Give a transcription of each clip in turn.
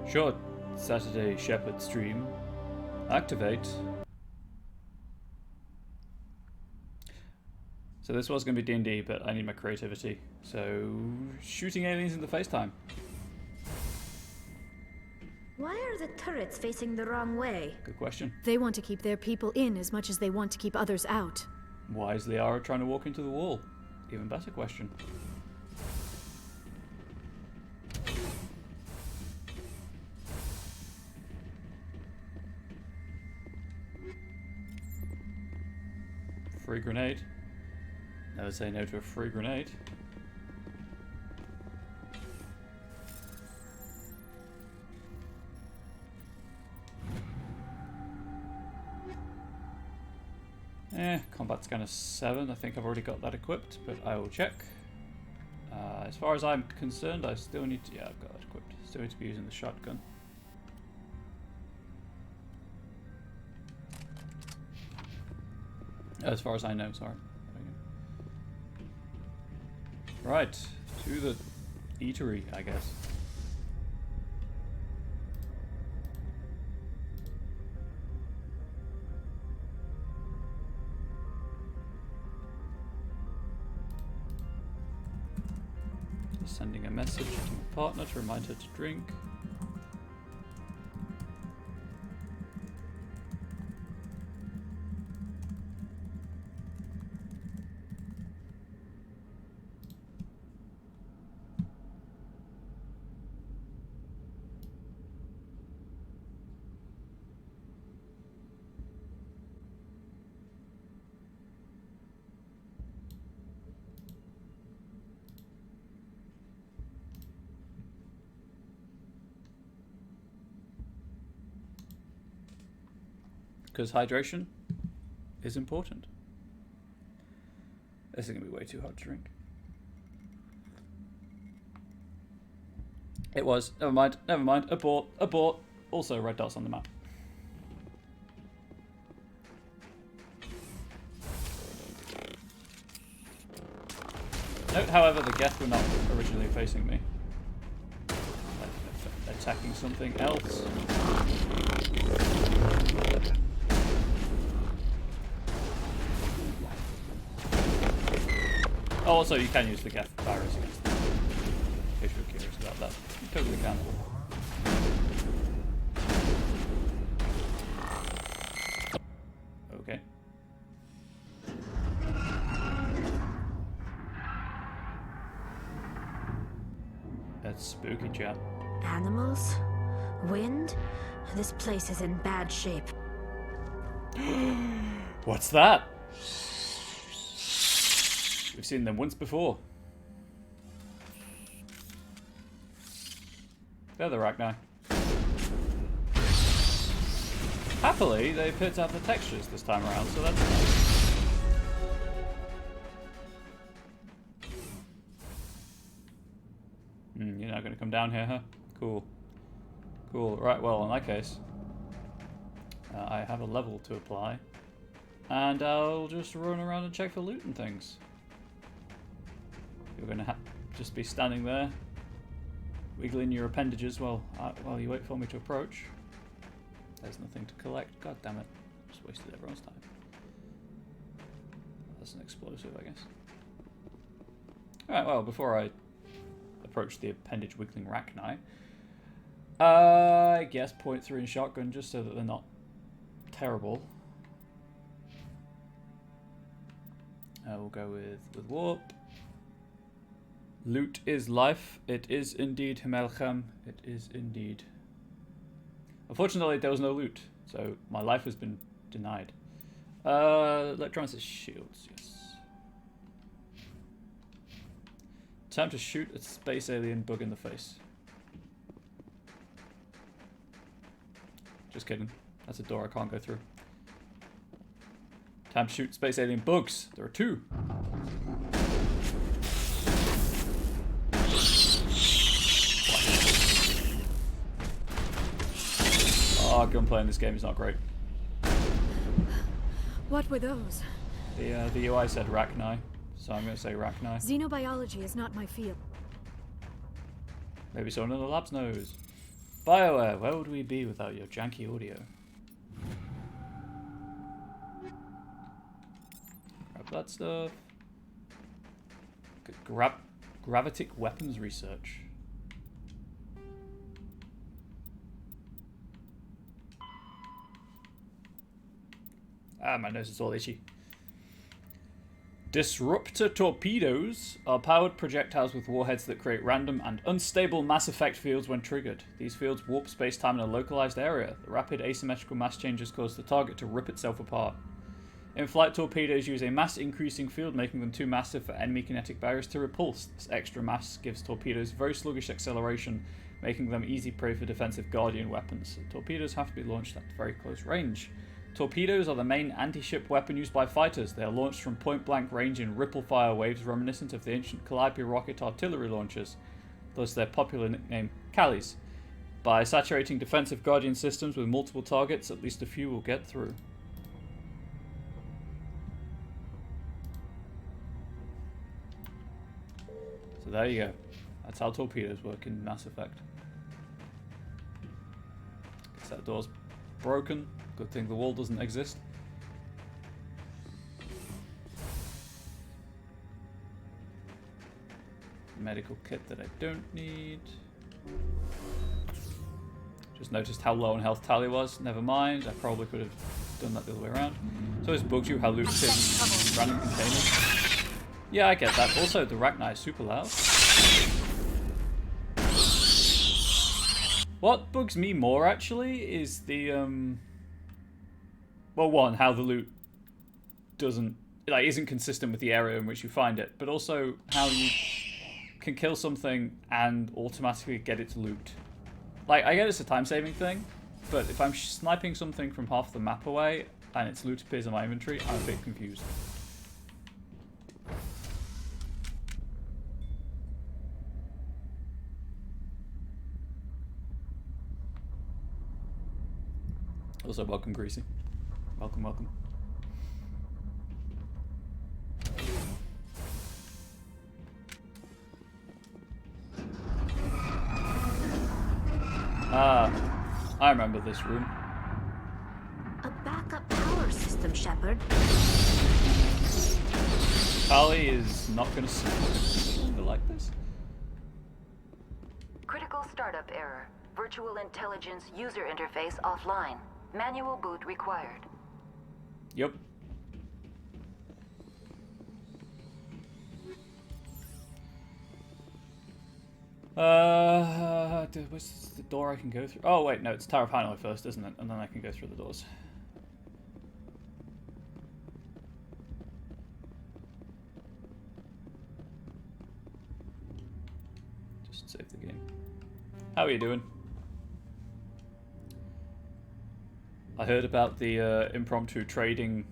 Sure, Saturday Shepherd stream. Activate. So this was going to be D&D, but I need my creativity. So, shooting aliens in the FaceTime. Why are the turrets facing the wrong way? Good question. They want to keep their people in as much as they want to keep others out. Why is Liara trying to walk into the wall? Even better question. Free grenade. Never say no to a free grenade. Combat scanner 7. I think I've already got that equipped, but I will check. As far as I'm concerned, I still need to... Yeah, I've got that equipped. Still need to be using the shotgun. As far as I know, sorry. Right, to the eatery, I guess. Just sending a message to my partner to remind her to drink. Because hydration is important. This is going to be way too hard to drink. It was. Never mind. Never mind. Abort. Abort. Also red dots on the map. Note, however, the Geth were not originally facing me. Attacking something else. Oh, also, you can use the Geth virus against them. In case you're curious about that. You totally can. Okay. That's spooky, chat. Animals? Wind? This place is in bad shape. What's that? We've seen them once before. They're the Rachni. Happily, they appear to have the textures this time around, so that's nice. You're not going to come down here, huh? Cool. Cool. Right, well, in that case, I have a level to apply. And I'll just run around and check for loot and things. You're going to just be standing there, wiggling your appendages while you wait for me to approach. There's nothing to collect. God damn it. Just wasted everyone's time. That's an explosive, I guess. Alright, well, before I approach the appendage wiggling Rachni, I guess .3 and shotgun just so that they're not terrible. We'll go with warp. Loot is life. It is indeed Himelchem. It is indeed. Unfortunately, there was no loot, so my life has been denied. Electrolysis shields, yes. Time to shoot a space alien bug in the face. Just kidding. That's a door I can't go through. Time to shoot space alien bugs. There are 2. Oh, gunplay in this game is not great. What were those? The UI said Rachni, so I'm going to say Rachni. Xenobiology is not my field. Maybe someone in the labs knows. BioWare, where would we be without your janky audio? Grab that stuff. Gravitic weapons research. Ah, my nose is all itchy. Disruptor torpedoes are powered projectiles with warheads that create random and unstable mass effect fields when triggered. These fields warp space-time in a localized area. The rapid asymmetrical mass changes cause the target to rip itself apart. In-flight torpedoes use a mass-increasing field, making them too massive for enemy kinetic barriers to repulse. This extra mass gives torpedoes very sluggish acceleration, making them easy prey for defensive Guardian weapons. Torpedoes have to be launched at very close range. Torpedoes are the main anti-ship weapon used by fighters. They are launched from point-blank range in ripple-fire waves reminiscent of the ancient Calliope rocket artillery launchers, thus their popular nickname, Callies. By saturating defensive Guardian systems with multiple targets, at least a few will get through. So there you go. That's how torpedoes work in Mass Effect. Guess that door's broken. Good thing the wall doesn't exist. Medical kit that I don't need. Just noticed how low on health Tali was. Never mind. I probably could have done that the other way around. So it's bugs you how loot's in random containers. Yeah, I get that. Also, the Rachni is super loud. What bugs me more actually is the well, one, how the loot isn't consistent with the area in which you find it, but also how you can kill something and automatically get its loot. Like, I get it's a time-saving thing, but if I'm sniping something from half the map away and its loot appears in my inventory, I'm a bit confused. Also, welcome, Greasy. Welcome, welcome. Ah, I remember this room. A backup power system, Shepard. Tali is not going to support like this. Critical startup error. Virtual intelligence user interface offline. Manual boot required. Yep. Where's the door I can go through? Oh wait, no, it's Tower of Hanoi first, isn't it? And then I can go through the doors. Just save the game. How are you doing? I heard about the impromptu trading,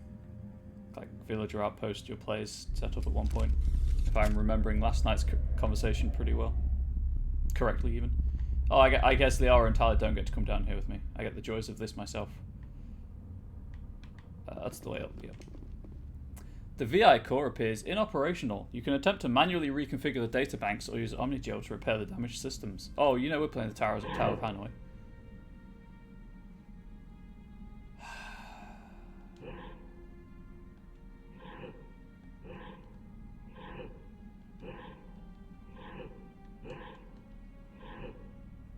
like villager outpost your players set up at one point. If I'm remembering last night's conversation pretty well, correctly even. Oh, I guess the Liara and Tali don't get to come down here with me. I get the joys of this myself. That's the way up. Yep. The VI core appears inoperational. You can attempt to manually reconfigure the databanks or use Omnigel to repair the damaged systems. Oh, you know we're playing the towers at Tower of Hanoi.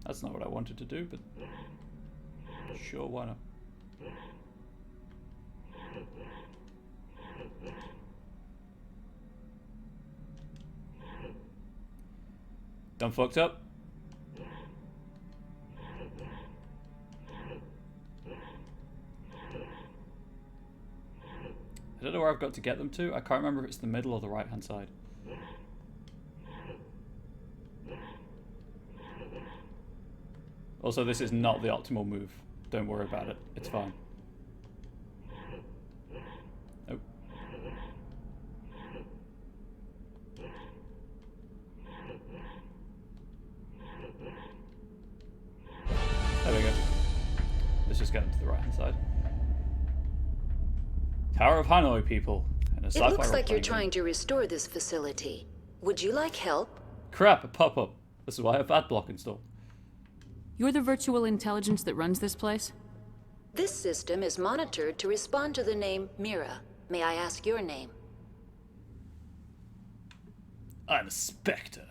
That's not what I wanted to do, but sure, why not? Done fucked up? I don't know where I've got to get them to. I can't remember if it's the middle or the right hand side. Also, this is not the optimal move. Don't worry about it. It's fine. Oh. There we go. Let's just get into the right hand side. Tower of Hanoi, people. It looks like you're trying to restore this facility. Would you like help? Crap, a pop-up. This is why I have AdBlock installed. You're the virtual intelligence that runs this place? This system is monitored to respond to the name Mira. May I ask your name? I'm a Spectre.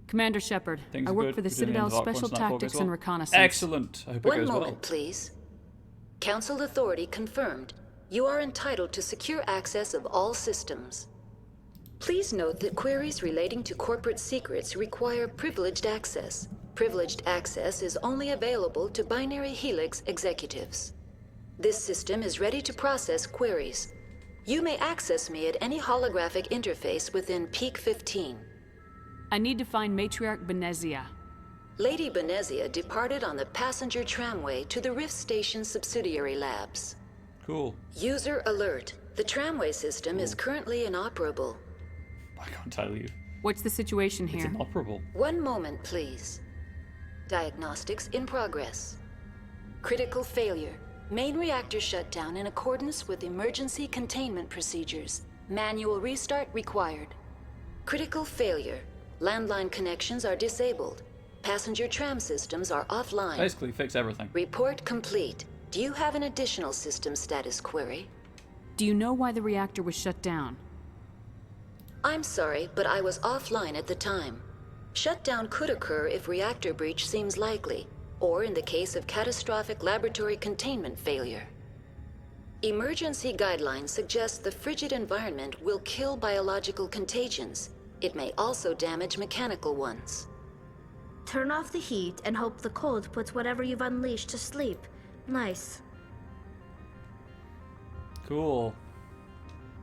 Commander Shepard. Things I are work good. for the We're doing Citadel's the Dark Special Ones Nightfall Tactics as well. and Reconnaissance. Excellent. I hope it One goes moment, well. please. Council authority confirmed. You are entitled to secure access of all systems. Please note that queries relating to corporate secrets require privileged access. Privileged access is only available to Binary Helix executives. This system is ready to process queries. You may access me at any holographic interface within Peak 15. I need to find Matriarch Benezia. Lady Benezia departed on the passenger tramway to the Rift Station subsidiary labs. Cool. User alert. The tramway system is currently inoperable. I can't tell you. What's the situation It's here? inoperable. One moment, please. Diagnostics in progress. Critical failure. Main reactor shut down in accordance with emergency containment procedures. Manual restart required. Critical failure. Landline connections are disabled. Passenger tram systems are offline. Basically, fix everything. Report complete. Do you have an additional system status query? Do you know why the reactor was shut down? I'm sorry, but I was offline at the time. Shutdown could occur if reactor breach seems likely, or in the case of catastrophic laboratory containment failure. Emergency guidelines suggest the frigid environment will kill biological contagions. It may also damage mechanical ones. Turn off the heat and hope the cold puts whatever you've unleashed to sleep. Nice. Cool.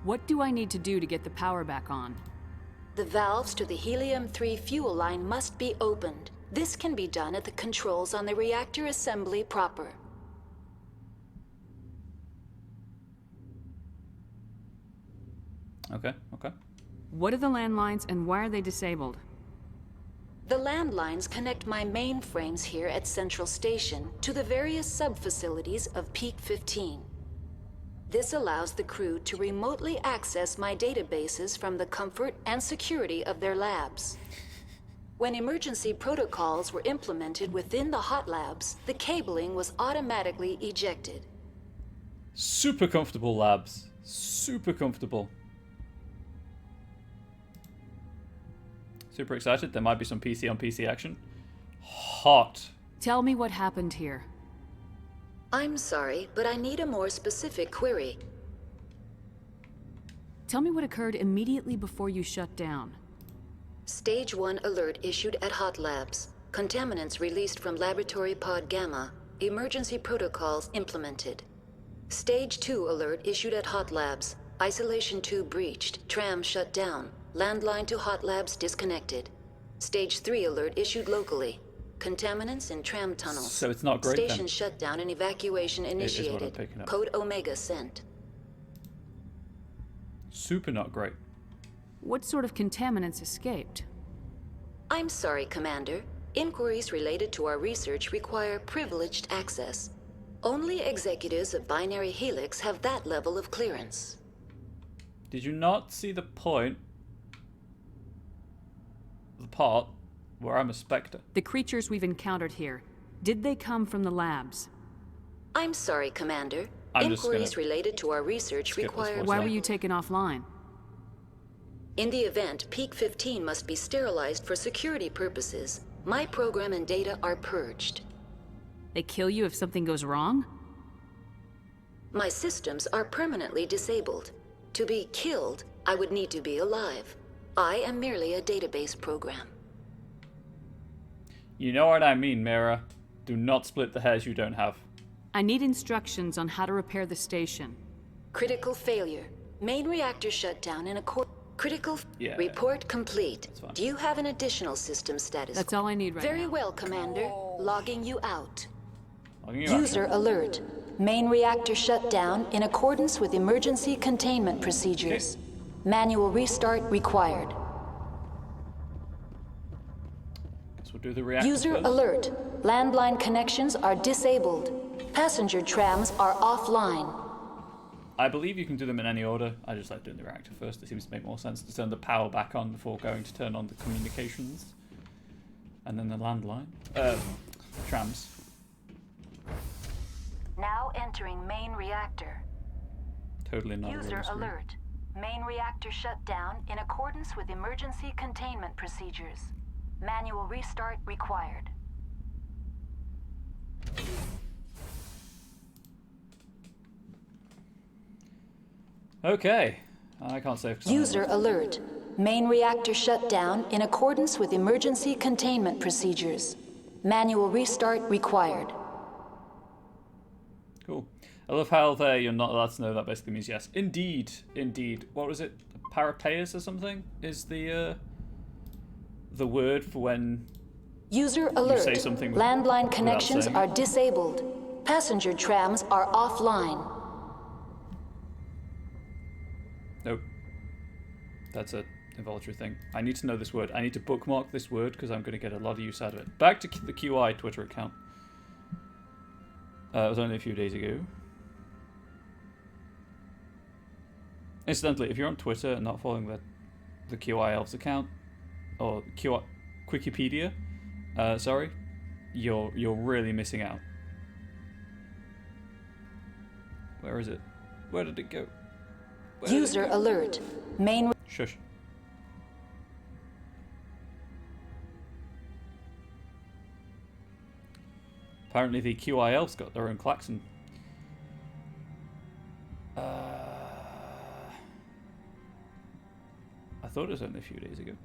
What do I need to do to get the power back on? The valves to the helium-3 fuel line must be opened. This can be done at the controls on the reactor assembly proper. Okay, okay. What are the landlines and why are they disabled? The landlines connect my mainframes here at Central Station to the various sub-facilities of Peak 15. This allows the crew to remotely access my databases from the comfort and security of their labs. When emergency protocols were implemented within the hot labs, the cabling was automatically ejected. Super comfortable labs. Super comfortable. Super excited. There might be some PC on PC action. Hot. Tell me what happened here. I'm sorry, but I need a more specific query. Tell me what occurred immediately before you shut down. Stage 1 alert issued at Hot Labs. Contaminants released from Laboratory Pod Gamma. Emergency protocols implemented. Stage 2 alert issued at Hot Labs. Isolation tube breached. Tram shut down. Landline to Hot Labs disconnected. Stage 3 alert issued locally. Contaminants in tram tunnels. So it's not great Station then. shutdown and evacuation is what I'm initiated. picking up. Code Omega sent. Super not great. What sort of contaminants escaped? I'm sorry, Commander. Inquiries related to our research require privileged access. Only executives of Binary Helix have that level of clearance. Did you not see the point? The part where I'm a Spectre. The creatures we've encountered here, did they come from the labs? I'm sorry, Commander. I'm just Inquiries gonna related to our research skip this require... one. Why were you taken offline? In the event, Peak 15 must be sterilized for security purposes. My program and data are purged. They kill you if something goes wrong? My systems are permanently disabled. To be killed, I would need to be alive. I am merely a database program. You know what I mean, Mira. Do not split the hairs you don't have. I need instructions on how to repair the station. Critical failure. Main reactor shut down in a critical... Yeah. Report complete. That's fine. Do you have an additional system status? That's all I need right Very now. well, Commander. Logging you out. Logging you out. User alert. Main reactor shut down in accordance with emergency containment procedures. Manual restart required. Guess we'll do the reactor User first. alert. Landline connections are disabled. Passenger trams are offline. I believe you can do them in any order. I just like doing the reactor first. It seems to make more sense to turn the power back on before going to turn on the communications. And then the landline. trams. Now entering main reactor. Totally not. User alert. Main reactor shut down in accordance with emergency containment procedures. Manual restart required. Okay. I can't save. 'Cause I'm User alert. Main reactor shut down in accordance with emergency containment procedures. Manual restart required. Cool. I love how there you're not allowed to know. That basically means yes. Indeed, indeed. What was it? Parapeus or something is the word for when User alert. say something Landline without connections saying are it. disabled. Passenger trams are offline. Nope. That's a involuntary thing. I need to know this word. I need to bookmark this word because I'm going to get a lot of use out of it. Back to the QI Twitter account. It was only a few days ago. Incidentally, if you're on Twitter and not following the QI Elves account or QI Wikipedia, sorry, you're really missing out. Where is it? Where did it go? Where did it User go? alert. Main Shush. Apparently the QI Elves got their own klaxon. I thought it was only a few days ago.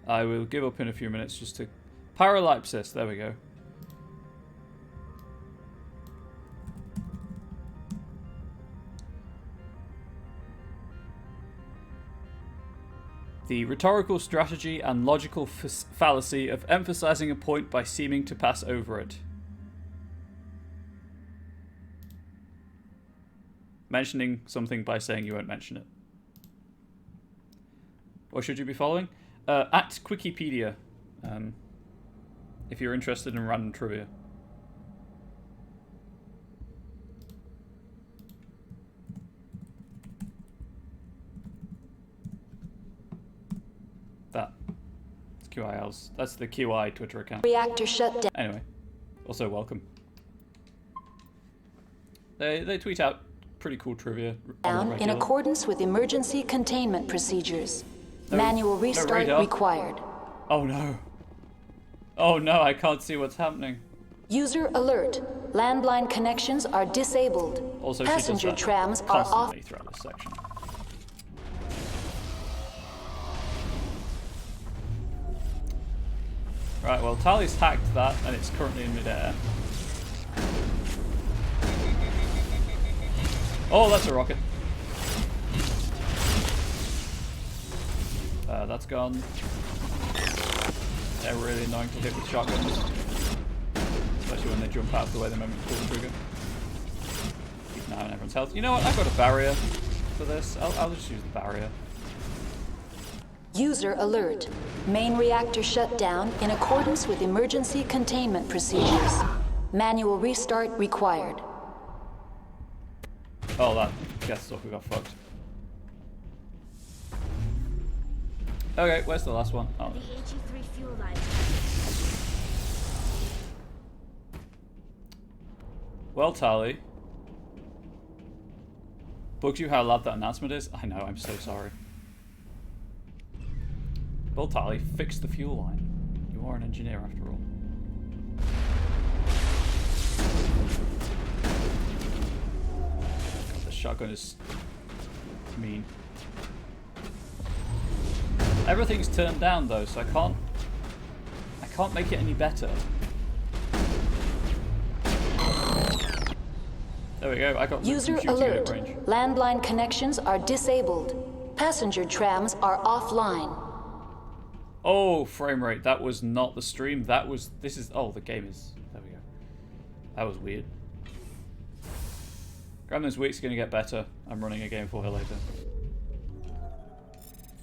I will give up in a few minutes just to... Paralipsis, there we go. The rhetorical strategy and logical fallacy of emphasizing a point by seeming to pass over it. Mentioning something by saying you won't mention it. Or should you be following? At Wikipedia, if you're interested in random trivia. That. It's QILs. That's the QI Twitter account. reactor shut down. Anyway, also welcome. They tweet out pretty cool trivia on the In regular. accordance with emergency containment procedures. No- Manual no restart radar. required. Oh no. Oh no, I can't see what's happening. User alert. Landline connections are disabled. Also, she does Passenger that trams are off. constantly throughout this section. Right, well, Tali's hacked that, and it's currently in midair. Oh, that's a rocket. That's gone. They're really annoying to hit with shotguns. Especially when they jump out of the way the moment you pull the trigger. Keep an eye on everyone's health. You know what? I've got a barrier for this. I'll just use the barrier. User alert. Main reactor shut down in accordance with emergency containment procedures. Manual restart required. Oh, that guess we got fucked. Okay, where's the last one? Oh. The HE3 fuel line. Well, Tali. Bugs you how loud that announcement is? I know, I'm so sorry. Well, Tali, fix the fuel line. You are an engineer after all. God, the shotgun is mean. Everything's turned down though, so I can't make it any better. There we go, I got User shooting alert. unit range. Landline connections are disabled. Passenger trams are offline. Oh, frame rate, that was not the stream, that was, oh, the game is, there we go. That was weird. Gremlins Week's gonna get better. I'm running a game for her later.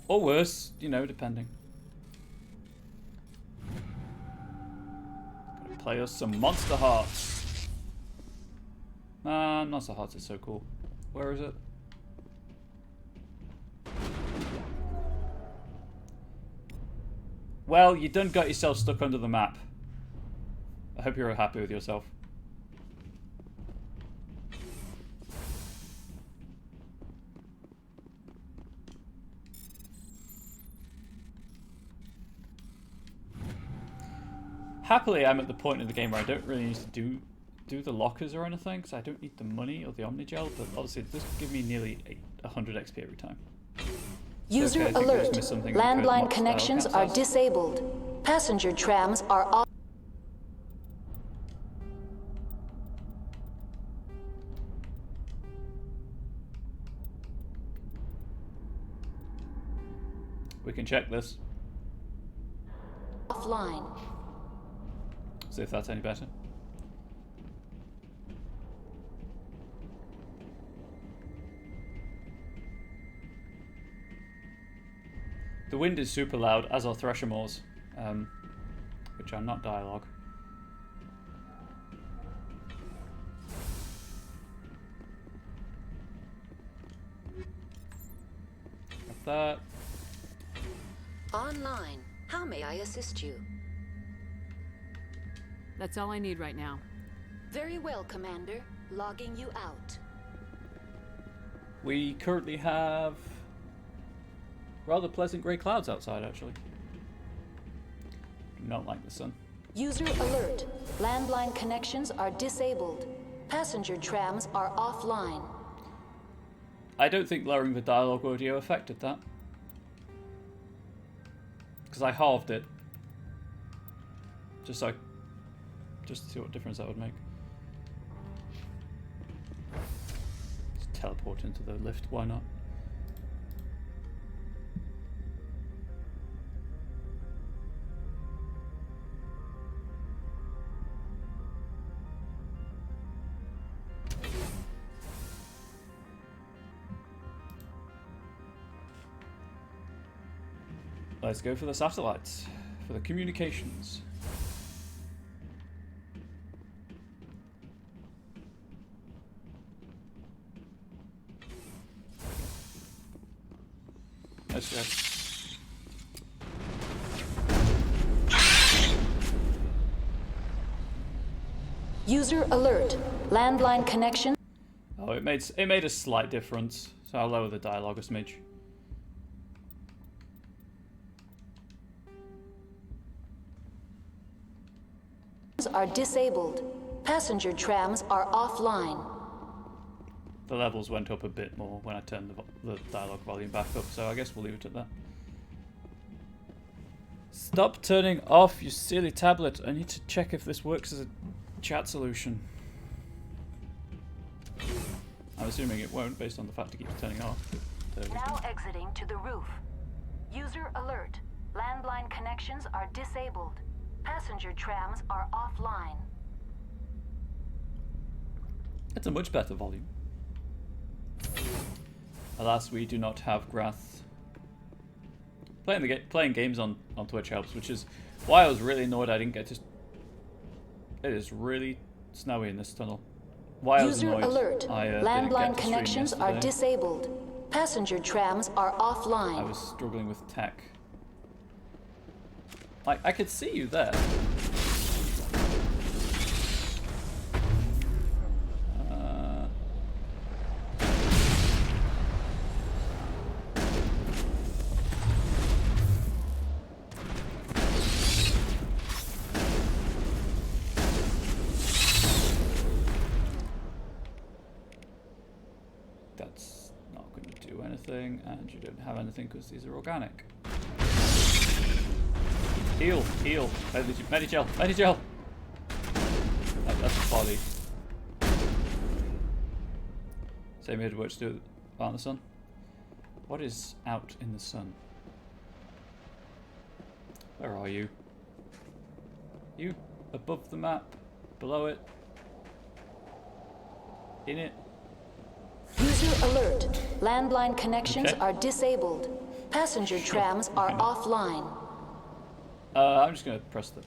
Or worse, you know, depending. Gonna play us some Monster Hearts. man, Master Hearts is so cool. Where is it? Well, you done got yourself stuck under the map. I hope you're happy with yourself. Happily, I'm at the point in the game where I don't really need to do the lockers or anything, because I don't need the money or the Omnigel, but obviously this will give me nearly 100 XP every time. User Okay, I think I just alert. missed something. Landline Code connections style are cancels. disabled. Passenger trams are off. We can check this, Offline. see if that's any better. The wind is super loud, as are Threshamores, which are not dialogue. Got that. Online. How may I assist you? That's all I need right now. Very well, Commander. Logging you out. We currently have rather pleasant grey clouds outside, actually. Do not like the sun. User alert. Landline connections are disabled. Passenger trams are offline. I don't think lowering the dialogue audio affected that, because I halved it, just to see what difference that would make. Just teleport into the lift, why not? Let's go for the satellites, for the communications. Let's go. User alert. Landline connection. Oh, it made a slight difference, so I'll lower the dialogue a smidge. Are disabled. Passenger trams are offline. The levels went up a bit more when I turned the dialogue volume back up, so I guess we'll leave it at that. Stop turning off, you silly tablet. I need to check if this works as a chat solution. I'm assuming it won't, based on the fact it keeps turning off. There we go. Now exiting to the roof. User alert. Landline connections are disabled. Passenger trams are offline. It's a much better volume. Alas, we do not have Grath. Playing games on Twitch helps, which is why I was really annoyed I didn't get to. It is really snowy in this tunnel. Why I was User annoyed alert. I didn't Landline get to stream connections are yesterday. disabled. Passenger trams are offline. I was struggling with tech. I could see you there. That's not going to do anything, and you don't have anything because these are organic. Heal, heal, Medigel, Medigel! That's a body. Same here to watch do out in the sun. What is out in the sun? Where are you? You? Above the map? Below it? In it? User alert. Landline connections Okay. are disabled. Passenger trams are Okay. offline. I'm just going to press the...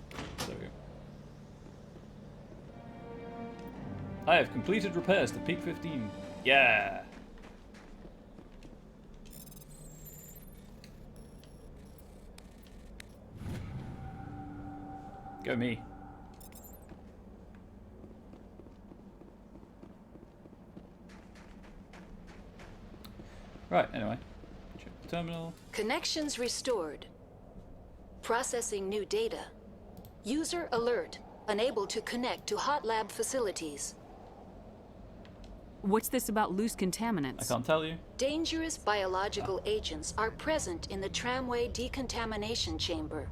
There we go. I have completed repairs to Peak 15. Yeah. Go me. Right, anyway. Check the terminal. Connections restored. Processing new data. User alert. Unable to connect to hot lab facilities. What's this about loose I contaminants? can't tell you. Dangerous biological agents are present in the tramway decontamination chamber.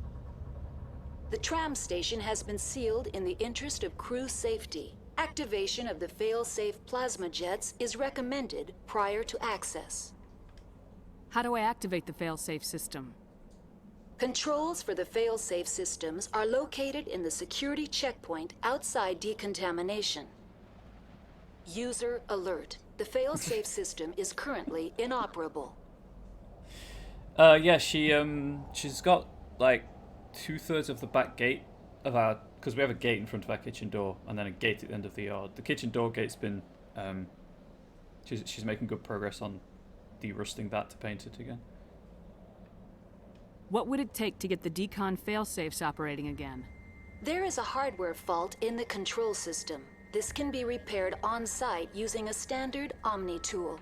The tram station has been sealed in the interest of crew safety. Activation of the fail-safe plasma jets is recommended prior to access. How do I activate the failsafe system? Controls for the fail-safe systems are located in the security checkpoint outside decontamination. User alert. The fail-safe system is currently inoperable. Yeah, she's got like 2/3 of the back gate of our, because we have a gate in front of our kitchen door and then a gate at the end of the yard. The kitchen door gate's been, she's making good progress on de-rusting that to paint it again. What would it take to get the decon failsafes operating again? There is a hardware fault in the control system. This can be repaired on-site using a standard Omni tool.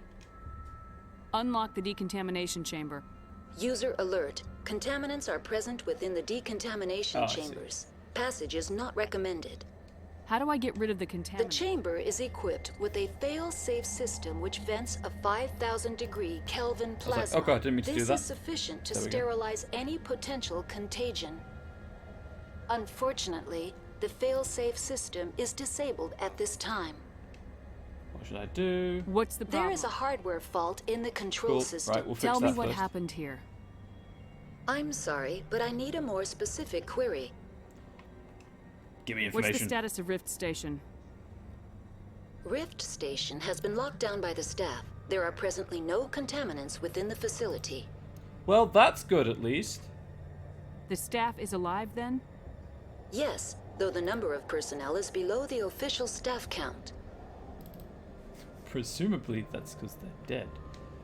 Unlock the decontamination chamber. User alert. Contaminants are present within the decontamination I see. chambers. Passage is not recommended. How do I get rid of the The contaminants? chamber is equipped with a fail-safe system which vents a 5,000-degree Kelvin was like, plasma. oh God, I didn't mean to do This that. is sufficient to There we go. sterilize any potential contagion. Unfortunately, the fail-safe system is disabled at this time. What should I do? What's the problem? There is a hardware fault in the control Cool. system. Right, we'll fix Tell that me what first. happened here. I'm sorry, but I need a more specific query. Give me What's information. the status of Rift Station? Rift Station has been locked down by the staff. There are presently no contaminants within the facility. Well, that's good at least. The staff is alive then? Yes, though the number of personnel is below the official staff count. Presumably that's because they're dead.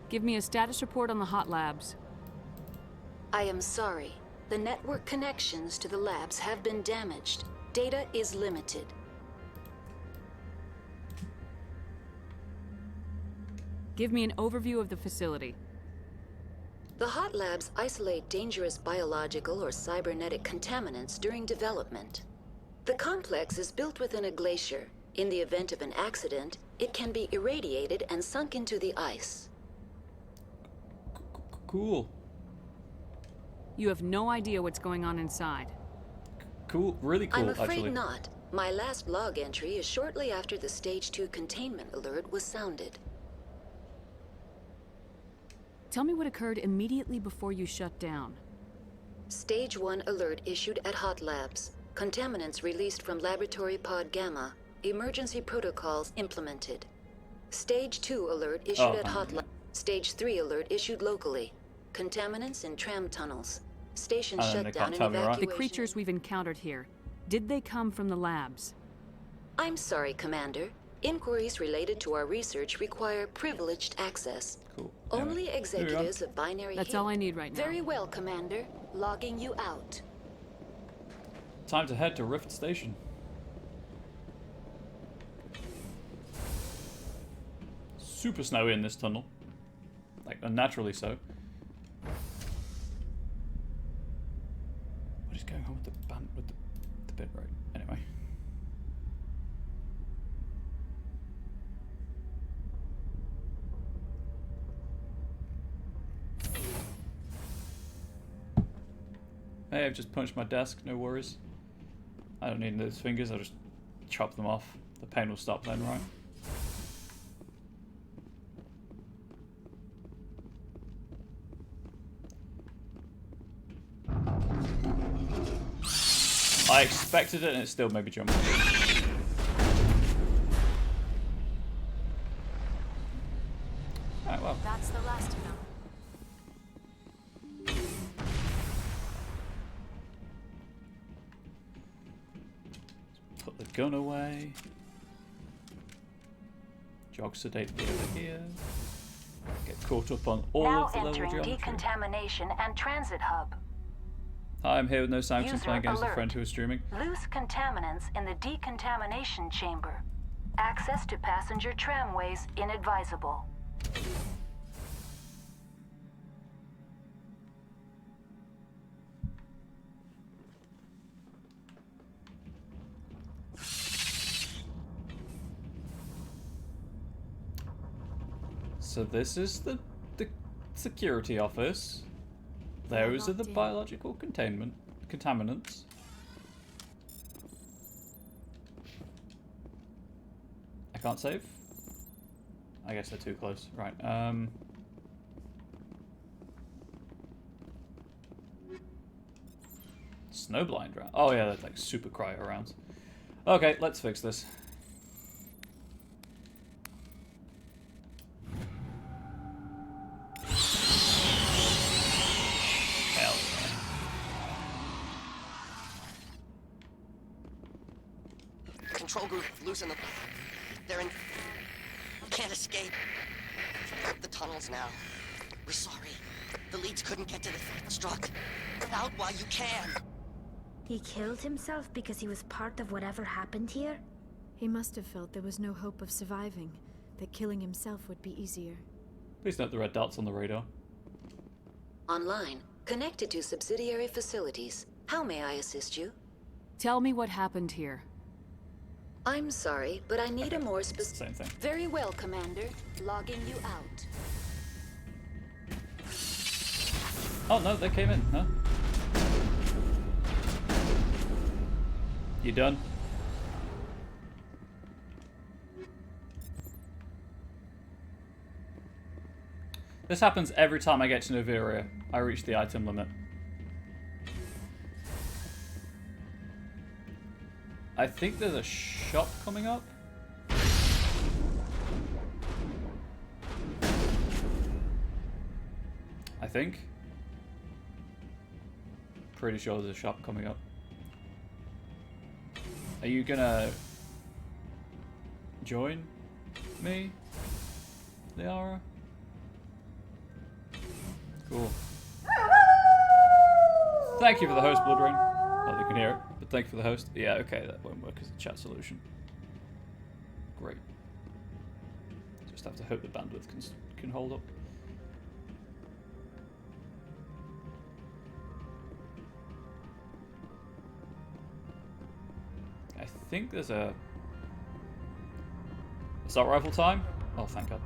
Give me a status report on the hot labs. I am sorry. The network connections to the labs have been damaged. Data is limited. Give me an overview of the facility. The hot labs isolate dangerous biological or cybernetic contaminants during development. The complex is built within a glacier. In the event of an accident, it can be irradiated and sunk into the ice. Cool. You have no idea what's going on inside. Cool. Really cool, I'm afraid actually. not. My last log entry is shortly after the Stage 2 containment alert was sounded. Tell me what occurred immediately before you shut down. Stage 1 alert issued at Hot Labs. Contaminants released from Laboratory Pod Gamma. Emergency protocols implemented. Stage 2 alert issued at Hot Labs. Stage 3 alert issued locally. Contaminants in tram tunnels. Station And they shut can't down and tell me, right? evacuation. The creatures we've encountered here, did they come from the labs? I'm sorry, Commander. Inquiries related to our research require privileged access. Cool. Only Anyway, executives of binary That's hit. all I need right now. Very well, Commander. Logging you out. time to head to Rift Station. Super snowy in this tunnel. Like, unnaturally so. What is going on with the bit right? Anyway. Hey, I've just punched my desk, no worries. I don't need those fingers, I'll just chop them off. The pain will stop then, right? I expected it and it still made me jump. Alright, well. That's the last of them. Put the gun away. jog sedately over here. Get caught up on all Now of the level entering geometry. decontamination and transit hub. Hi, I'm here with no sanctions, User playing games with a alert. friend who is streaming. Loose contaminants in the decontamination chamber. Access to passenger tramways inadvisable. So this is the security office. Those are the locked in. biological contaminants. I can't save. I guess they're too close. Right. Snowblind round. Oh yeah, that's like super cryo rounds. Okay, let's fix this. Hell yeah. Control group, loosen them. They're in... Can't escape. The tunnels now. We're sorry. The leads couldn't get to the struck. Out while you can. He killed himself because he was part of whatever happened here? He must have felt there was no hope of surviving, that killing himself would be easier. Please note the red dots on the radar. Online, connected to subsidiary facilities. How may I assist you? Tell me what happened here. I'm sorry, but I need a more specific... Same thing. Very well, Commander. Logging you out. Oh no, they came in, huh? You done? This happens every time I get to Noveria. I reach the item limit. I think there's a shop coming up. I think. Pretty sure there's a shop coming up. Are you gonna join me, Liara? Cool. Thank you for the host, Bloodrain. Not that you can hear it, but thank you for the host. Yeah, okay, that won't work as a chat solution. Great. Just have to hope the bandwidth can hold up. I think there's a assault rifle time. Oh, thank God.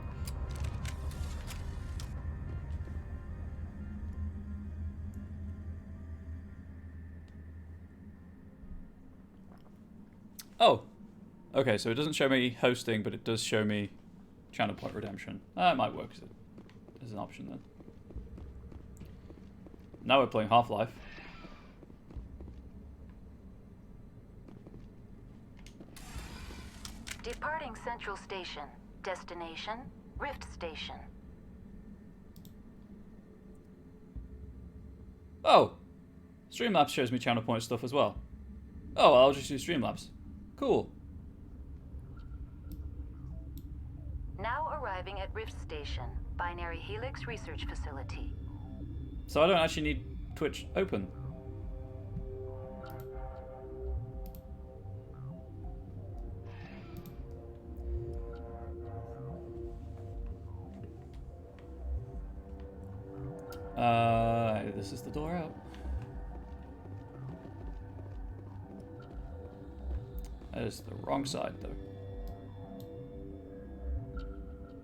Oh, okay. So it doesn't show me hosting, but it does show me channel point redemption. That might work as an option then. Now we're playing Half-Life. Departing Central Station. Destination, Rift Station. Oh, Streamlabs shows me channel point stuff as well. Oh, I'll just use Streamlabs. Cool. Now arriving at Rift Station, Binary Helix Research Facility. So I don't actually need Twitch open. This is the door out. That is the wrong side, though.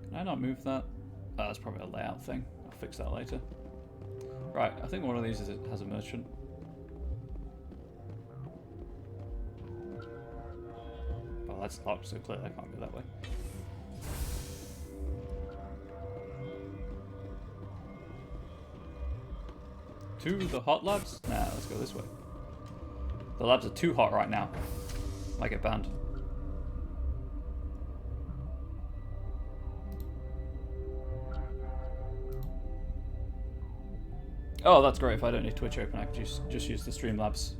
Can I not move that? Oh, that's probably a layout thing. I'll fix that later. Right, I think one of these has a merchant. Well, that's locked, so clearly I can't go that way. To the hot labs? Nah, let's go this way. The labs are too hot right now. Might get banned. Oh, that's great. If I don't need Twitch open, I can just use the Streamlabs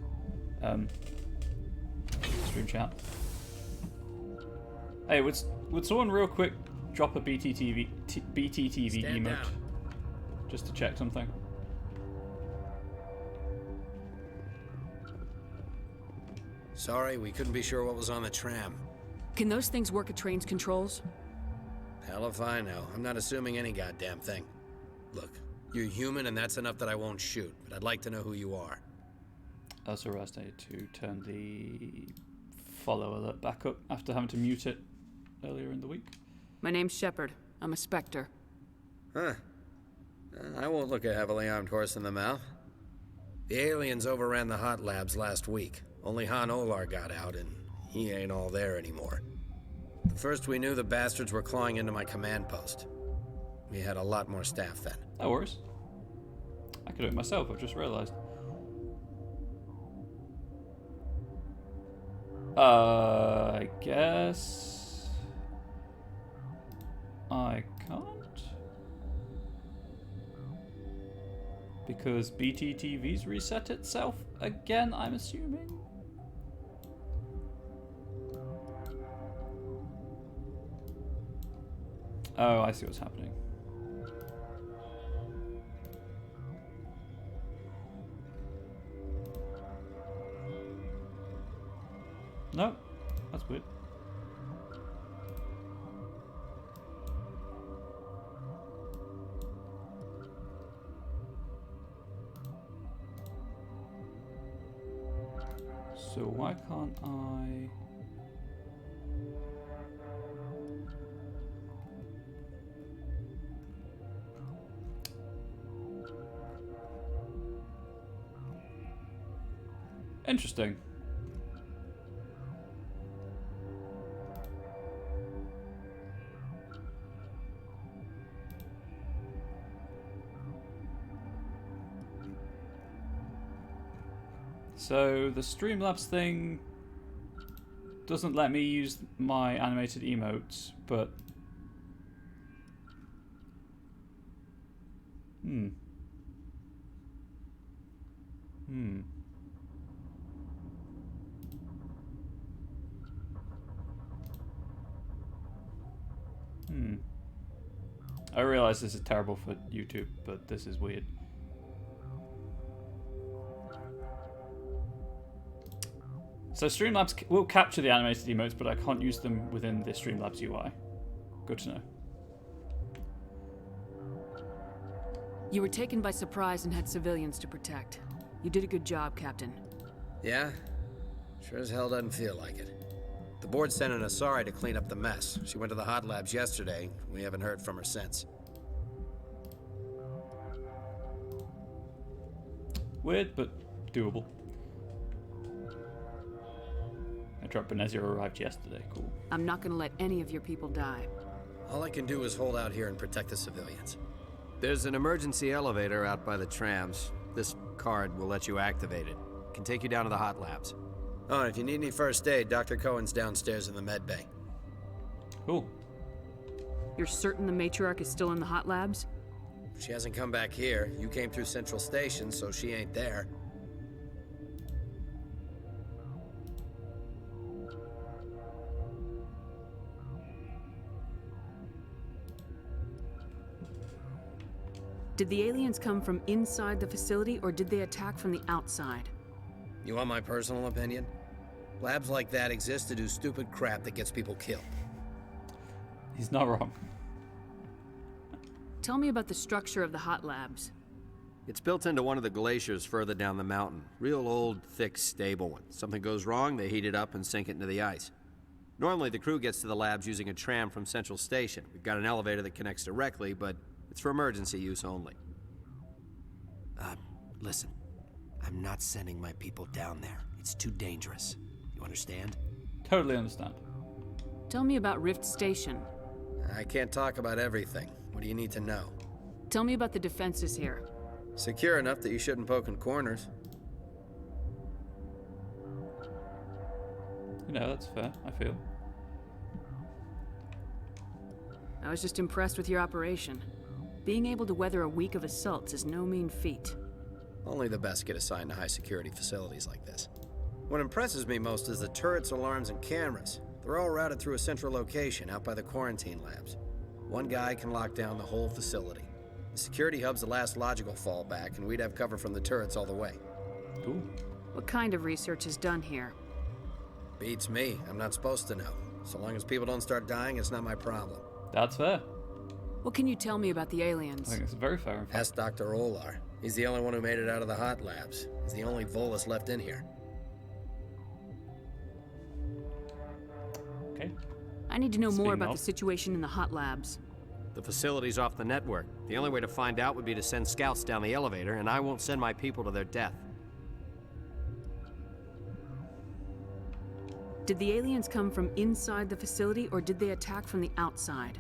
stream chat. Hey, would someone real quick drop a BTTV Stand emote down. just to check something. Sorry, we couldn't be sure what was on the tram. Can those things work at train's controls? Hell if I know. I'm not assuming any goddamn thing. Look, you're human and that's enough that I won't shoot, but I'd like to know who you are. Also realized I need to turn the follow alert back up after having to mute it earlier in the week. My name's Shepard. I'm a Spectre. Huh. I won't look a heavily armed horse in the mouth. The aliens overran the hot labs last week. Only Han Olar got out, and he ain't all there anymore. The first we knew, the bastards were clawing into my command post. We had a lot more staff then. No worries. I could do it myself, I've just realized. I guess I can't, because BTTV's reset itself again, I'm assuming. Oh, I see what's happening. No, that's weird. So why can't I? Interesting. So the Streamlabs thing doesn't let me use my animated emotes, but I realize this is terrible for YouTube, but this is weird. So Streamlabs will capture the animated emotes, but I can't use them within the Streamlabs UI. Good to know. You were taken by surprise and had civilians to protect. You did a good job, Captain. Yeah? Sure as hell doesn't feel like it. The board sent an Asari to clean up the mess. She went to the hot labs yesterday. We haven't heard from her since. Weird, but doable. Drop Benezia arrived yesterday. Cool. I'm not gonna let any of your people die. All I can do is hold out here and protect the civilians. There's an emergency elevator out by the trams. This card will let you activate it. Can take you down to the hot labs. Oh, and if you need any first aid, Dr. Cohen's downstairs in the med bay. Cool. You're certain the matriarch is still in the hot labs? She hasn't come back here. You came through Central Station, so she ain't there. Did the aliens come from inside the facility, or did they attack from the outside? You want my personal opinion? Labs like that exist to do stupid crap that gets people killed. He's not wrong. Tell me about the structure of the hot labs. It's built into one of the glaciers further down the mountain. Real old, thick, stable one. Something goes wrong, they heat it up and sink it into the ice. Normally, the crew gets to the labs using a tram from Central Station. We've got an elevator that connects directly, but it's for emergency use only. Listen. I'm not sending my people down there. It's too dangerous. You understand? Totally understand. Tell me about Rift Station. I can't talk about everything. What do you need to know? Tell me about the defenses here. Secure enough that you shouldn't poke in corners. You know, that's fair, I feel. I was just impressed with your operation. Being able to weather a week of assaults is no mean feat. Only the best get assigned to high-security facilities like this. What impresses me most is the turrets, alarms, and cameras. They're all routed through a central location out by the quarantine labs. One guy can lock down the whole facility. The security hub's the last logical fallback, and we'd have cover from the turrets all the way. Ooh. What kind of research is done here? Beats me. I'm not supposed to know. So long as people don't start dying, it's not my problem. That's fair. What can you tell me about the I aliens? think it's very fair. In fact. Ask Dr. Olar. He's the only one who made it out of the hot labs. He's the only Volus left in here. Okay. I need to know more Speaking about of. the situation in the hot labs. The facility's off the network. The only way to find out would be to send scouts down the elevator, and I won't send my people to their death. Did the aliens come from inside the facility, or did they attack from the outside?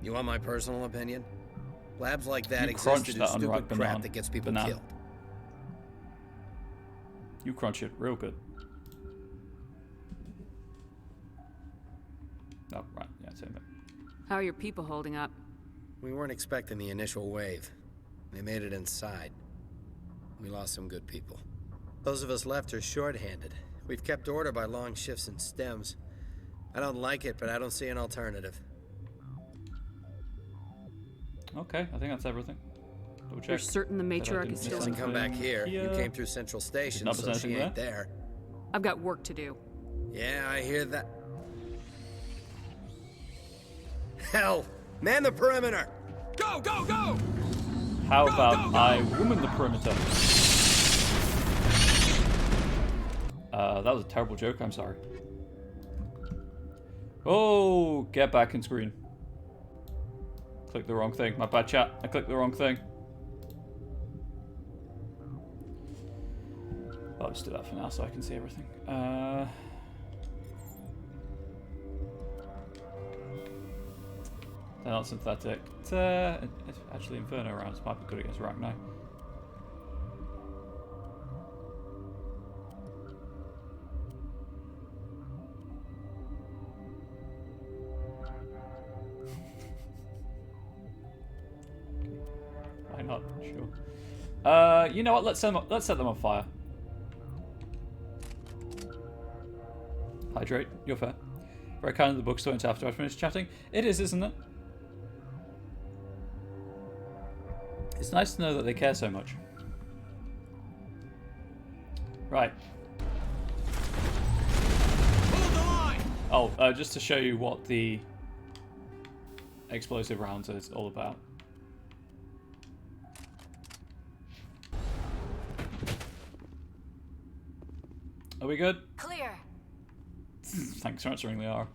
You want my personal opinion? Labs like that You exist crunched to do that stupid unripe crap banana. that gets people Banana. killed. You crunch it real good. Oh, right. Yeah, same thing. How are your people holding up? We weren't expecting the initial wave. They made it inside. We lost some good people. Those of us left are short-handed. We've kept order by long shifts and stems. I don't like it, but I don't see an alternative. Okay, I think that's everything. Double check. You're certain the that I matriarch didn't is She still doesn't in? come back here. You Here. came through Central Station, not so miss she anything ain't there. I've got work to do. Yeah, I hear that. Hell! Man the perimeter! Go, go, go! How about I woman the perimeter? That was a terrible joke, I'm sorry. Oh, get back in screen. Click the wrong thing. My bad, chat. I clicked the wrong thing. I'll just do that for now so I can see everything. They're not synthetic. It's actually Inferno rounds might be good against Ragnar. Why not? Sure. You know what? Let's set them on fire. Hydrate. You're fair. Very kind of the bookstore until after I finish chatting. It is, isn't it? It's nice to know that they care so much. Right. Oh, just to show you what the explosive rounds is all about. Are we good? Clear. Thanks for answering the R.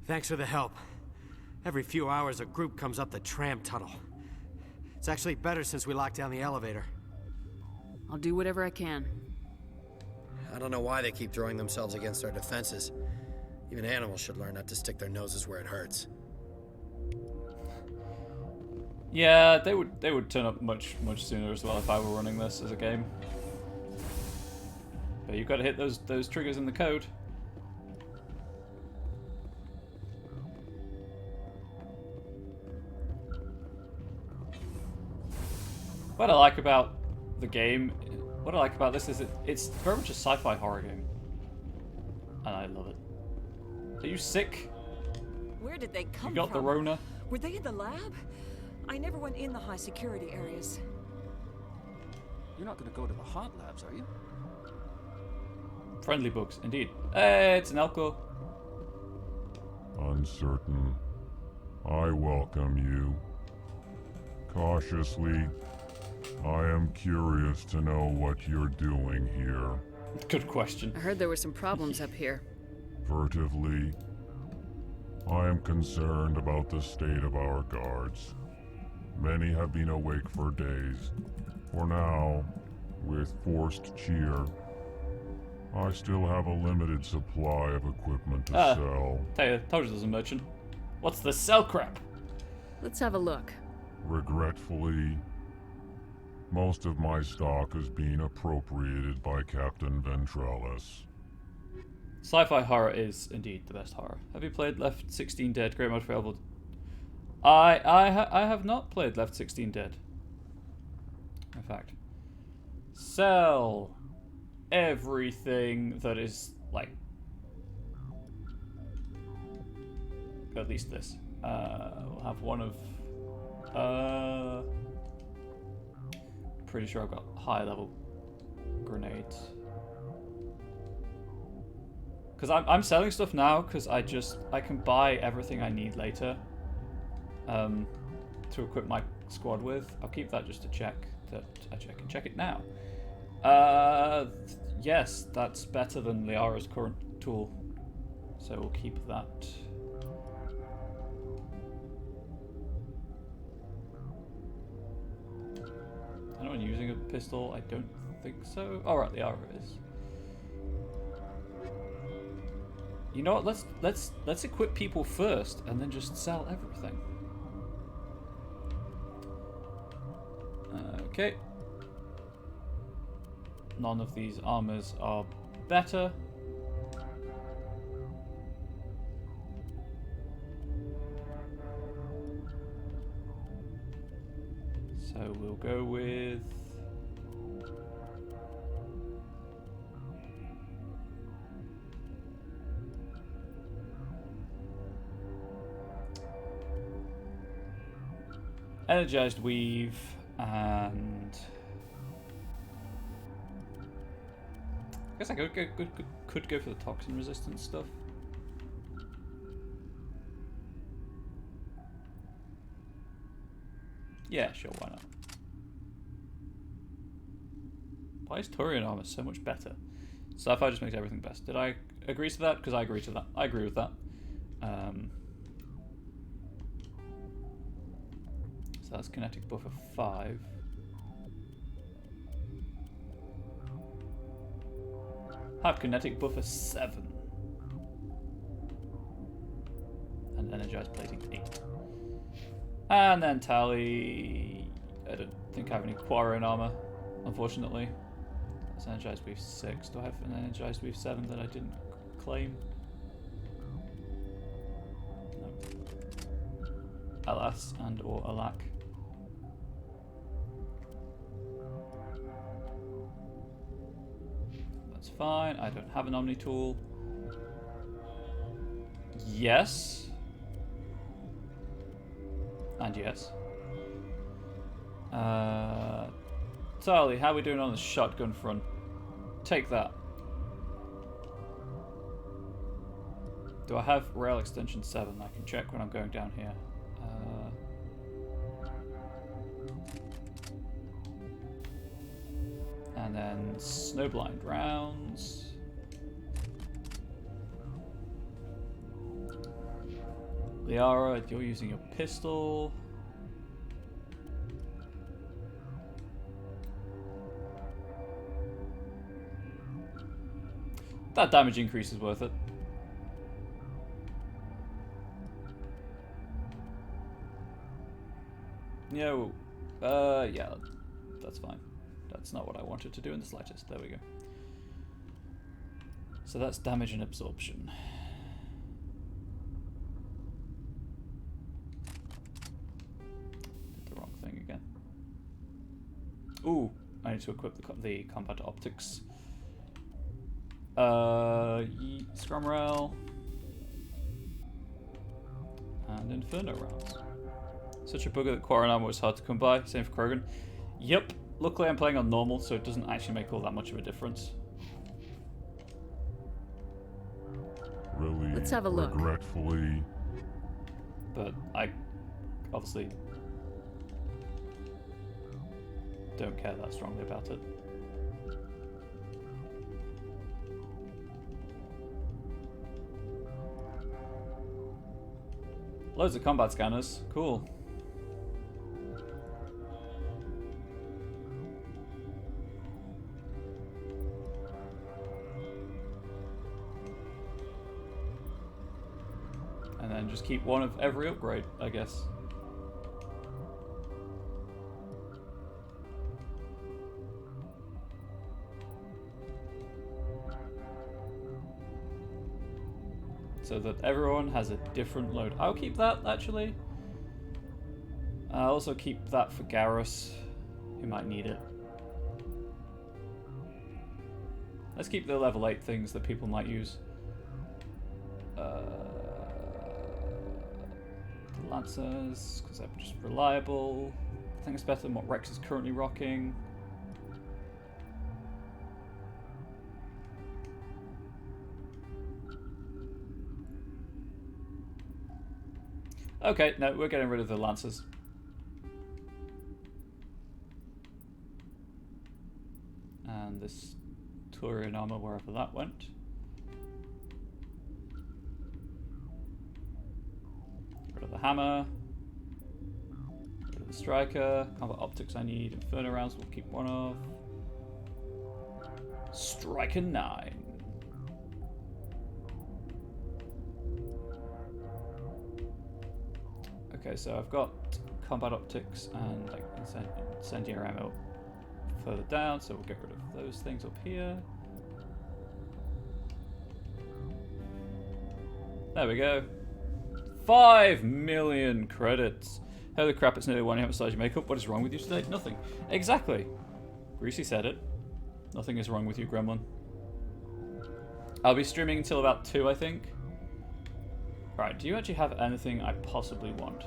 Thanks for the help. Every few hours, a group comes up the tram tunnel. It's actually better since we locked down the elevator. I'll do whatever I can. I don't know why they keep throwing themselves against our defenses. Even animals should learn not to stick their noses where it hurts. Yeah, they would turn up much sooner as well if I were running this as a game. But you've got to hit those triggers in the code. What I like about the game, what I like about this is it's very much a sci-fi horror game, and I love it. Are you sick? Where did they come You got from? the Rona? Were they in the lab? I never went in the high security areas. You're not going to go to the hot labs, are you? Friendly books, indeed. Hey, it's an Elko. Uncertain. I welcome you. Cautiously, I am curious to know what you're doing here. Good question. I heard there were some problems up here. Furtively, I am concerned about the state of our guards. Many have been awake for days. For now, with forced cheer, I still have a limited supply of equipment to sell. Told you there's a merchant. What's the sell crap? Let's have a look. Regretfully, most of my stock is being appropriated by Captain Ventralis. Sci-fi horror is indeed the best horror. Have you played Left 16 Dead? Great mod for available. I have not played Left 16 Dead. In fact, sell everything that is like at least this. We'll have one of... pretty sure I've got high level grenades. Because I'm selling stuff now because I can buy everything I need later to equip my squad with. I'll keep that just to check that I can check it now. Yes, that's better than Liara's current tool, so we'll keep that. Anyone using a pistol? I don't think so. All right, Liara is. You know what? Let's equip people first, and then just sell everything. Okay. None of these armors are better. So we'll go with... Energized Weave and... I guess I could go for the toxin resistance stuff. Yeah, sure, why not? Why is Turian armor so much better? Sci-fi just makes everything best. Did I agree to that? Because I agree to that. I agree with that. So that's kinetic buffer 5. Have kinetic buffer 7. And energized plating 8. And then Tally... I don't think I have any Quarren armor, unfortunately. That's energized weave 6. Do I have an energized weave 7 that I didn't claim? No. Alas and or alack. That's fine. I don't have an Omni tool. Yes. And yes. Tali, how are we doing on the shotgun front? Take that. Do I have rail extension 7? I can check when I'm going down here. And then snowblind rounds. Liara, you're using a pistol. That damage increase is worth it. Yeah, yeah, that's fine. That's not what I wanted to do in the slightest. There we go. So that's damage and absorption. Did the wrong thing again. Ooh, I need to equip the combat optics. Scrum rail and Inferno rounds. Such a bugger that Quarren armor was hard to come by. Same for Krogan. Yep. Luckily I'm playing on normal, so it doesn't actually make all that much of a difference. Really, let's have a look. Regretfully. But I obviously don't care that strongly about it. Loads of combat scanners. Cool. And then just keep one of every upgrade, I guess. So that everyone has a different load. I'll keep that, actually. I'll also keep that for Garrus, who might need it. Let's keep the level 8 things that people might use. Lancers, because they're just reliable. I think it's better than what Rex is currently rocking. Okay, no, we're getting rid of the Lancers. And this Turian armor, wherever that went. Get rid of the hammer. Get rid of the striker. Combat optics I need. Inferno rounds we'll keep one of. Striker 9. Okay, so I've got combat optics and like incendiary ammo further down, so we'll get rid of those things up here. There we go. 5 million credits. Holy crap, it's nearly 1 AM massage your makeup. What is wrong with you today? Nothing. Exactly. Greasy said it. Nothing is wrong with you, Gremlin. I'll be streaming until about 2, I think. Right, do you actually have anything I possibly want?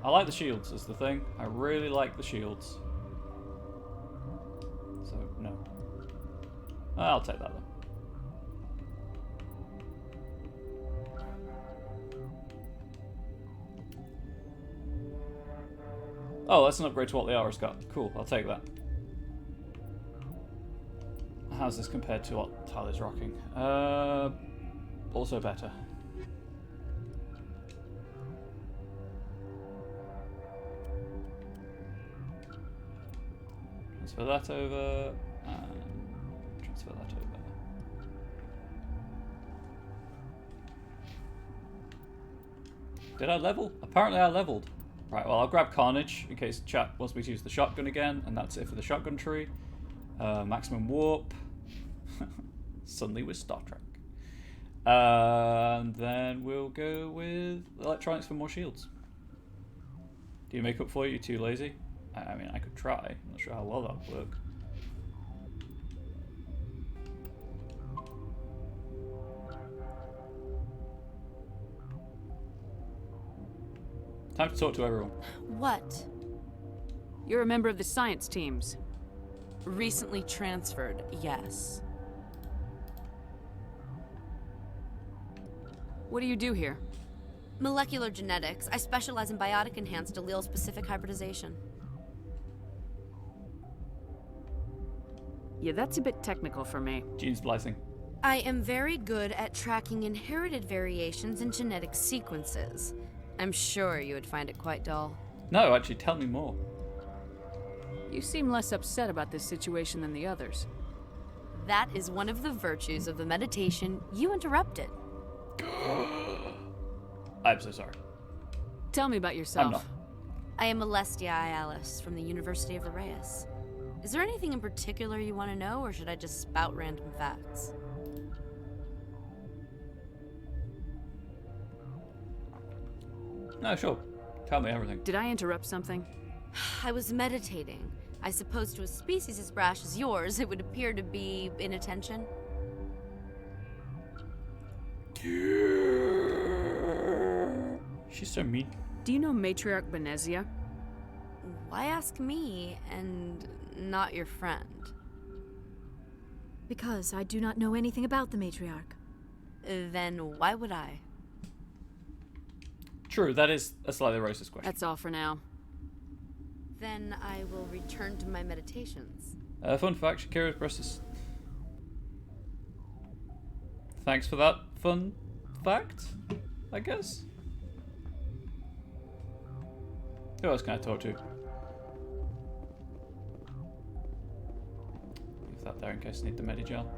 I like the shields is the thing. I really like the shields. So, no. I'll take that then. Oh, that's an upgrade to what Liara's got. Cool, I'll take that. How's this compared to what Tyler's rocking? Also better. Transfer that over, and transfer that over. Did I level? Apparently I leveled. Right, well I'll grab Carnage in case chat wants me to use the shotgun again, and that's it for the shotgun tree. Maximum warp. Suddenly with Star Trek. And then we'll go with electronics for more shields. Do you make up for it? You're too lazy? I mean, I could try. I'm not sure how well that would work. Time to talk to everyone. What? You're a member of the science teams. Recently transferred, yes. What do you do here? Molecular genetics. I specialize in biotic-enhanced allele-specific hybridization. Yeah, that's a bit technical for me. Gene splicing. I am very good at tracking inherited variations in genetic sequences. I'm sure you would find it quite dull. No, actually, tell me more. You seem less upset about this situation than the others. That is one of the virtues of the meditation you interrupted. I'm so sorry. Tell me about yourself. I'm not. I am Alestia Ialis from the University of Arrayas. Is there anything in particular you want to know, or should I just spout random facts? No, sure. Tell me everything. Did I interrupt something? I was meditating. I suppose to a species as brash as yours, it would appear to be inattention. She's so mean. Do you know Matriarch Benezia? Why ask me, and not your friend? Because I do not know anything about the Matriarch. Then why would I? True, that is a slightly racist question. That's all for now. Then I will return to my meditations. Fun fact, Shakira's breast is... Thanks for that fun fact, I guess. Who else can I talk to? Leave that there in case I need the Medigel.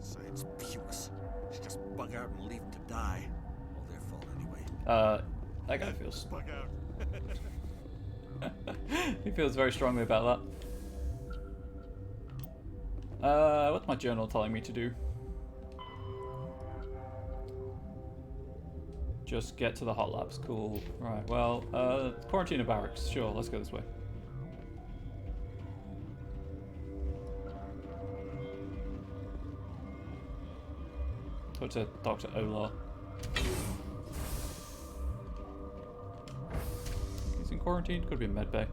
Science pukes. She just bug out and leave him to die. All their fault anyway. That guy feels... Bug out. He feels very strongly about that. What's my journal telling me to do? Just get to the hot labs. Cool. Right, well, quarantine of barracks. Sure, let's go this way. Talk to Dr. Olar. He's in quarantine? Could be in medbay.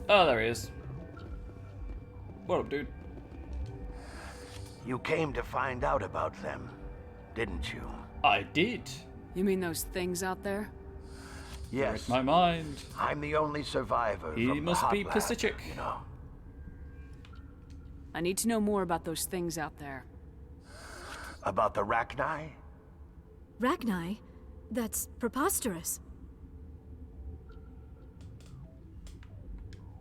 Oh, there he is. What up, dude? You came to find out about them, didn't you? I did. You mean those things out there? Yes. My mind. I'm the only survivor He from must the be hot lab, Pacific. you know. I need to know more about those things out there. About the Rachni? Rachni? That's preposterous.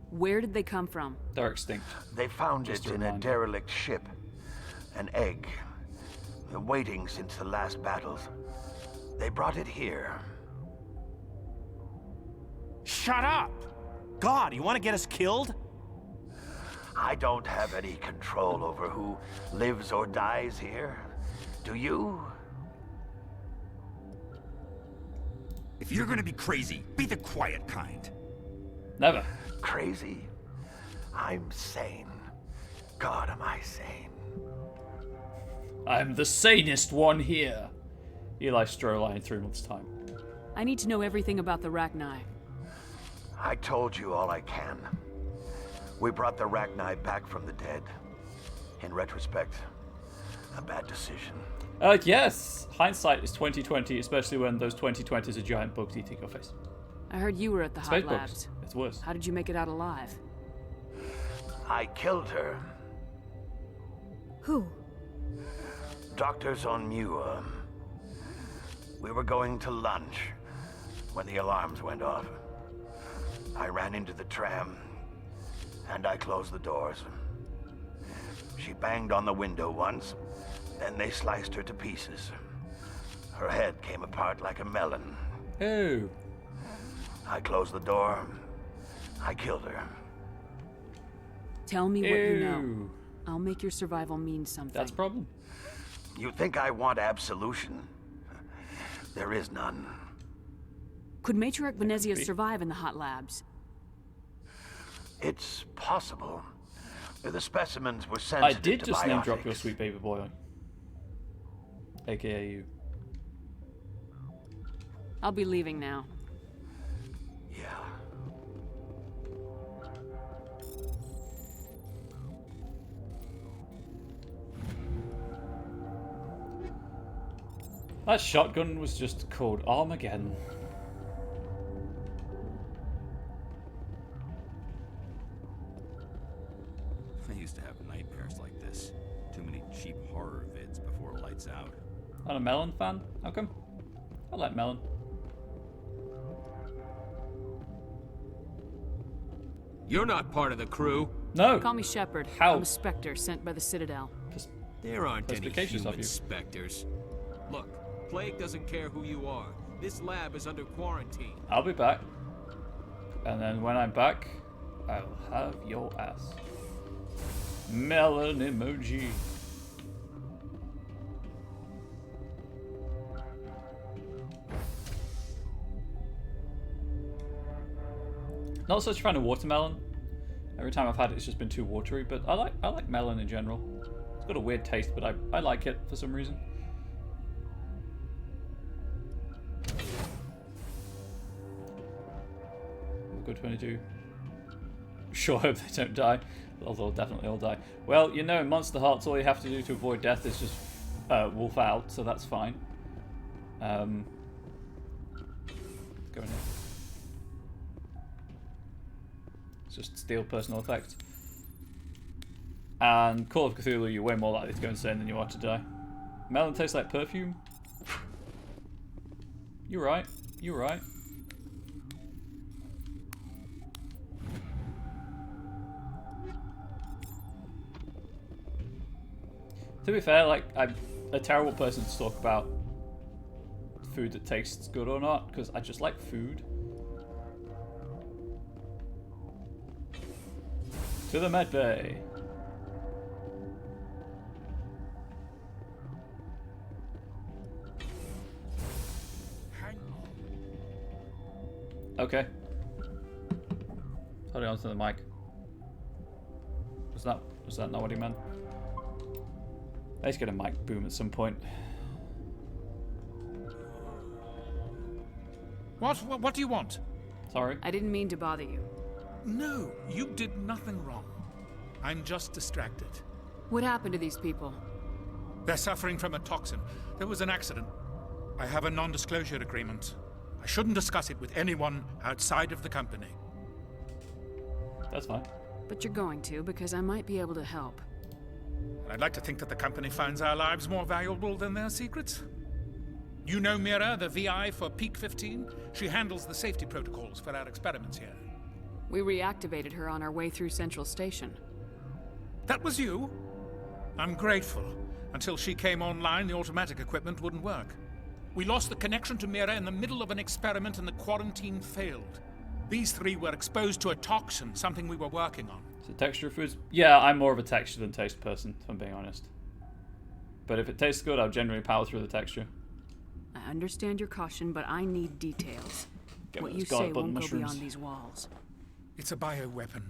Where did they come from? They're extinct. They found Just it a in a reminder. derelict ship. An egg. Waiting since the last battles. They brought it here. Shut up! God, you want to get us killed? I don't have any control over who lives or dies here. Do you? If you're gonna be crazy, be the quiet kind. Never. Crazy? I'm sane. God, am I sane? I'm the sanest one here. Eli Stroline in 3 months' time. I need to know everything about the Rachni. I told you all I can. We brought the Rachni back from the dead. In retrospect, a bad decision. Yes! Hindsight is 20/20, especially when those 20/20s are giant bugs eating your face. I heard you were at the Space hot bugs. labs. It's worse. How did you make it out alive? I killed her. Who? Doctors on Muir. We were going to lunch when the alarms went off. I ran into the tram, and I closed the doors. She banged on the window once, then they sliced her to pieces. Her head came apart like a melon. Oh. I closed the door. I killed her. Tell me what you know. Ew. I'll make your survival mean something. That's a problem. You think I want absolution? There is none. Could Matriarch Venezia survive in the hot labs? It's possible. The specimens were I sensitive did to just name drop biotics. your sweet baby boy. AKA you. I'll be leaving now. Yeah. That shotgun was just called Armageddon. I used to have nightmares like this. Too many cheap horror vids before lights out. Not a Melon fan? How come? I like Melon. You're not part of the crew. No. Call me Shepard. How? I'm a Spectre sent by the Citadel. There aren't any Perspicacious of human you. specters. Look, Plague doesn't care who you are. This lab is under quarantine. I'll be back. And then when I'm back, I'll have your ass. Melon emoji. Not such a fan of watermelon. Every time I've had it, it's just been too watery. But I like melon in general. It's got a weird taste, but I like it for some reason. Good 22. Sure hope they don't die. Although they'll definitely all die. Well, you know, in Monster Hearts, all you have to do to avoid death is just wolf out, so that's fine. Let's go in here. It's just steal personal effects. And Call of Cthulhu, you're way more likely to go insane than you are to die. Melon tastes like perfume? You're right. You're right. To be fair, like, I'm a terrible person to talk about food that tastes good or not, because I just like food. To the med bay. Okay. Holding on to the mic. Was that not what he meant? Let's get a mic boom at some point. What do you want? Sorry? I didn't mean to bother you. No, you did nothing wrong. I'm just distracted. What happened to these people? They're suffering from a toxin. There was an accident. I have a non-disclosure agreement. I shouldn't discuss it with anyone outside of the company. That's fine. But you're going to, because I might be able to help. I'd like to think that the company finds our lives more valuable than their secrets. You know Mira, the VI for Peak 15? She handles the safety protocols for our experiments here. We reactivated her on our way through Central Station. That was you? I'm grateful. Until she came online, the automatic equipment wouldn't work. We lost the connection to Mira in the middle of an experiment and the quarantine failed. These three were exposed to a toxin, something we were working on. So texture of foods? Yeah, I'm more of a texture than taste person, if I'm being honest. But if it tastes good, I'll generally power through the texture. I understand your caution, but I need details. Get what those you say garden won't go mushrooms. beyond these walls. It's a bioweapon,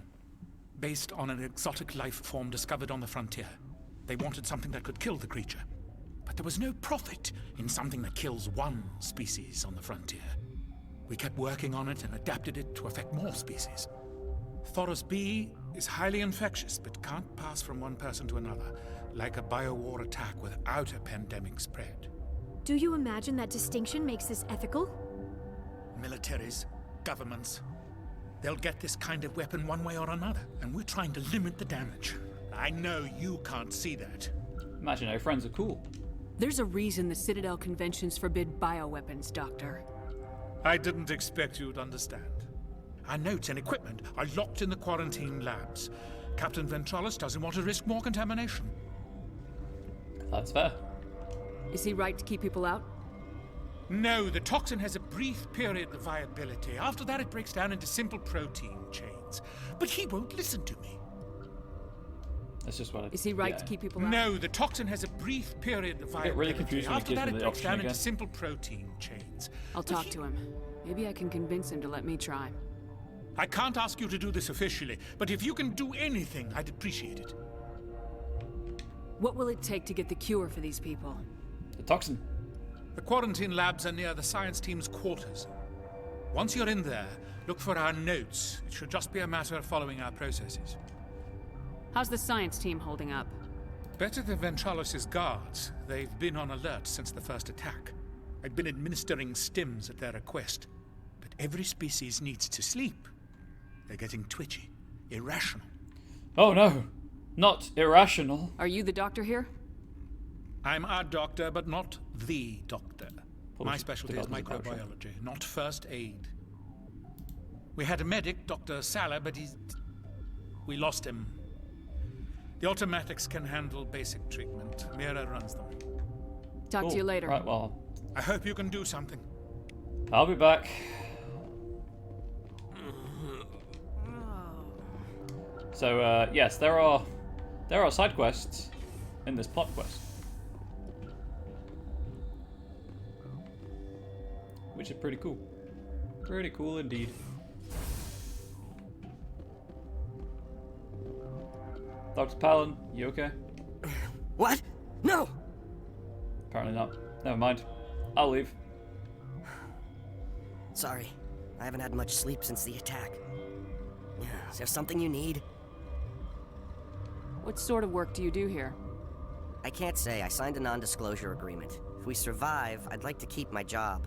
based on an exotic life form discovered on the frontier. They wanted something that could kill the creature. But there was no profit in something that kills one species on the frontier. We kept working on it and adapted it to affect more species. Thoros B is highly infectious, but can't pass from one person to another, like a biowar attack without a pandemic spread. Do you imagine that distinction makes this ethical? Militaries, governments, they'll get this kind of weapon one way or another, and we're trying to limit the damage. I know you can't see that. Imaginary friends are cool. There's a reason the Citadel conventions forbid bioweapons, Doctor. I didn't expect you'd understand. Our notes and equipment are locked in the quarantine labs. Captain Ventralis doesn't want to risk more contamination. That's fair. Is he right to keep people out? No, the toxin has a brief period of viability. After that, it breaks down into simple protein chains. But he won't listen to me. That's just what Is he right to keep people out? No, the toxin has a brief period of I get really viability. confused when he After gives that, me it the breaks option down again. into simple protein chains. I'll talk to him. Maybe I can convince him to let me try. I can't ask you to do this officially, but if you can do anything, I'd appreciate it. What will it take to get the cure for these people? The toxin. The quarantine labs are near the science team's quarters. Once you're in there, look for our notes. It should just be a matter of following our processes. How's the science team holding up? Better than Ventralis' guards. They've been on alert since the first attack. I've been administering stims at their request. But every species needs to sleep. They're getting twitchy, irrational. Oh no, not irrational. Are you the doctor here? I'm our doctor, but not the doctor. My Bullshit. specialty is Development approach. microbiology, not first aid. We had a medic, Dr. Sala, but we lost him. The automatics can handle basic treatment. Mira runs them. Talk to you later. Right, well, I hope you can do something. I'll be back. So, yes, there are side quests in this plot quest, which is pretty cool. Pretty cool indeed. Dr. Palin, you okay? What? No! Apparently not. Never mind. I'll leave. Sorry. I haven't had much sleep since the attack. Is there something you need? What sort of work do you do here? I can't say. I signed a non-disclosure agreement. If we survive, I'd like to keep my job.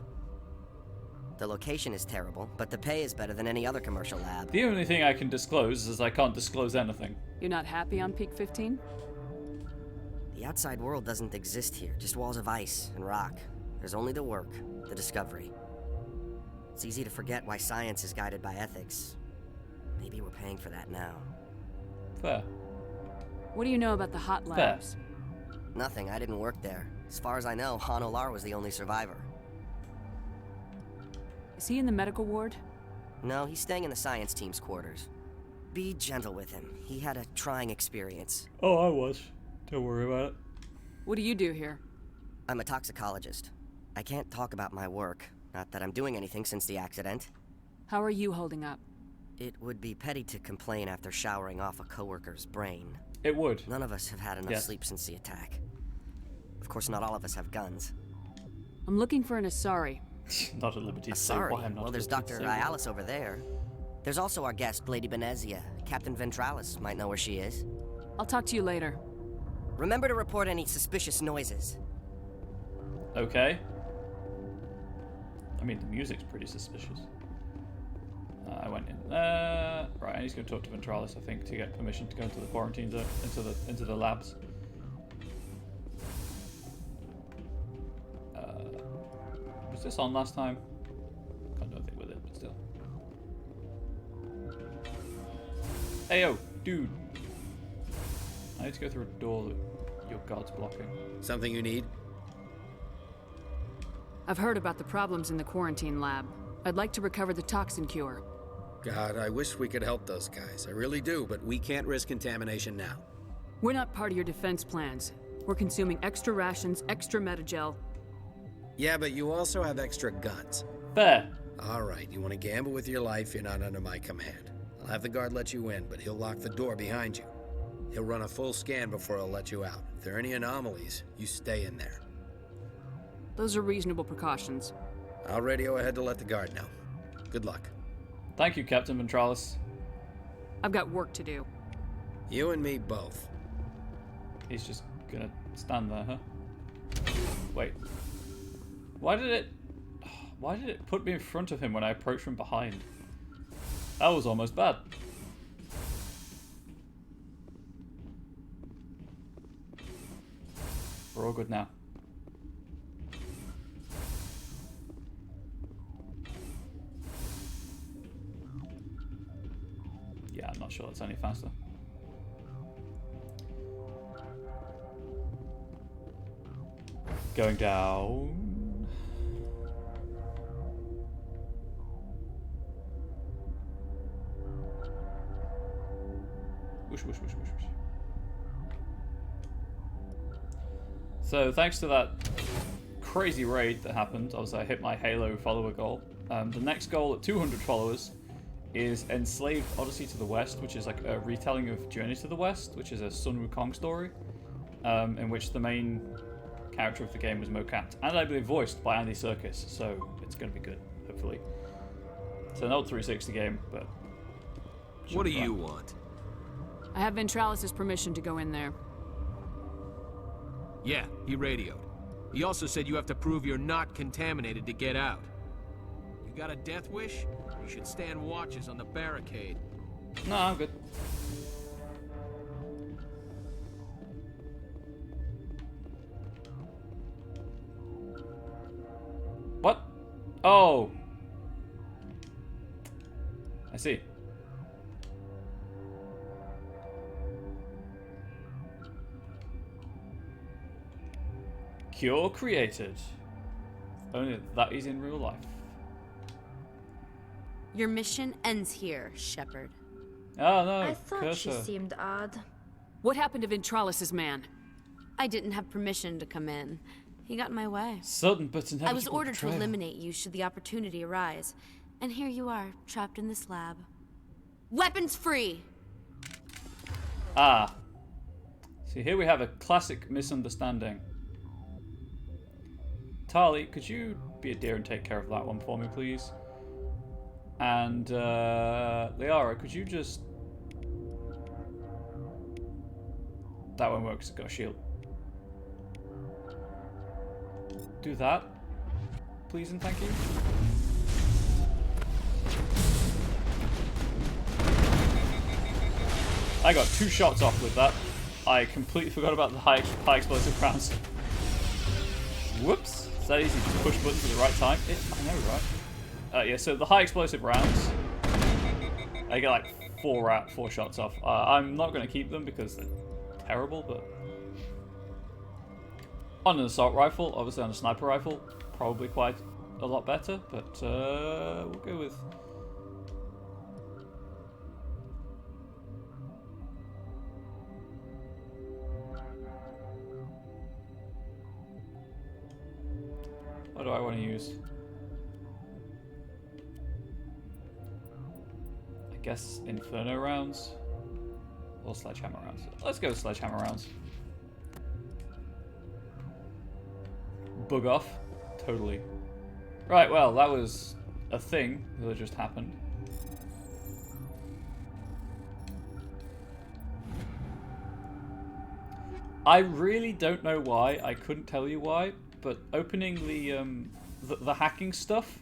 The location is terrible, but the pay is better than any other commercial lab. The only thing I can disclose is I can't disclose anything. You're not happy on Peak 15? The outside world doesn't exist here, just walls of ice and rock. There's only the work, the discovery. It's easy to forget why science is guided by ethics. Maybe we're paying for that now. Fair. What do you know about the hot labs? Nothing, I didn't work there. As far as I know, Han Olar was the only survivor. Is he in the medical ward? No, he's staying in the science team's quarters. Be gentle with him. He had a trying experience. Oh, I was. Don't worry about it. What do you do here? I'm a toxicologist. I can't talk about my work. Not that I'm doing anything since the accident. How are you holding up? It would be petty to complain after showering off a coworker's brain. It would. None of us have had enough sleep since the attack. Of course, not all of us have guns. I'm looking for an Asari. Not at liberty to say Asari? why I'm not Well, there's at liberty Dr. to say why. Ialis over there. There's also our guest, Lady Benezia. Captain Ventralis might know where she is. I'll talk to you later. Remember to report any suspicious noises. Okay. I mean, the music's pretty suspicious. I went in. Right, I need to go talk to Ventralis, I think, to get permission to go into the quarantine zone, into the labs. Was this on last time? Can't do anything with it, but still. Hey yo, dude. I need to go through a door that your guard's blocking. Something you need? I've heard about the problems in the quarantine lab. I'd like to recover the toxin cure. God, I wish we could help those guys. I really do, but we can't risk contamination now. We're not part of your defense plans. We're consuming extra rations, extra metagel. Yeah, but you also have extra guns. Fair. All right, you want to gamble with your life, you're not under my command. I'll have the guard let you in, but he'll lock the door behind you. He'll run a full scan before he'll let you out. If there are any anomalies, you stay in there. Those are reasonable precautions. I'll radio ahead to let the guard know. Good luck. Thank you, Captain Ventralis. I've got work to do. You and me both. He's just gonna stand there, huh? Wait. Why did it put me in front of him when I approached from behind? That was almost bad. We're all good now. Yeah, I'm not sure that's any faster. Going down. Whoosh, whoosh, whoosh, whoosh, whoosh. So thanks to that crazy raid that happened, obviously I hit my Halo follower goal. The next goal at 200 followers is Enslaved Odyssey to the West, which is like a retelling of Journey to the West, which is a Sun Wukong story, in which the main character of the game was Mocat, and I believe voiced by Andy Serkis, so it's going to be good, hopefully. It's an old 360 game, but... What do you want? I have Ventralis' permission to go in there. Yeah, he radioed. He also said you have to prove you're not contaminated to get out. You got a death wish? You should stand watches on the barricade. No, I'm good. What? Oh. I see. Cure created. Only that is in real life. Your mission ends here, Shepard. Oh no, I thought Cursor. she seemed odd. What happened to Ventralis' man? I didn't have permission to come in. He got in my way. Sudden but inevitable I was ordered betrayal. to eliminate you should the opportunity arise. And here you are, trapped in this lab. Weapons free! Ah. See, here we have a classic misunderstanding. Tali, could you be a dear and take care of that one for me, please? And, Liara, could you just... That one works, it's got a shield. Do that, please and thank you. I got 2 shots off with that. I completely forgot about the high explosive rounds. Whoops. Is that easy to push buttons at the right time? I know, right? Yeah, so the high explosive rounds, I get like 4 shots off. I'm not going to keep them because they're terrible, but... On an assault rifle, obviously on a sniper rifle, probably quite a lot better, but we'll go with... use? I guess Inferno rounds or Sledgehammer rounds. Let's go with Sledgehammer rounds. Bug off. Totally. Right, well, that was a thing that just happened. I really don't know why. I couldn't tell you why, but opening the hacking stuff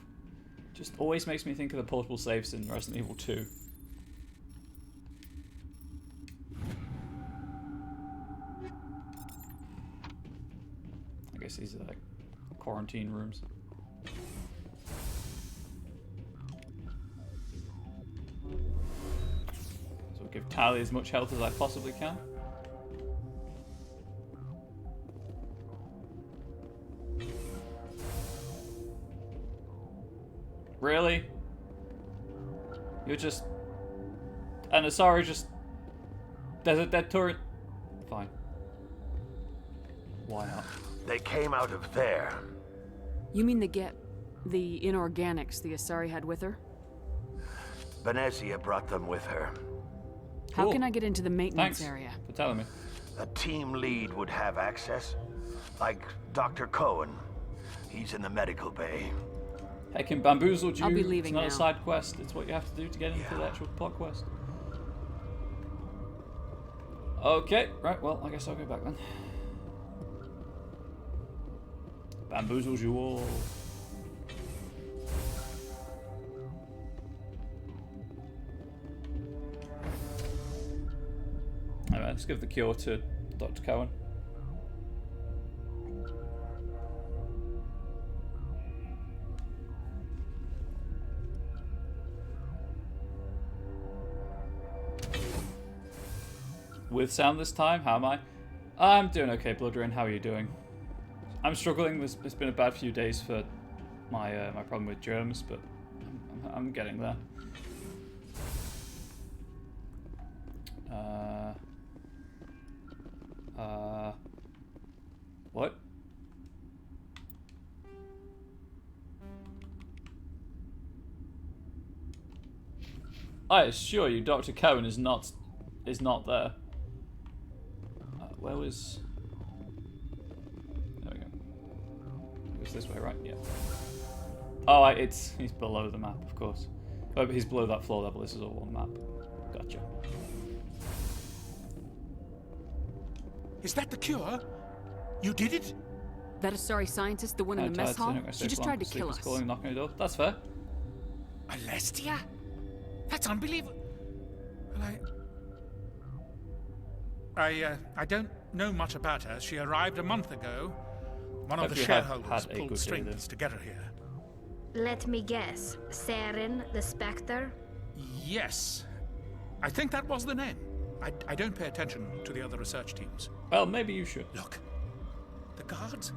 just always makes me think of the portable saves in Resident Evil 2. I guess these are like quarantine rooms. So I'll give Tali as much health as I possibly can. Really? You're just... And Asari just... There's a dead turret. Fine. Why not? They came out of there. You mean the inorganics the Asari had with her? Venezia brought them with her. How can I get into the maintenance Thanks area? for telling me. A team lead would have access. Like Dr. Cohen. He's in the medical bay. Heck, can bamboozled you. I'll be leaving it's not now. a side quest. It's what you have to do to get into the actual plot quest. Okay, right, well, I guess I'll go back then. Bamboozled you all. Alright, let's give the cure to Dr. Cohen. With sound this time? How am I? I'm doing okay, Bloodrain. How are you doing? I'm struggling. It's been a bad few days for my my problem with germs, but I'm getting there. What? I assure you, Dr. Cohen is not there. Where was? There we go. It was this way, right? Yeah. Oh, he's below the map, of course. Oh, but he's below that floor level. This is all one map. Gotcha. Is that the cure? You did it? That Asari scientist, the one in the mess hall? She just tried to kill us. Calling, knocking on the door. That's fair. Alestia? That's unbelievable. Well, I don't know much about her. She arrived a month ago. One of the shareholders pulled strings to get her here. Let me guess. Saren, the Spectre? Yes. I think that was the name. I don't pay attention to the other research teams. Well, maybe you should. Look, the guards,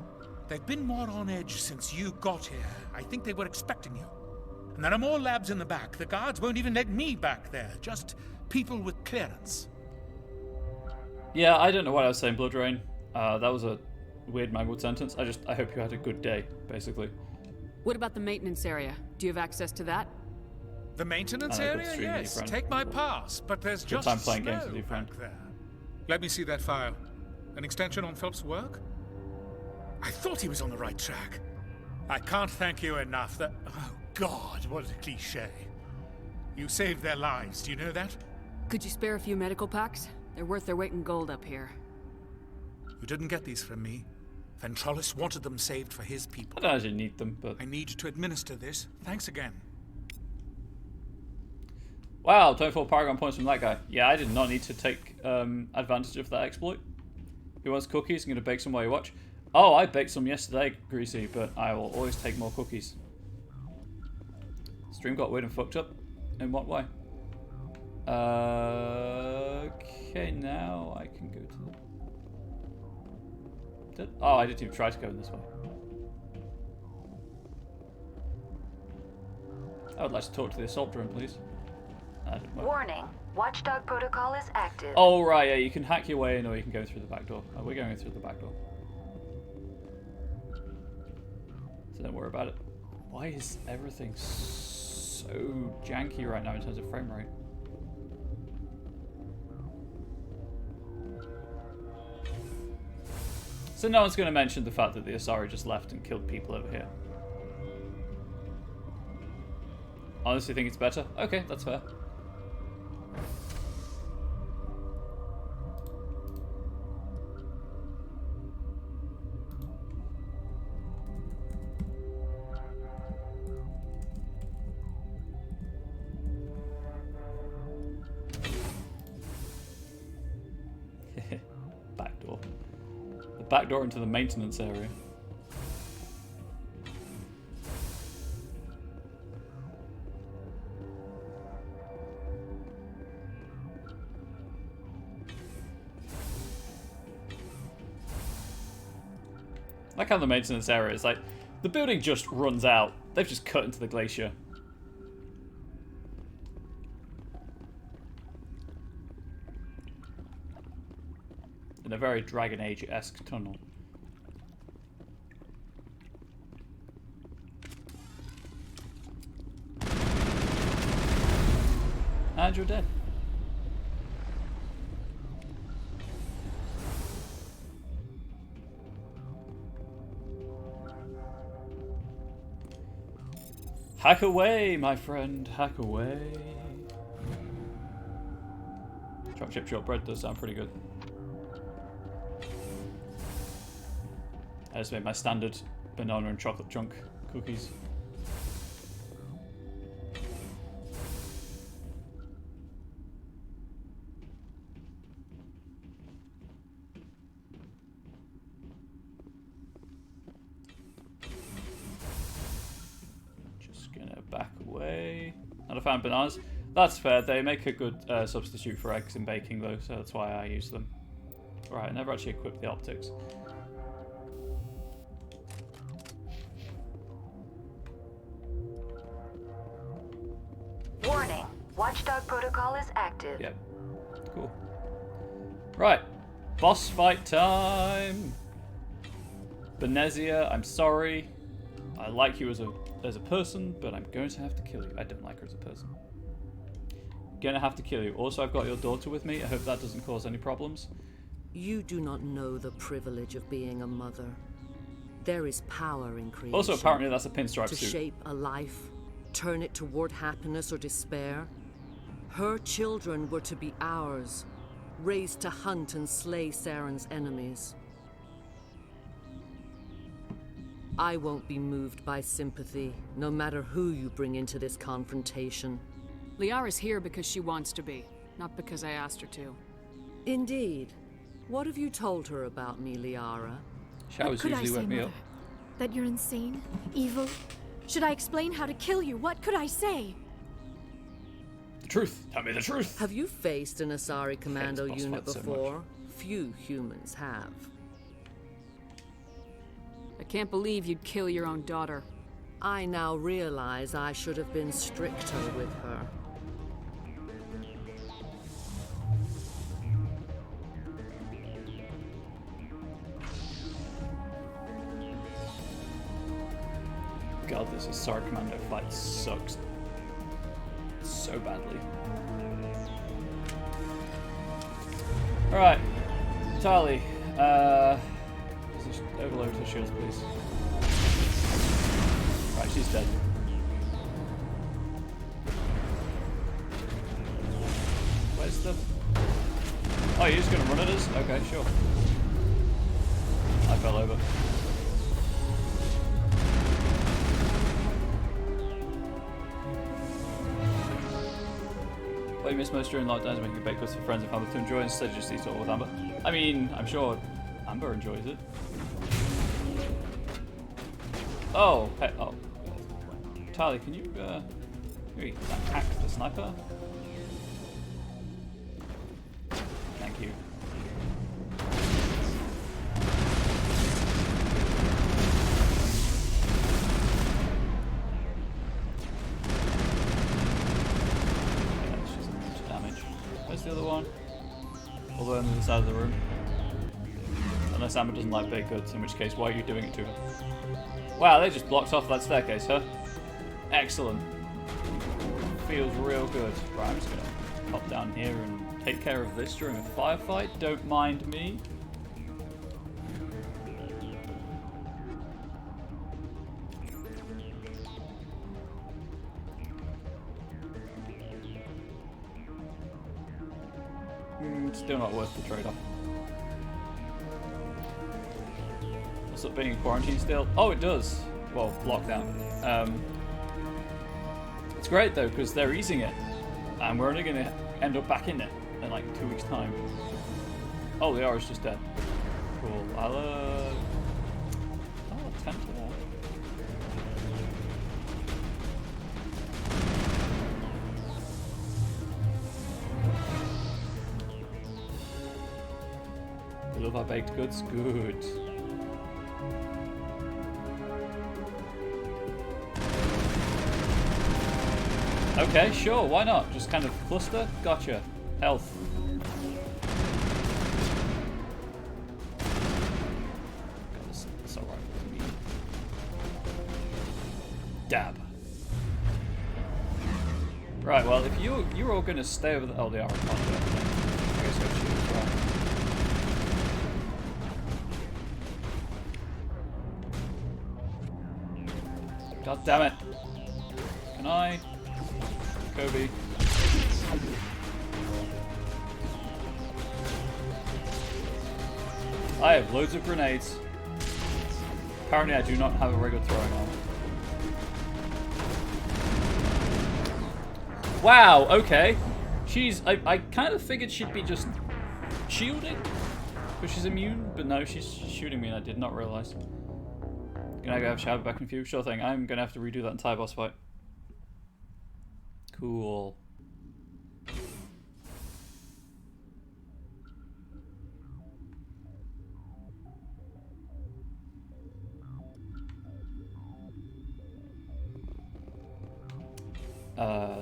they've been more on edge since you got here. I think they were expecting you. And there are more labs in the back. The guards won't even let me back there. Just people with clearance. Yeah, I don't know what I was saying, Bloodrain. That was a weird mangled sentence. I hope you had a good day, basically. What about the maintenance area? Do you have access to that? The maintenance area? Yes. Take my pass, but there's just time playing games with snow you, friend. back there. Let me see that file. An extension on Phelps' work? I thought he was on the right track. I can't thank you enough. Oh, God, what a cliche. You saved their lives, do you know that? Could you spare a few medical packs? They're worth their weight in gold up here. You didn't get these from me. Ventrolis wanted them saved for his people. I don't actually need them, but... I need to administer this. Thanks again. Wow, 24 Paragon points from that guy. Yeah, I did not need to take advantage of that exploit. Who wants cookies? I'm going to bake some while you watch. Oh, I baked some yesterday, Greasy, but I will always take more cookies. Stream got weird and fucked up. In what way? Okay, now I can go to the... Oh, I didn't even try to go in this way. I would like to talk to the assault drone, please. Warning. Watchdog protocol is active. Oh, right, yeah, you can hack your way in or you can go through the back door. Oh, we're going through the back door. So don't worry about it. Why is everything so janky right now in terms of frame rate? So no one's going to mention the fact that the Asari just left and killed people over here. Honestly think it's better? Okay, that's fair. Back door. The back door into the maintenance area. I like how the maintenance area is like, the building just runs out. They've just cut into the glacier. In a very Dragon Age-esque tunnel. And you're dead. Hack away, my friend, hack away. Chopped chip shortbread does sound pretty good. I just made my standard banana and chocolate chunk cookies. Just gonna back away. And I found bananas. That's fair, they make a good substitute for eggs in baking though, so that's why I use them. Right, I never actually equipped the optics. Warning, Watchdog protocol is active. Yep, cool. Right, boss fight time. Benezia, I'm sorry. I like you as a person, but I'm going to have to kill you. I don't like her as a person. Gonna have to kill you. Also, I've got your daughter with me. I hope that doesn't cause any problems. You do not know the privilege of being a mother. There is power in creation. Also, apparently that's a pinstripe to suit. shape a life, turn it toward happiness or despair. Her children were to be ours, raised to hunt and slay Saren's enemies. I won't be moved by sympathy, no matter who you bring into this confrontation. Liara's here because she wants to be, not because I asked her to. Indeed. What have you told her about me, Liara? Showers usually wake me up. That you're insane? Evil? Should I explain how to kill you? What could I say? The truth. Tell me the truth. Have you faced an Asari commando unit so before? Few humans have. I can't believe you'd kill your own daughter. I now realize I should have been stricter with her. God, this Asari Commando fight sucks so badly. Alright, Tali, just overload her shields, please. Right, she's dead. Where's the... Oh, you're just gonna run at us? Okay, sure. I fell over. What you miss most during lockdowns making baked goods for friends and family to enjoy, instead you just eat it all with Amber. I mean, I'm sure Amber enjoys it. Oh, hey, oh. Tali, can you, maybe hack the sniper? Thank you. The other one, all the way on the other side of the room. Unless Amber doesn't like baked goods, in which case, why are you doing it to her? Wow, they just blocked off that staircase, huh? Excellent. Feels real good. Right, I'm just gonna pop down here and take care of this during a firefight. Don't mind me. Still not worth the trade-off. What's up being in quarantine still? Oh, it does. Well, lockdown. It's great though, because they're easing it. And we're only going to end up back in it in like 2 weeks' time. Oh, the R is just dead. Cool. I'll attempt to that. We love our baked goods. Good. Okay, sure, why not? Just kind of cluster? Gotcha. Health. God, that's alright with me. Dab. Right, well, if you're all gonna stay over the... Oh, they are. I guess I'll shoot as well. God damn it. Can I... Kobe. I have loads of grenades. Apparently I do not have a regular throwing arm. Wow, okay. I kind of figured she'd be just shielding, because she's immune, but no, she's shooting me and I did not realize. Can I go have a shower back in a few? Sure thing, I'm gonna have to redo that entire boss fight. Cool.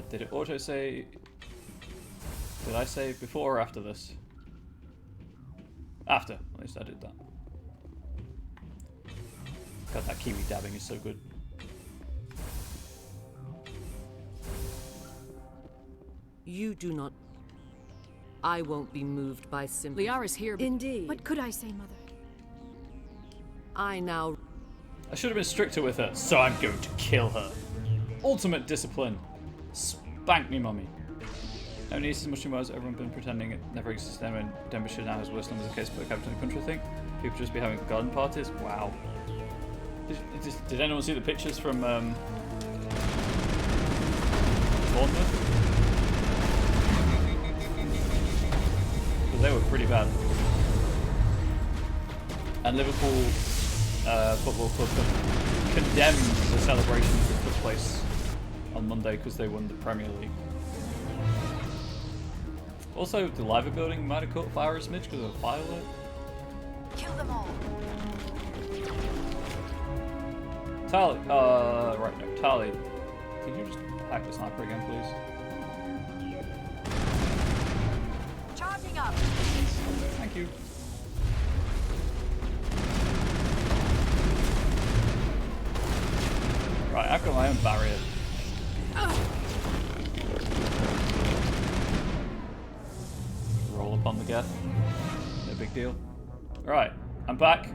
Did it auto save? Did I save before or after this? After, at least I did that. God, that Kiwi dabbing is so good. You do not... I won't be moved by sympathy. Liara's here. Indeed. What could I say, Mother? I now... I should have been stricter with her, so I'm going to kill her. Ultimate discipline. Spank me, mummy. No need as much as everyone been pretending it never existed anyway. Denbighshire now has worse numbers of cases per capita in the country, I think. People just be having garden parties. Wow. Did anyone see the pictures from Bournemouth? Because they were pretty bad. And Liverpool Football Club condemned the celebrations that took place on Monday because they won the Premier League. Also, the Liver building might have caught fire a smidge because of a fire alert. Kill them all. Tally, right, no, Tally. Could you just hack the sniper again, please? Charging up. Thank you. Right, I've got my own barrier. Roll upon the geth. No big deal. Alright, I'm back.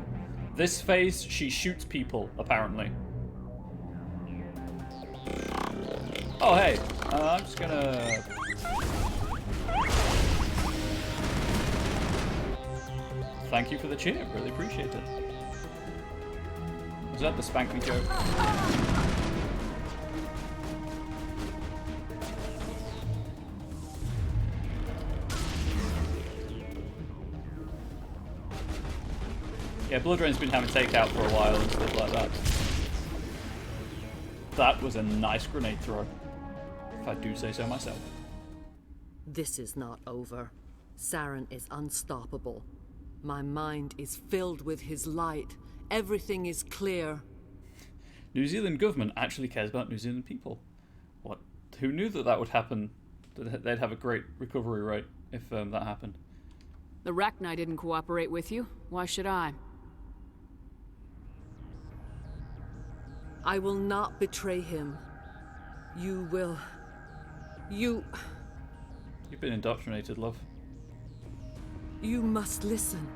This phase, she shoots people, apparently. Oh, hey. I'm just gonna... Thank you for the cheer. Really appreciate it. Was that the spank me joke? Yeah, Bloodrain's been having takeout for a while and stuff like that. That was a nice grenade throw, if I do say so myself. This is not over. Saren is unstoppable. My mind is filled with his light. Everything is clear. New Zealand government actually cares about New Zealand people. What? Who knew that that would happen? That they'd have a great recovery rate if that happened. The Rachni didn't cooperate with you. Why should I? I will not betray him. You will... You've been indoctrinated, love. You must listen.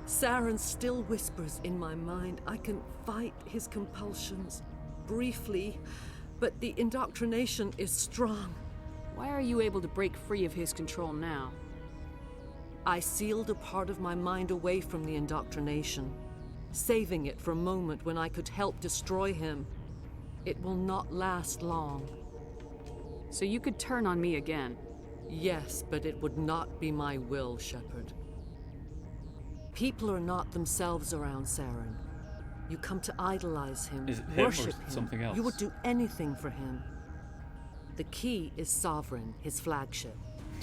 Saren still whispers in my mind. I can fight his compulsions, briefly, but the indoctrination is strong. Why are you able to break free of his control now? I sealed a part of my mind away from the indoctrination, saving it for a moment when I could help destroy him. It will not last long. So you could turn on me again? Yes, but it would not be my will, Shepard. People are not themselves around Saren. You come to idolize him, Is it him worship or him. something else? You would do anything for him. The key is Sovereign, his flagship.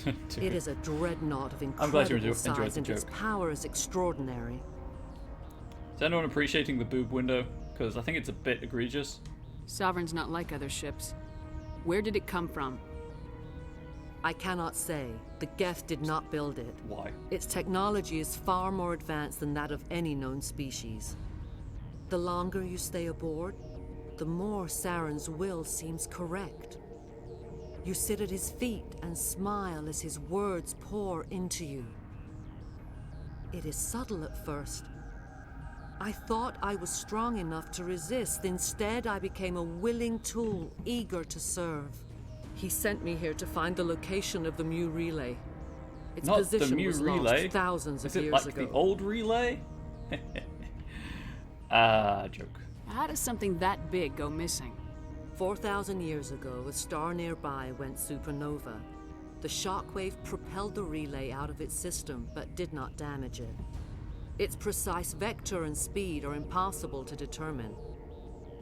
It is a dreadnought of I'm glad you incredible enjoyed size, the and its joke. power is extraordinary. Is anyone appreciating the boob window? Because I think it's a bit egregious. Sovereign's not like other ships. Where did it come from? I cannot say. The Geth did not build it. Why? Its technology is far more advanced than that of any known species. The longer you stay aboard, the more Saren's will seems correct. You sit at his feet and smile as his words pour into you. It is subtle at first. I thought I was strong enough to resist. Instead, I became a willing tool, eager to serve. He sent me here to find the location of the Mu relay. Its Not position the Mu was relay. lost thousands of Is it years like ago. the old relay? Joke. How does something that big go missing? 4,000 years ago, a star nearby went supernova. The shockwave propelled the relay out of its system, but did not damage it. Its precise vector and speed are impossible to determine.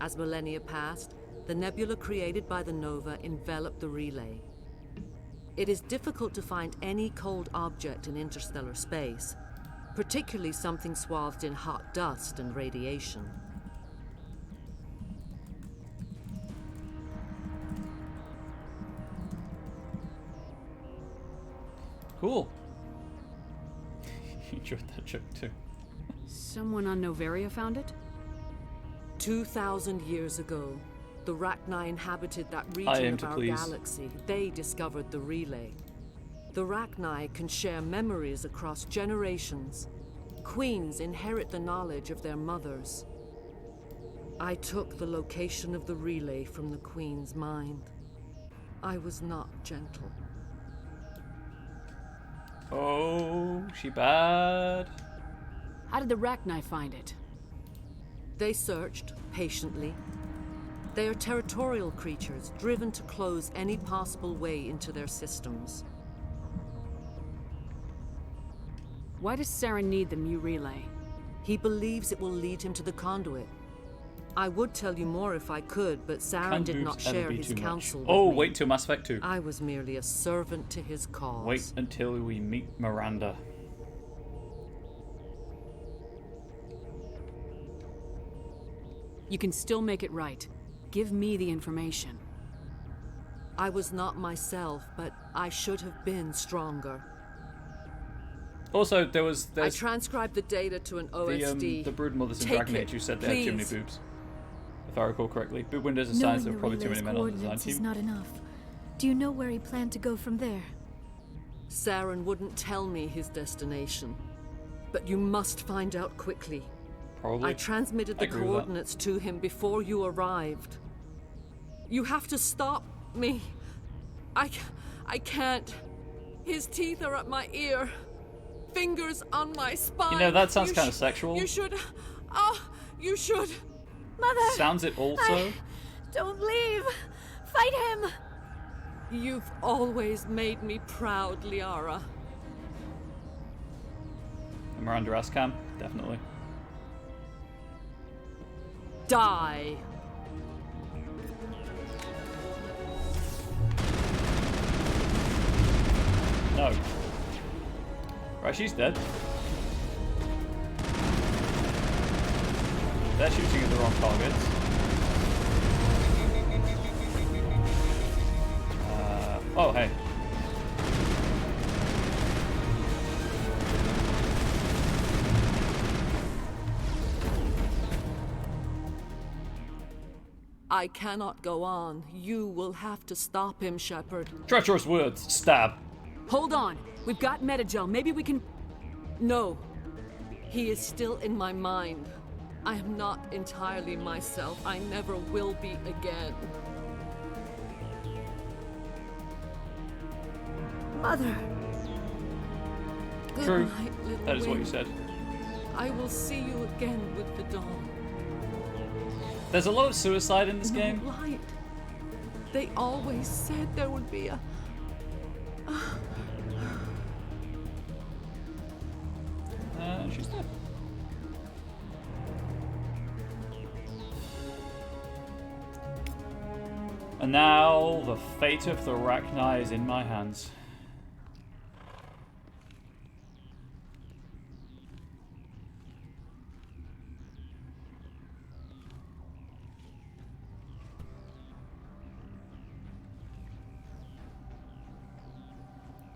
As millennia passed, the nebula created by the nova enveloped the relay. It is difficult to find any cold object in interstellar space, particularly something swathed in hot dust and radiation. Cool. Enjoyed that joke too. Someone on Noveria found it? 2,000 years ago, the Rachni inhabited that I region aim of to our please. galaxy. They discovered the relay. The Rachni can share memories across generations. Queens inherit the knowledge of their mothers. I took the location of the relay from the Queen's mind. I was not gentle. Oh, she bad. How did the Rachni find it? They searched, patiently. They are territorial creatures, driven to close any possible way into their systems. Why does Saren need the Mu relay? He believes it will lead him to the conduit. I would tell you more if I could, but Saren Can did not boobs ever share be his too much? counsel with Oh, me. wait till Mass Effect 2. I was merely a servant to his cause. Wait until we meet Miranda. You can still make it right. Give me the information. I was not myself, but I should have been stronger. Also, I there's transcribed the data to an OSD. the brood mothers in Take Dragon it, Age who said they had too many please. boobs. If I recall correctly. Boob windows are signs Knowing there the were probably too many relay's men on the design coordinates is team. not enough. Do you know where he planned to go from there? Saren wouldn't tell me his destination. But you must find out quickly. Probably. I transmitted I the agree with that. coordinates to him before you arrived. You have to stop me. I can't. His teeth are at my ear. Fingers on my spine. You know, that sounds You kind of sh- sexual. You should. Oh, you should. Mother! Sounds it also? Don't leave! Fight him! You've always made me proud, Liara. Miranda Raskam, definitely. Die. No. Right, she's dead. They're shooting at the wrong targets. Oh, hey. I cannot go on. You will have to stop him, Shepard. Treacherous words. Stab. Hold on. We've got Metagel. Maybe we can... No. He is still in my mind. I am not entirely myself. I never will be again. Mother. Good True. night, little That is what you wing. said. I will see you again with the dawn. There's a lot of suicide in this No game. light. They always said there would be a... She's dead. And now the fate of the Rachni is in my hands.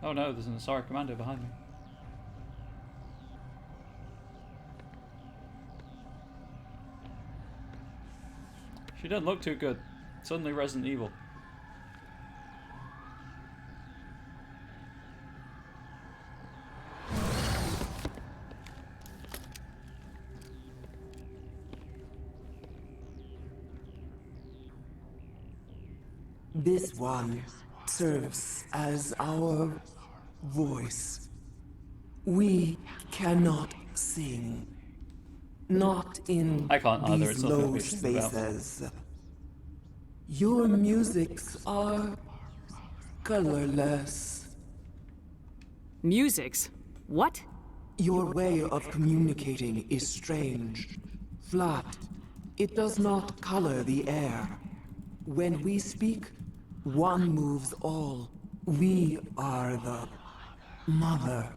Oh no, there's an Asari commando behind me. She doesn't look too good. Suddenly Resident Evil. This one serves as our voice. We cannot sing. Not in I can't either, these it's nothing to low be ashamed about. spaces. Your musics are colorless. Musics? What? Your way of communicating is strange. Flat. It does not color the air. When we speak, one moves all. We are the mother.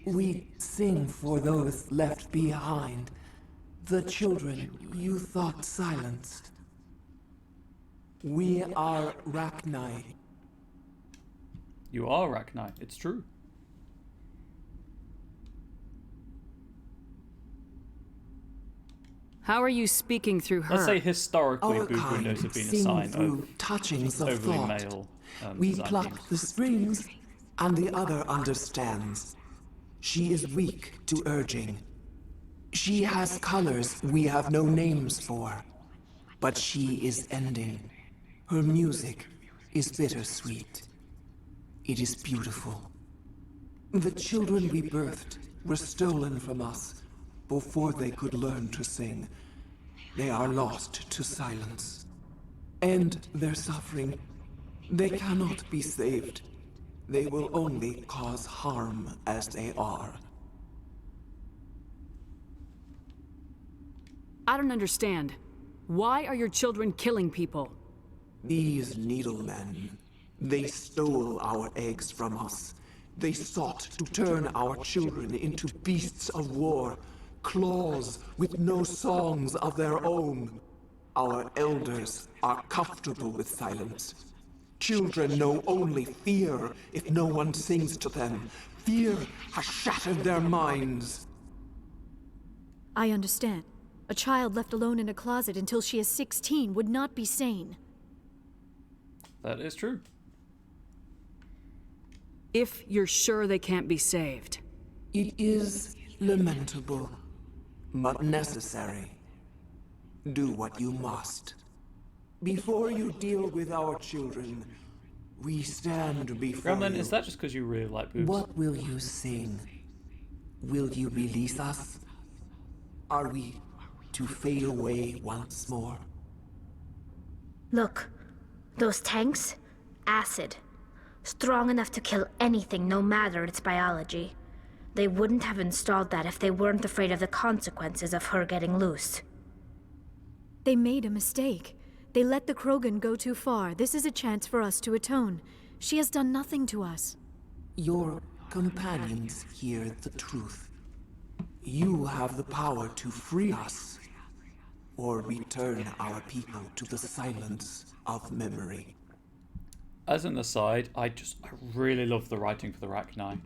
We sing for those left behind. The children you thought silenced. We are Rachni. You are Rachni, it's true. How are you speaking through her? Let's say historically Our boob kind windows have been a sing sign through of touchings of overly thought. male We design pluck themes. the strings, and the other understands. She is weak to urging. She has colors we have no names for. But she is ending. Her music is bittersweet. It is beautiful. The children we birthed were stolen from us before they could learn to sing. They are lost to silence. And their suffering, they cannot be saved. They will only cause harm as they are. I don't understand. Why are your children killing people? These needlemen, they stole our eggs from us. They sought to turn our children into beasts of war, claws with no songs of their own. Our elders are comfortable with silence. Children know only fear if no one sings to them. Fear has shattered their minds. I understand. A child left alone in a closet until she is 16 would not be sane. That is true. If you're sure they can't be saved. It is lamentable, but necessary. Do what you must. Before you deal with our children, we stand before Gremlin, you. is that just because you really like boobs? What will you sing? Will you release us? Are we to fade away once more? Look, those tanks? Acid. Strong enough to kill anything, no matter its biology. They wouldn't have installed that if they weren't afraid of the consequences of her getting loose. They made a mistake. They let the Krogan go too far. This is a chance for us to atone. She has done nothing to us. Your companions hear the truth. You have the power to free us, or return our people to the silence of memory. As an aside, I really love the writing for the Rachni.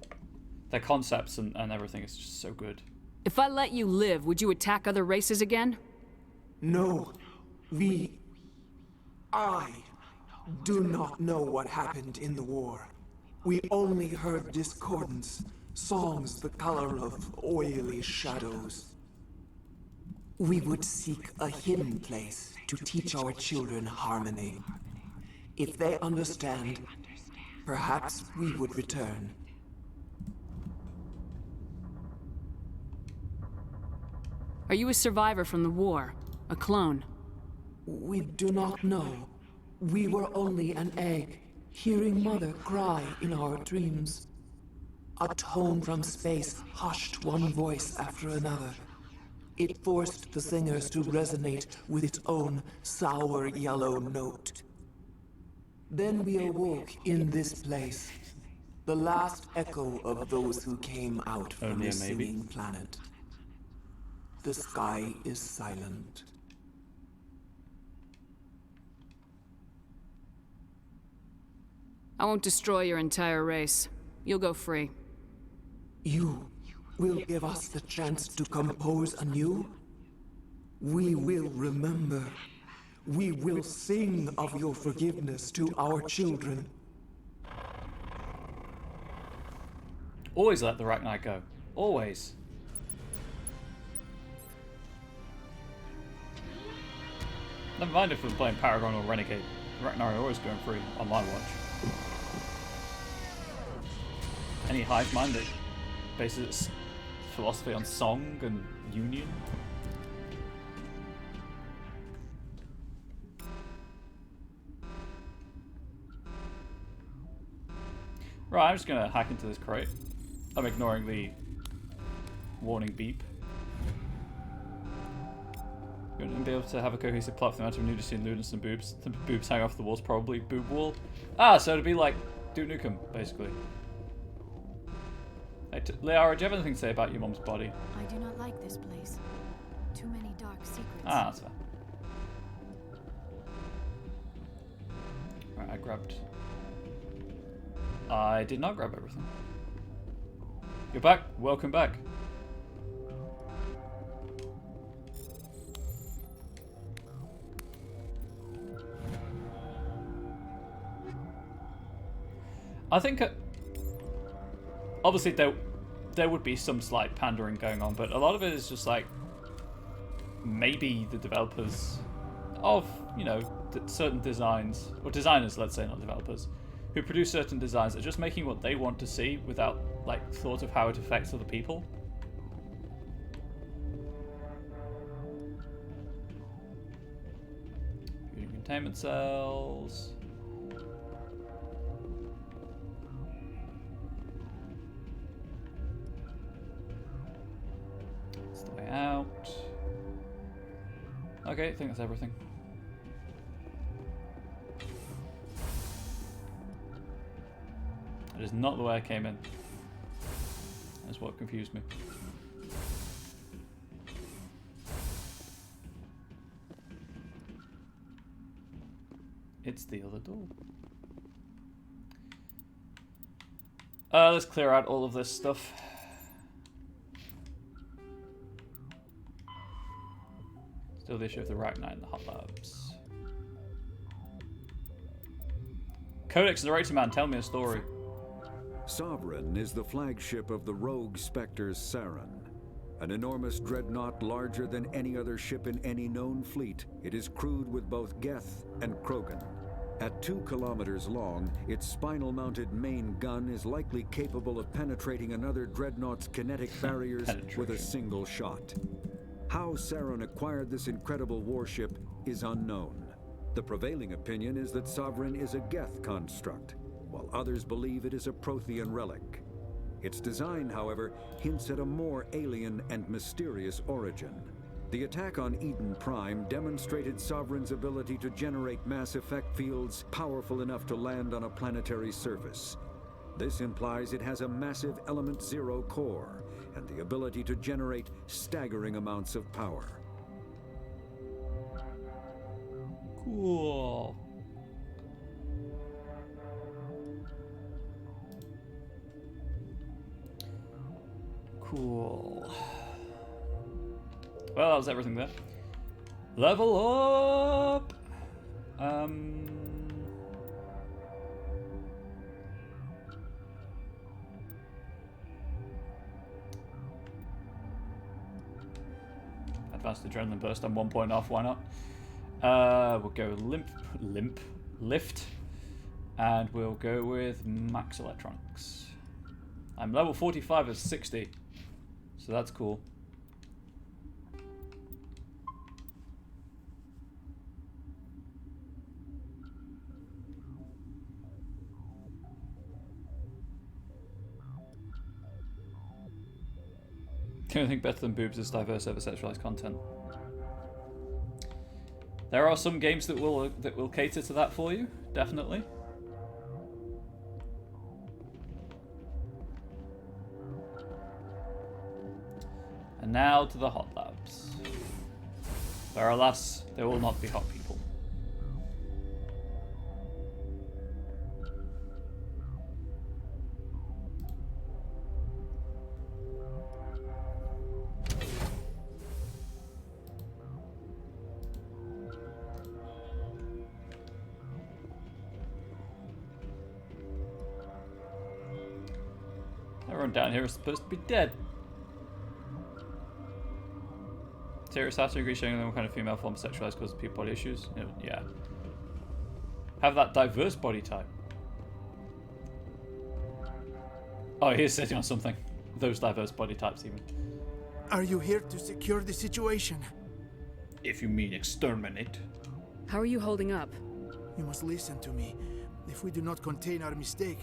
Their concepts and everything is just so good. If I let you live, would you attack other races again? No, we I do not know what happened in the war. We only heard discordance, songs the color of oily shadows. We would seek a hidden place to teach our children harmony. If they understand, perhaps we would return. Are you a survivor from the war? A clone? We do not know. We were only an egg, hearing Mother cry in our dreams. A tone from space hushed one voice after another. It forced the singers to resonate with its own sour yellow note. Then we awoke in this place, the last echo of those who came out from the singing planet. The sky is silent. I won't destroy your entire race. You'll go free. You will give us the chance to compose anew? We will remember. We will sing of your forgiveness to our children. Always let the Rachni go. Always. Never mind if we're playing Paragon or Renegade. Rachni are always going free on my watch. Any hive mind that bases its philosophy on song and union? Right, I'm just gonna hack into this crate. I'm ignoring the warning beep. You're gonna be able to have a cohesive plot for the amount of nudity and lewdness and boobs. The boobs hang off the walls, probably. Boob wall. Ah, so it'd be like Duke Nukem, basically. Hey, Liara, do you have anything to say about your mom's body? I do not like this place. Too many dark secrets. Ah, that's fair. Right, I grabbed... I did not grab everything. You're back. Welcome back. I think obviously there would be some slight pandering going on, but a lot of it is just like maybe the developers of, you know, certain designs, or designers, let's say, not developers, who produce certain designs are just making what they want to see without like thought of how it affects other people. Using containment cells. That's the way out. Okay, I think that's everything. That is not the way I came in. That's what confused me. It's the other door. Let's clear out all of this stuff. Still the issue of the Rachni and the Hot Labs. Codex Narrator Man, tell me a story. Sovereign is the flagship of the rogue Spectres Saren. An enormous dreadnought larger than any other ship in any known fleet, it is crewed with both Geth and Krogan. At 2 kilometers long, its spinal-mounted main gun is likely capable of penetrating another dreadnought's kinetic barriers with a single shot. How Saren acquired this incredible warship is unknown. The prevailing opinion is that Sovereign is a Geth construct, while others believe it is a Prothean relic. Its design, however, hints at a more alien and mysterious origin. The attack on Eden Prime demonstrated Sovereign's ability to generate mass effect fields powerful enough to land on a planetary surface. This implies it has a massive Element Zero core and the ability to generate staggering amounts of power. Cool. Cool. Well, that was everything there. Level up! Advanced adrenaline burst. I'm 1 point off. Why not? We'll go lift, and we'll go with max electronics. I'm level 45 of 60, so that's cool. The only thing better than boobs is diverse over-sexualized content. There are some games that will cater to that for you, definitely. And now to the hot labs, where alas, there will not be hot people. Everyone down here is supposed to be dead. Serious after agree showing them what kind of female form sexualized causes people body issues. Yeah. Have that diverse body type. Oh, he's sitting on something. Those diverse body types even. Are you here to secure the situation? If you mean exterminate. How are you holding up? You must listen to me. If we do not contain our mistake,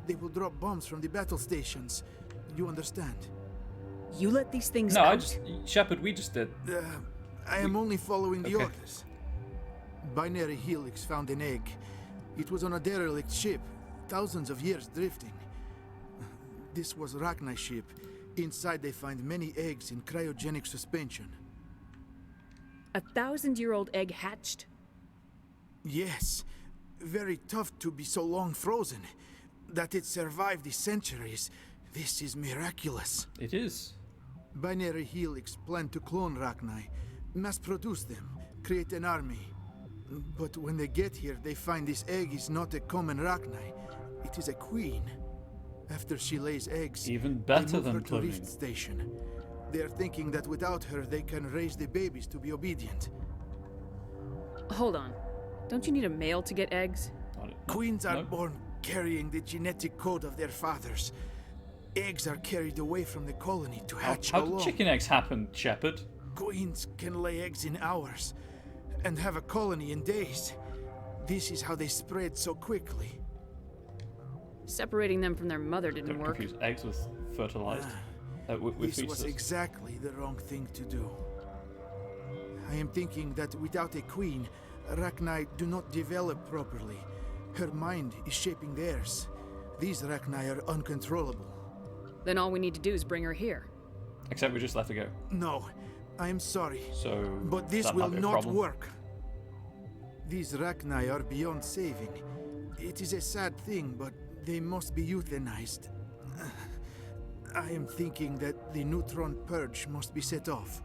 they will drop bombs from the battle stations. You understand? You let these things No, out? Shepard, we just did. I am only following the orders. Binary Helix found an egg. It was on a derelict ship, thousands of years drifting. This was Rachni's ship. Inside they find many eggs in cryogenic suspension. A 1,000-year-old egg hatched? Yes. Very tough to be so long frozen. That it survived the centuries. This is miraculous. It is. Binary Helix planned to clone Rachni, mass-produce them, create an army. But when they get here, they find this egg is not a common Rachni. It is a queen. After she lays eggs, even better they move than her to cloning. Rift Station. They are thinking that without her, they can raise the babies to be obedient. Hold on. Don't you need a male to get eggs? Queens are born carrying the genetic code of their fathers. Eggs are carried away from the colony to hatch How alone. did chicken eggs happen, Shepard? Queens can lay eggs in hours and have a colony in days. This is how they spread so quickly. Separating them from their mother didn't Don't work. confuse eggs with fertilized. With This fetuses. was exactly the wrong thing to do. I am thinking that without a queen, Rachni do not develop properly. Her mind is shaping theirs. These Rachni are uncontrollable. Then all we need to do is bring her here. Except we just let her go. No, I am sorry. So, but this that will might be a not problem. work. These Rachni are beyond saving. It is a sad thing, but they must be euthanized. I am thinking that the neutron purge must be set off.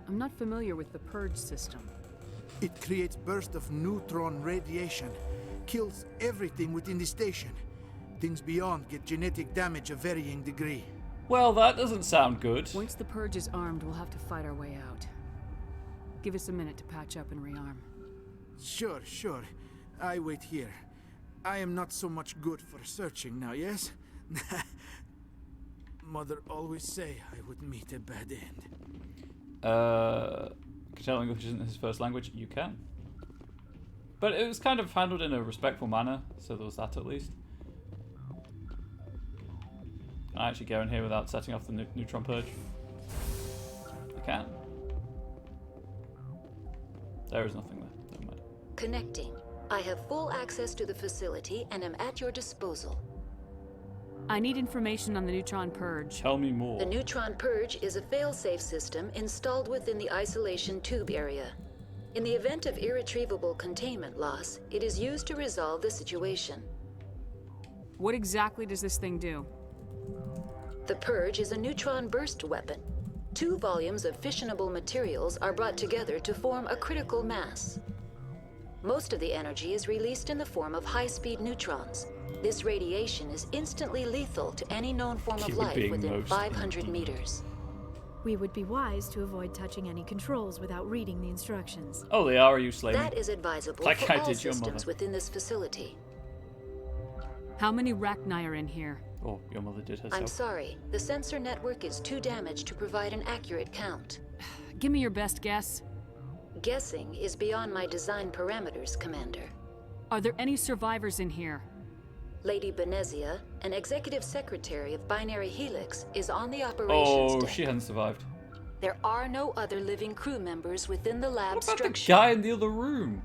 I'm not familiar with the purge system. It creates bursts of neutron radiation, kills everything within the station. Things beyond get genetic damage of varying degree. Well, that doesn't sound good. Once the purge is armed, we'll have to fight our way out. Give us a minute to patch up and rearm. Sure. I wait here. I am not so much good for searching now, yes? Mother always say I would meet a bad end. Can tell English isn't his first language? You can. But it was kind of handled in a respectful manner, so there was that at least. Can I actually go in here without setting off the neutron purge? I can. There is nothing there. Never mind. Connecting. I have full access to the facility and am at your disposal. I need information on the neutron purge. Tell me more. The neutron purge is a fail-safe system installed within the isolation tube area. In the event of irretrievable containment loss, it is used to resolve the situation. What exactly does this thing do? The purge is a neutron burst weapon. 2 volumes of fissionable materials are brought together to form a critical mass. Most of the energy is released in the form of high-speed neutrons. This radiation is instantly lethal to any known form of life within 500 meters. We would be wise to avoid touching any controls without reading the instructions. Oh, they are, you slave. That is advisable like for I all did your systems mother. within this facility. How many Rachni are in here? Oh, your mother did herself. I'm sorry. The sensor network is too damaged to provide an accurate count. Give me your best guess. Guessing is beyond my design parameters, Commander. Are there any survivors in here? Lady Benezia, an executive secretary of Binary Helix, is on the operations Oh, deck. she hasn't survived. There are no other living crew members within the lab What about structure. the guy in the other room?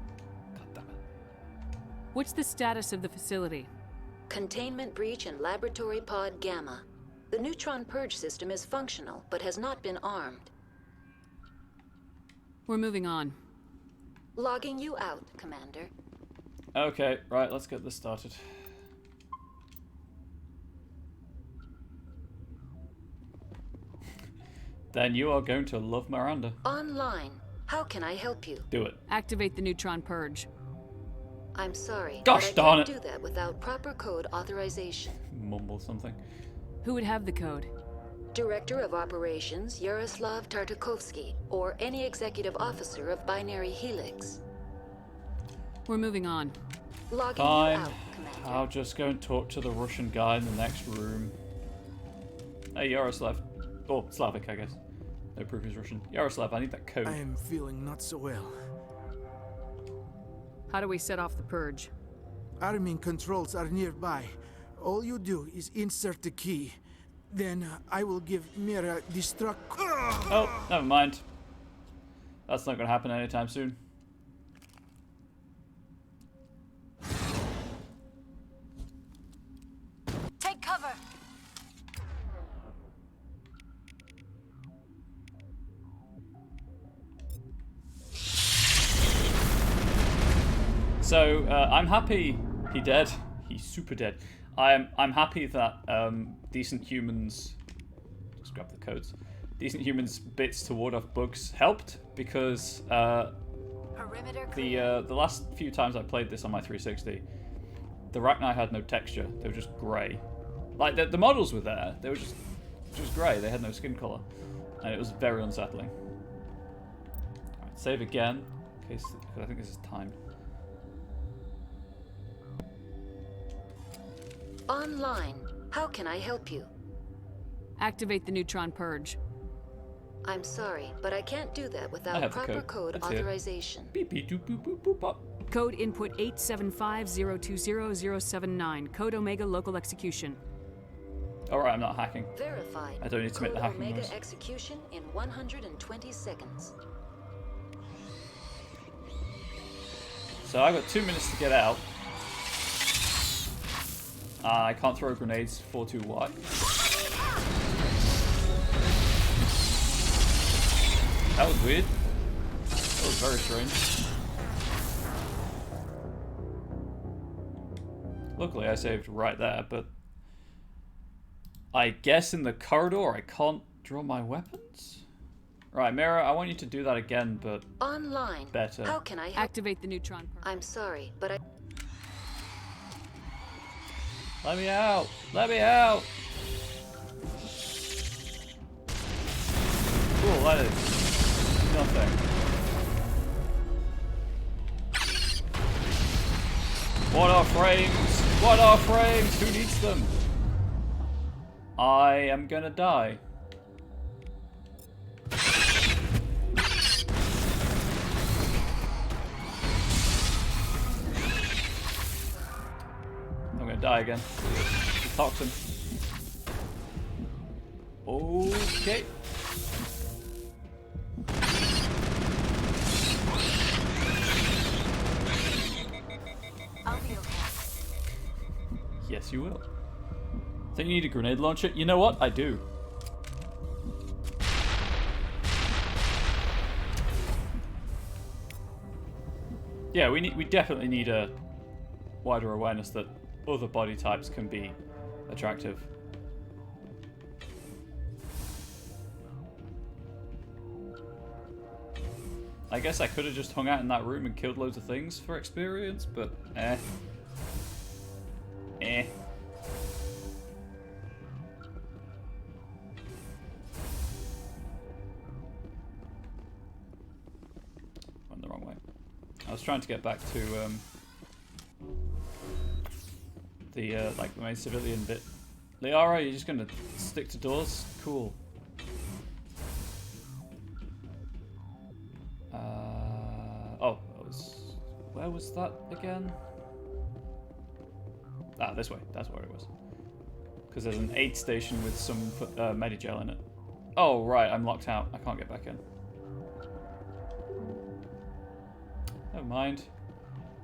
What's the status of the facility? Containment breach in Laboratory Pod Gamma. The neutron purge system is functional, but has not been armed. We're moving on. Logging you out, Commander. Okay, right, let's get this started. Then you are going to love Miranda. Online. How can I help you? Do it. Activate the neutron purge. I'm sorry. Gosh but darn I it. can't do that without proper code authorization. Mumble something. Who would have the code? Director of Operations Yaroslav Tartakovsky, or any executive officer of Binary Helix. We're moving on. Logging you Fine. out, Commander. I'll just go and talk to the Russian guy in the next room. Hey, Yaroslav. Oh, Slavic, I guess. No proof he's Russian. Yaroslav, I need that code. I am feeling not so well. How do we set off the purge? Arming controls are nearby. All you do is insert the key. Then I will give Mira destruct. Oh, never mind. That's not going to happen anytime soon. Take cover. So I'm happy he dead. He's super dead. I'm happy that decent humans. Just grab the codes. Decent humans bits to ward off bugs helped because the last few times I played this on my 360, the Rachni had no texture. They were just grey. Like the models were there. They were just grey. They had no skin color, and it was very unsettling. Alright, save again. In case, I think this is timed. Online. How can I help you? Activate the neutron purge. I'm sorry, but I can't do that I without have the proper code. code Let's hear it. authorization. Beep beep doop boop boop boop bop. Code input 875-020-079. Code Omega local execution. Alright, I'm not hacking. Verified. I don't need to make the Code hacking Omega noise. execution in 120 seconds. So I've got 2 minutes to get out. I can't throw grenades for too wide. That was weird. That was very strange. Luckily I saved right there, but I guess in the corridor I can't draw my weapons? Right, Mira, I want you to do that again, but Online. better. How can I help? Activate the neutron purge. I'm sorry, but I. Let me out! Let me out! Cool, that is nothing. What are frames? What are frames? Who needs them? I am gonna die. I'm gonna die again. Toxin. Okay. Yes, you will. Think you need a grenade launcher? You know what? I do. Yeah, we definitely need a wider awareness that other body types can be attractive. I guess I could have just hung out in that room and killed loads of things for experience, but eh. Went the wrong way. I was trying to get back to the like the main civilian bit. Liara, you're just gonna stick to doors? Cool. Oh, where was that again? Ah, this way. That's where it was. Because there's an aid station with some Medigel in it. Oh, right, I'm locked out. I can't get back in. Never mind.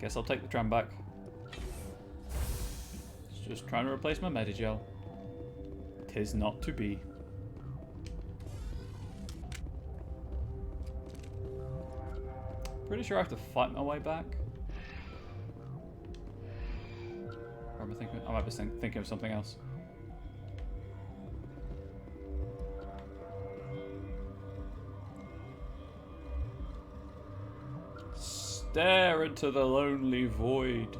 Guess I'll take the tram back. It's just trying to replace my Medigel. 'Tis not to be. Pretty sure I have to fight my way back. Or am I thinking? I might be thinking of something else. Stare into the lonely void.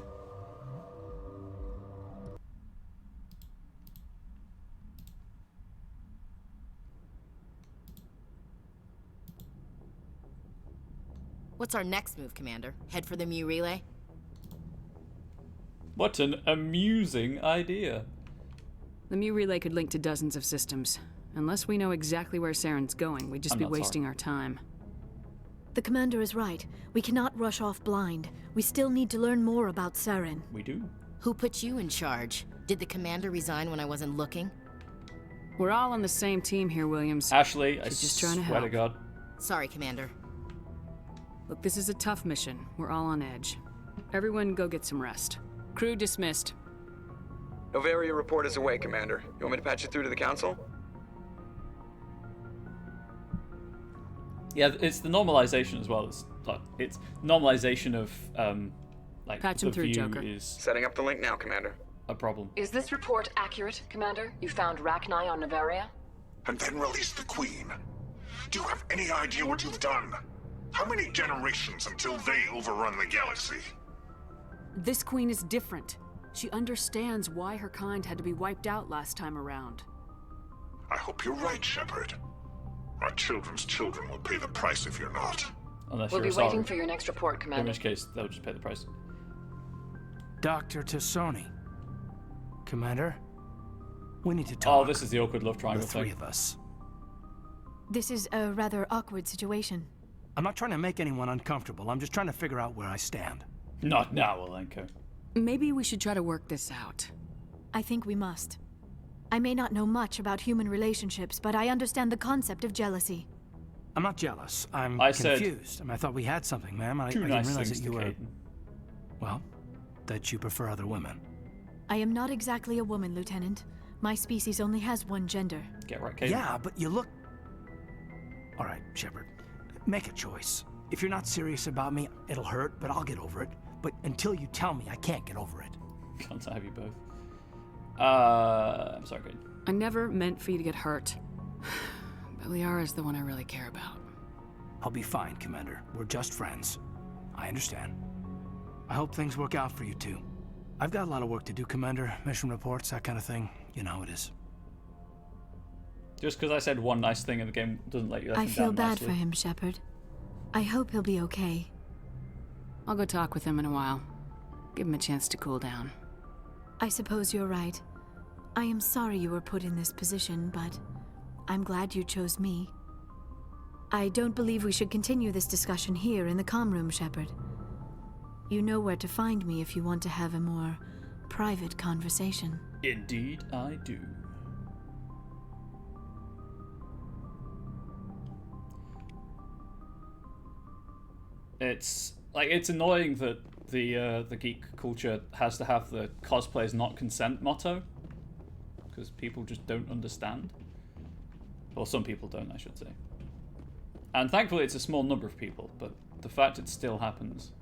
What's our next move, Commander? Head for the Mu relay? What an amusing idea. The Mu relay could link to dozens of systems. Unless we know exactly where Saren's going, we'd just be wasting our time. The commander is right. We cannot rush off blind. We still need to learn more about Saren. We do. Who put you in charge? Did the commander resign when I wasn't looking? We're all on the same team here, Williams. Ashley, I She's just trying to swear help. to God. Sorry, Commander. Look, this is a tough mission. We're all on edge. Everyone go get some rest. Crew dismissed. Novaria report is away, Commander. You want me to patch you through to the Council? Yeah, it's the normalization as well. It's normalization of like Patch the him through, view Joker. is Setting up the link now, Commander. a problem. Is this report accurate, Commander? You found Rachni on Novaria? And then released the Queen. Do you have any idea what you've done? How many generations until they overrun the galaxy? This queen is different. She understands why her kind had to be wiped out last time around. I hope you're right, Shepard. Our children's children will pay the price if you're not. Unless We'll you're be a waiting Sauron. for your next report, In Commander. which case, they'll just pay the price. Dr. Tassoni. Commander? We need to talk. Oh, this is the awkward love triangle The three thing. of us. This is a rather awkward situation. I'm not trying to make anyone uncomfortable. I'm just trying to figure out where I stand. Not now, Alenko. Maybe we should try to work this out. I think we must. I may not know much about human relationships, but I understand the concept of jealousy. I'm not jealous. I'm I said confused. I thought we had something, ma'am. I two didn't nice realize things that you to were... Caden. Well, that you prefer other women. I am not exactly a woman, Lieutenant. My species only has one gender. Get right, Caden. Yeah, but you look... All right, Shepard. Make a choice. If you're not serious about me, it'll hurt, but I'll get over it. But until you tell me, I can't get over it. Can't have you both. I'm sorry, Caden. I never meant for you to get hurt. But Liara's the one I really care about. I'll be fine, Commander. We're just friends. I understand. I hope things work out for you two. I've got a lot of work to do, Commander. Mission reports, that kind of thing. You know how it is. Just because I said one nice thing in the game doesn't let you let I him feel down bad nicely. for him, Shepard. I hope he'll be okay. I'll go talk with him in a while. Give him a chance to cool down. I suppose you're right. I am sorry you were put in this position, but I'm glad you chose me. I don't believe we should continue this discussion here in the comm room, Shepard. You know where to find me if you want to have a more private conversation. Indeed, I do. It's like it's annoying that the geek culture has to have the cosplayers not consent motto because people just don't understand. Well, some people don't, I should say. And thankfully, it's a small number of people, but the fact it still happens.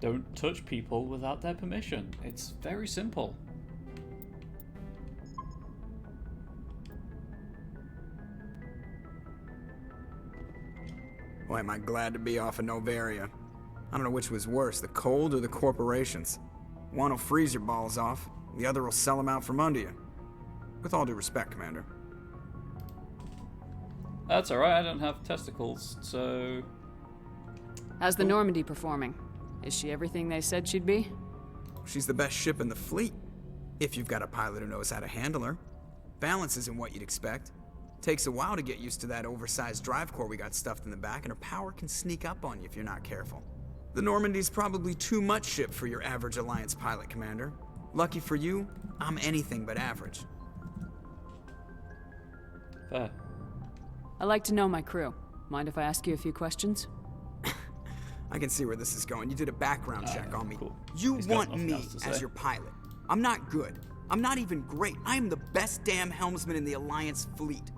Don't touch people without their permission. It's very simple. Boy, am I glad to be off of Novaria. I don't know which was worse, the cold or the corporations. One will freeze your balls off, the other will sell them out from under you. With all due respect, Commander. That's alright, I don't have testicles, so... How's the Normandy performing? Is she everything they said she'd be? She's the best ship in the fleet, if you've got a pilot who knows how to handle her. Balance isn't what you'd expect. Takes a while to get used to that oversized drive core we got stuffed in the back, and her power can sneak up on you if you're not careful. The Normandy's probably too much ship for your average Alliance pilot, Commander. Lucky for you, I'm anything but average. Fair. I like to know my crew. Mind if I ask you a few questions? I can see where this is going. You did a background check on me. Cool. You He's got want nothing me else to as say. your pilot. I'm not good. I'm not even great. I am the best damn helmsman in the Alliance fleet.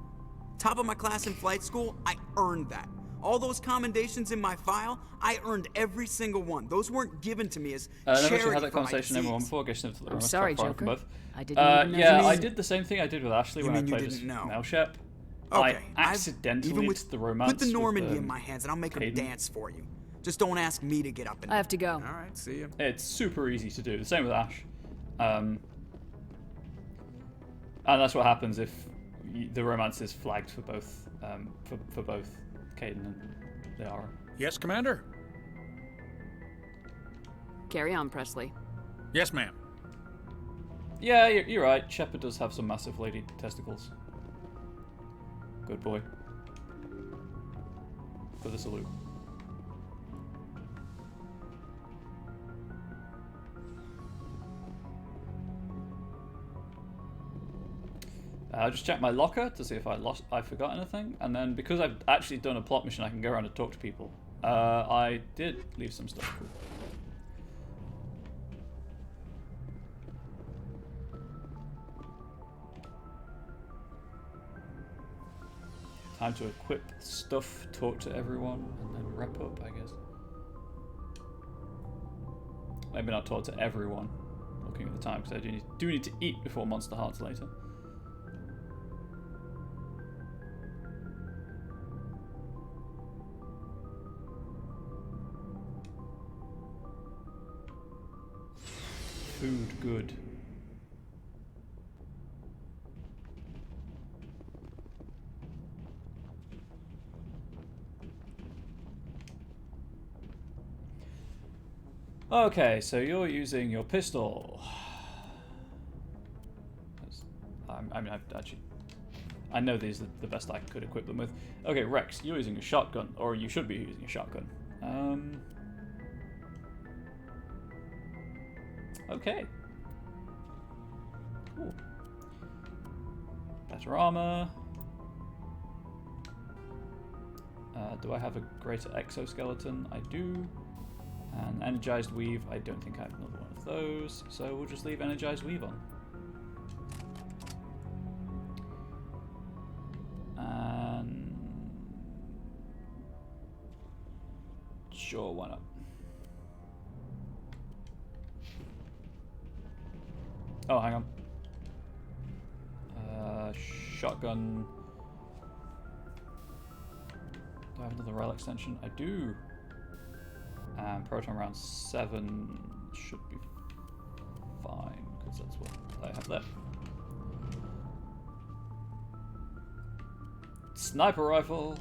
Top of my class in flight school, I earned that. All those commendations in my file, I earned every single one. Those weren't given to me as I never charity actually had that for my conversation with everyone disease. before getting into the I'm sorry, Joker. both. I didn't even know. Yeah, You I mean- did the same thing I did with Ashley You when I mean you played as didn't know? Melshep. Okay, I accidentally even mixed the romance put the Normandy with, in my hands and I'll make her Caden. dance for you. Just don't ask me to get up and... I have to go. All right, see ya. It's super easy to do. The same with Ash. And that's what happens if the romance is flagged for both for both Caden and Liara. Yes, Commander? Carry on, Presley. Yes, ma'am. Yeah, you're right. Shepard does have some massive lady testicles. Good boy. For the salute. I just checked my locker to see if I forgot anything, and then because I've actually done a plot mission, I can go around and talk to people. I did leave some stuff. Cool. Time to equip stuff, talk to everyone, and then wrap up, I guess. Maybe not talk to everyone, looking at the time, because I do need to eat before Monster Hearts later. Food good. Okay, so you're using your pistol. I mean, I know these are the best I could equip them with. Okay, Rex, you're using a shotgun, or you should be using a shotgun. Okay. Cool. Better armor. Do I have a greater exoskeleton? I do. And energized weave, I don't think I have another one of those, so we'll just leave energized weave on. And sure, why not? Oh, hang on. Shotgun. Do I have another rail extension? I do. And proton round 7 should be fine, because that's what I have left. Sniper rifle.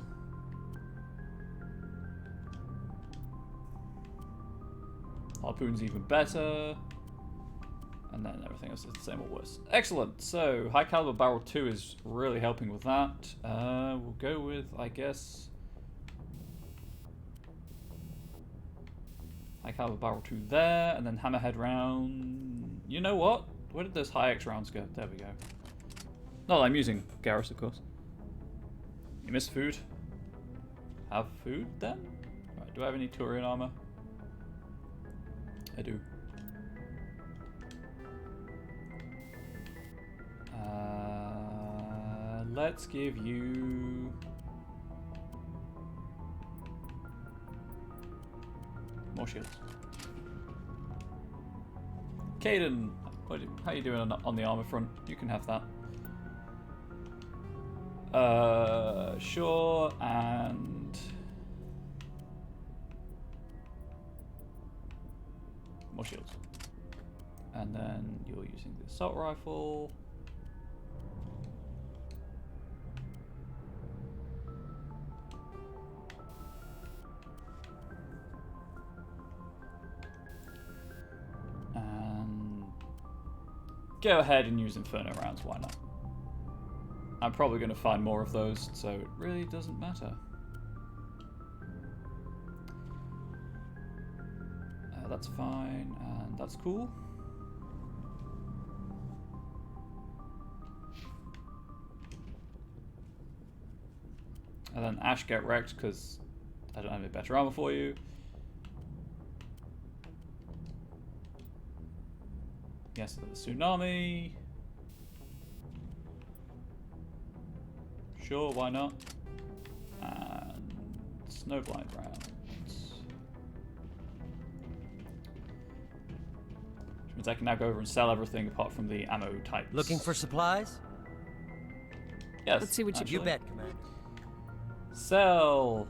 Harpoon's even better. And then everything else is the same or worse. Excellent. So high caliber barrel 2 is really helping with that. We'll go with, I guess, high caliber barrel 2 there, and then hammerhead round. You know what? Where did those high X rounds go? There we go. No, I'm using Garrus, of course. You missed food. Have food then? Right, do I have any Turian armor? I do. Let's give you more shields. Caden, how you doing on the armor front? You can have that. Sure, and more shields. And then you're using the assault rifle. And go ahead and use Inferno rounds, why not? I'm probably going to find more of those, so it really doesn't matter. That's fine, and that's cool. And then Ash, get wrecked because I don't have any better armor for you. Yes, the tsunami. Sure, why not? And snowblind rounds. Which means I can now go over and sell everything apart from the ammo types. Looking for supplies? Yes. Let's see what You bet, Commander. Sell.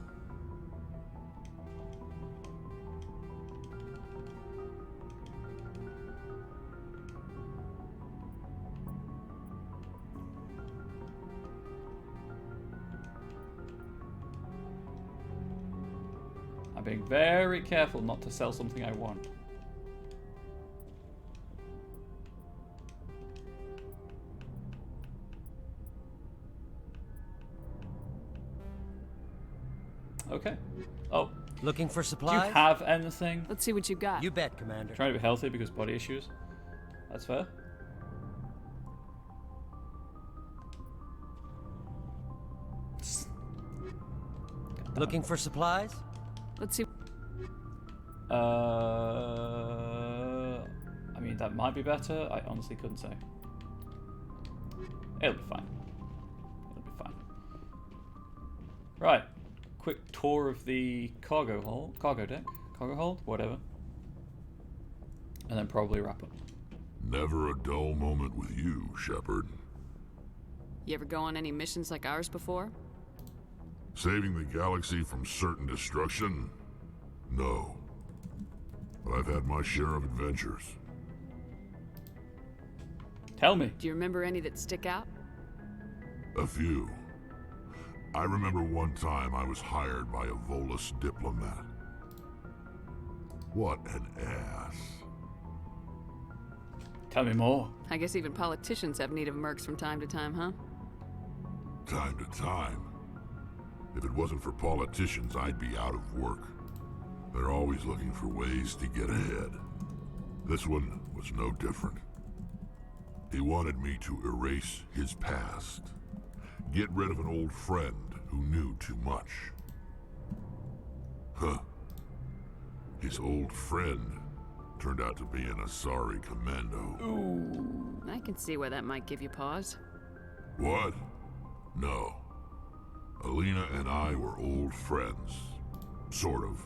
I'm being very careful not to sell something I want. Okay. Oh. Looking for Do supplies? you have anything? Let's see what you got. You bet, Commander. Trying to be healthy because body issues. That's fair. Looking for supplies? Let's see. I mean, that might be better. I honestly couldn't say. It'll be fine. It'll be fine. Right. Quick tour of the cargo deck, cargo hold, whatever. And then probably wrap up. Never a dull moment with you, Shepard. You ever go on any missions like ours before? Saving the galaxy from certain destruction? No. But I've had my share of adventures. Tell me. Do you remember any that stick out? A few. I remember one time I was hired by a Volus diplomat. What an ass. Tell me more. I guess even politicians have need of mercs from time to time, huh? Time to time. If it wasn't for politicians, I'd be out of work. They're always looking for ways to get ahead. This one was no different. He wanted me to erase his past. Get rid of an old friend who knew too much. Huh. His old friend turned out to be an Asari commando. Ooh. I can see why that might give you pause. What? No. Alina and I were old friends. Sort of.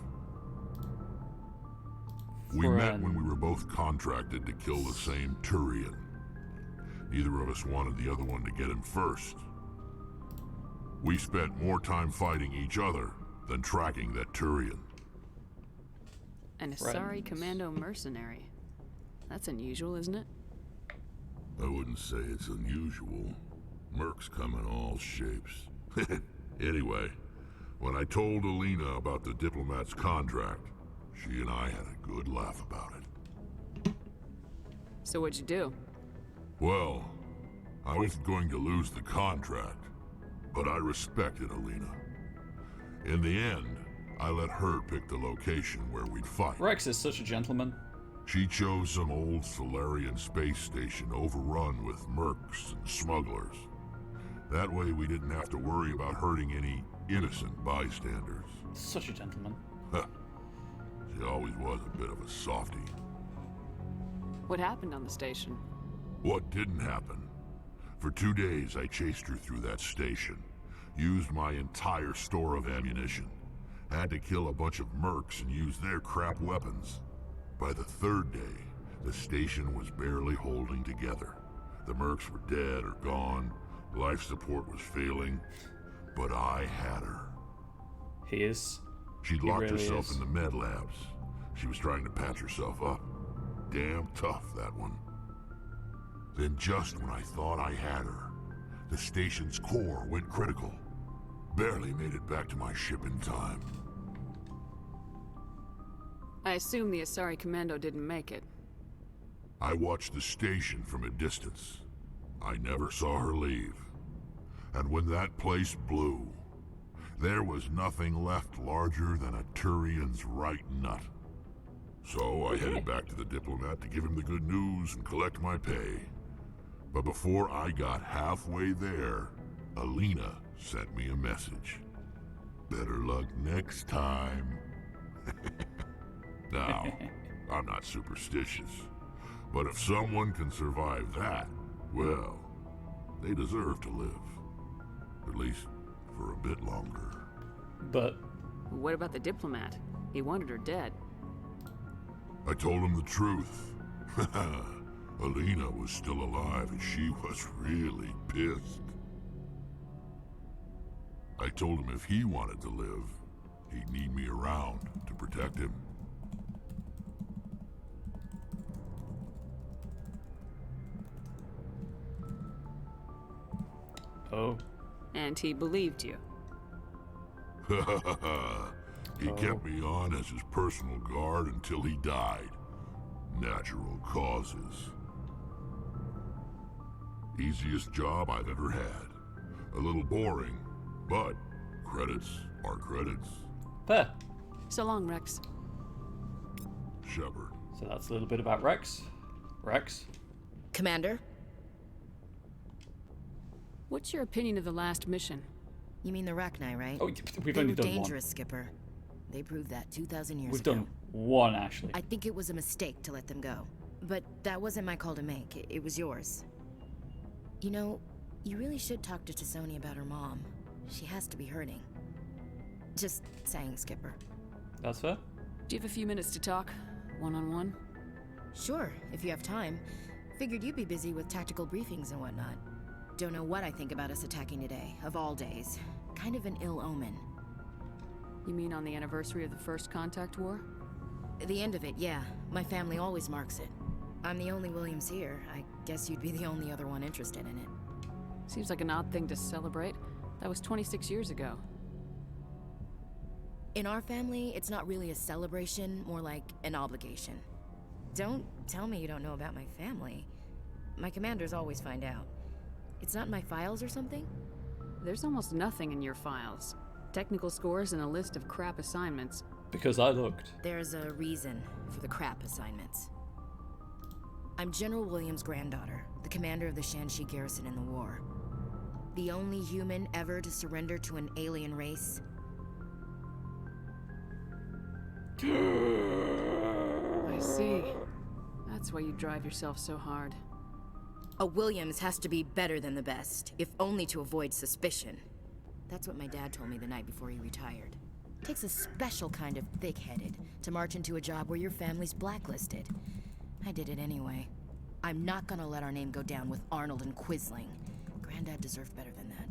We met when we were both contracted to kill the same Turian. Neither of us wanted the other one to get him first. We spent more time fighting each other than tracking that Turian. An Asari commando mercenary. That's unusual, isn't it? I wouldn't say it's unusual. Mercs come in all shapes. Anyway, when I told Alina about the diplomat's contract, she and I had a good laugh about it. So what'd you do? Well, I wasn't going to lose the contract, but I respected Alina. In the end, I let her pick the location where we'd fight. Rex is such a gentleman. She chose some old Solarian space station overrun with mercs and smugglers. That way we didn't have to worry about hurting any innocent bystanders. Such a gentleman. She always was a bit of a softie. What happened on the station? What didn't happen? For 2 days I chased her through that station. Used my entire store of ammunition. Had to kill a bunch of mercs and use their crap weapons. By the 3rd day, the station was barely holding together. The mercs were dead or gone. Life support was failing. But I had her. He is. She'd locked herself in the med labs. She was trying to patch herself up. damn tough, that one. Then just when I thought I had her, the station's core went critical. Barely made it back to my ship in time. I assume the Asari Commando didn't make it. I watched the station from a distance. I never saw her leave. And when that place blew, there was nothing left larger than a Turian's right nut. So I headed back to the diplomat to give him the good news and collect my pay. But before I got halfway there, Alina sent me a message. Better luck next time. Now, I'm not superstitious, but if someone can survive that, well, they deserve to live. At least for a bit longer. But what about the diplomat? He wanted her dead. I told him the truth. Alina was still alive and she was really pissed. I told him if he wanted to live, he'd need me around to protect him. Oh. And he believed you. He kept me on as his personal guard until he died. Natural causes. Easiest job I've ever had. A little boring, but credits are credits. Fair. So long, Rex. Shepard. So that's a little bit about Rex. Rex? Commander? What's your opinion of the last mission? You mean the Rachni, right? Oh, we've only done one. They were dangerous, Skipper. They proved that 2,000 years We've ago. done one, Ashley. I think it was a mistake to let them go. But that wasn't my call to make. It was yours. You know, you really should talk to T'Soni about her mom. She has to be hurting. Just saying, Skipper. That's fair. Do you have a few minutes to talk? One-on-one? Sure, if you have time. Figured you'd be busy with tactical briefings and whatnot. Don't know what I think about us attacking today, of all days. Kind of an ill omen. You mean on the anniversary of the First Contact War? The end of it, yeah. My family always marks it. I'm the only Williams here. I guess you'd be the only other one interested in it. Seems like an odd thing to celebrate. That was 26 years ago. In our family, it's not really a celebration, more like an obligation. Don't tell me you don't know about my family. My commanders always find out. It's not in my files or something? There's almost nothing in your files. Technical scores and a list of crap assignments. Because I looked. There's a reason for the crap assignments. I'm General Williams' granddaughter, the commander of the Shanxi garrison in the war. The only human ever to surrender to an alien race. I see. That's why you drive yourself so hard. A Williams has to be better than the best, if only to avoid suspicion. That's what my dad told me the night before he retired. Takes a special kind of thick-headed to march into a job where your family's blacklisted. I did it anyway. I'm not gonna let our name go down with Arnold and Quisling. Granddad deserved better than that.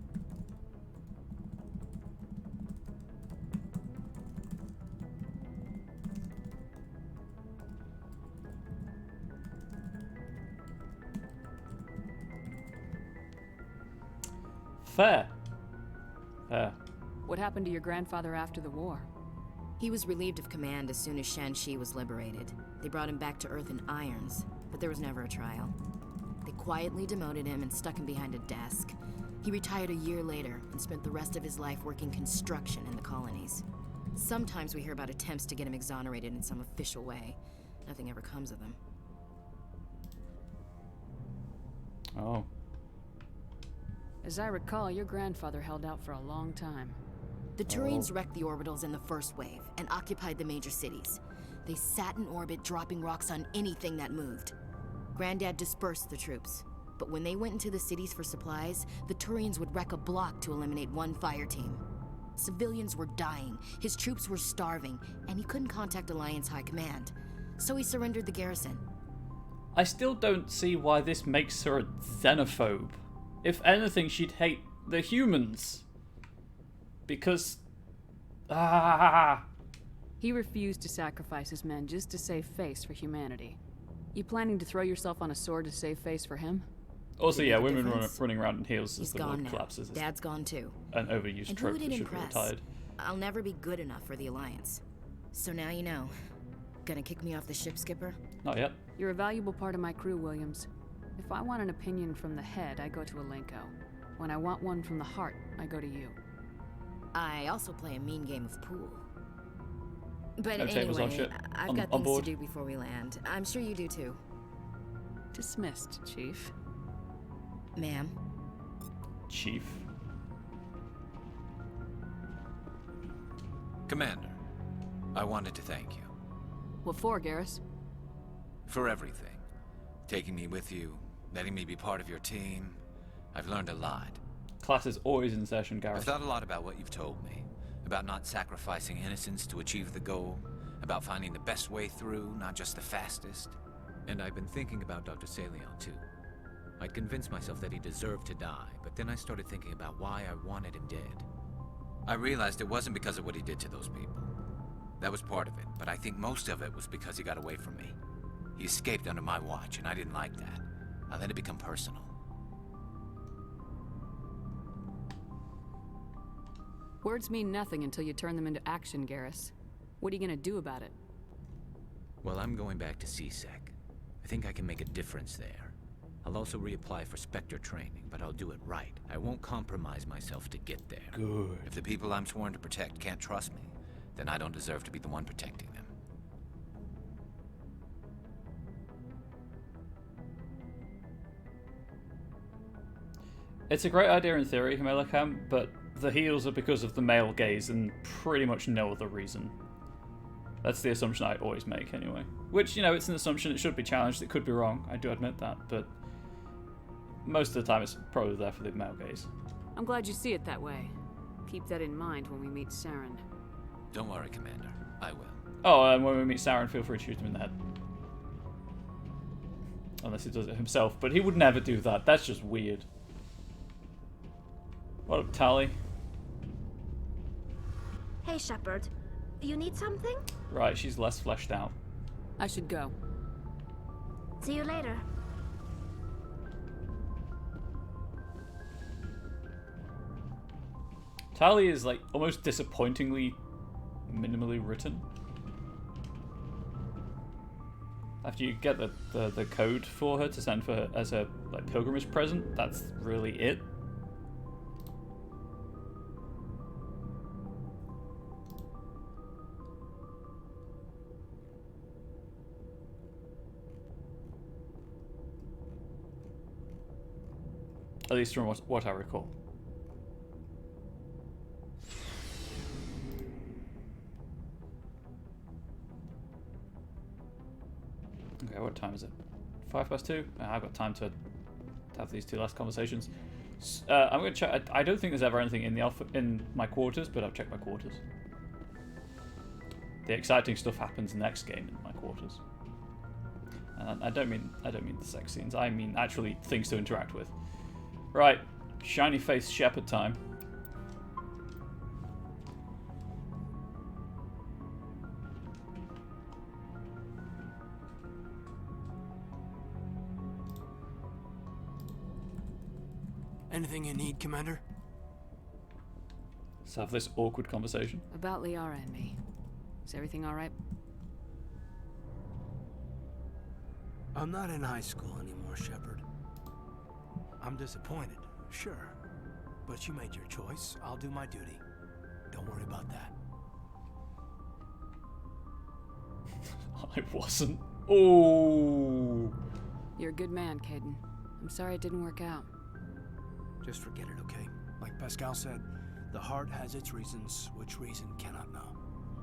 Fair. Fair. What happened to your grandfather after the war? He was relieved of command as soon as Shanxi was liberated. They brought him back to Earth in irons, but there was never a trial. They quietly demoted him and stuck him behind a desk. He retired a year later and spent the rest of his life working construction in the colonies. Sometimes we hear about attempts to get him exonerated in some official way. Nothing ever comes of them. Oh. As I recall, your grandfather held out for a long time. The Turians wrecked the orbitals in the first wave and occupied the major cities. They sat in orbit, dropping rocks on anything that moved. Granddad dispersed the troops, but when they went into the cities for supplies, the Turians would wreck a block to eliminate one fire team. Civilians were dying, his troops were starving, and he couldn't contact Alliance High Command. So he surrendered the garrison. I still don't see why this makes her a xenophobe. If anything, she'd hate the humans. Because... He refused to sacrifice his men just to save face for humanity. You planning to throw yourself on a sword to save face for him? Also, yeah, women running around in heels as He's the gone world now. collapses. Is Dad's gone too. An overused And trope who that would it should be impress? retired. I'll never be good enough for the Alliance. So now you know. Gonna kick me off the ship, Skipper? Not yet. You're a valuable part of my crew, Williams. If I want an opinion from the head, I go to Alenko. When I want one from the heart, I go to you. I also play a mean game of pool. But No tables on anyway, ship. I've On got things to board. do before we land. I'm sure you do too. Dismissed, Chief. Ma'am. Chief. Commander, I wanted to thank you. What for, Garrus? For everything. Taking me with you, letting me be part of your team. I've learned a lot. Class is always in session, Gareth. I've thought a lot about what you've told me. About not sacrificing innocence to achieve the goal. About finding the best way through, not just the fastest. And I've been thinking about Dr. Saleon, too. I'd convinced myself that he deserved to die, but then I started thinking about why I wanted him dead. I realized it wasn't because of what he did to those people. That was part of it, but I think most of it was because he got away from me. He escaped under my watch, and I didn't like that. I let it become personal. Words mean nothing until you turn them into action, Garrus. What are you gonna do about it? Well, I'm going back to CSEC. I think I can make a difference there. I'll also reapply for Spectre training, but I'll do it right. I won't compromise myself to get there. Good. If the people I'm sworn to protect can't trust me, then I don't deserve to be the one protecting them. It's a great idea in theory, Himelacham, but the heels are because of the male gaze and pretty much no other reason. That's the assumption I always make anyway. Which, you know, it's an assumption, it should be challenged, it could be wrong, I do admit that, but most of the time it's probably there for the male gaze. I'm glad you see it that way. Keep that in mind when we meet Saren. Don't worry, Commander. I will. Oh, and when we meet Saren, feel free to shoot him in the head. Unless he does it himself, but he would never do that, that's just weird. What up, Tali? Hey, Shepard. You need something? Right, she's less fleshed out. I should go. See you later. Tali is like almost disappointingly minimally written. After you get the code for her to send for her as a like pilgrimage present, that's really it. At least from what I recall. Okay, what time is it? 2:05? I've got time to have these two last conversations. I'm going to check. I don't think there's ever anything in the in my quarters, but I'll check my quarters. The exciting stuff happens next game in my quarters. And I don't mean the sex scenes. I mean actually things to interact with. Right, shiny face Shepard time. Anything you need, Commander? Let's have this awkward conversation. About Liara and me. Is everything alright? I'm not in high school anymore, Shepard. I'm disappointed, sure. But you made your choice. I'll do my duty. Don't worry about that. I wasn't. Oh. You're a good man, Caden. I'm sorry it didn't work out. Just forget it, okay? Like Pascal said, the heart has its reasons, which reason cannot know.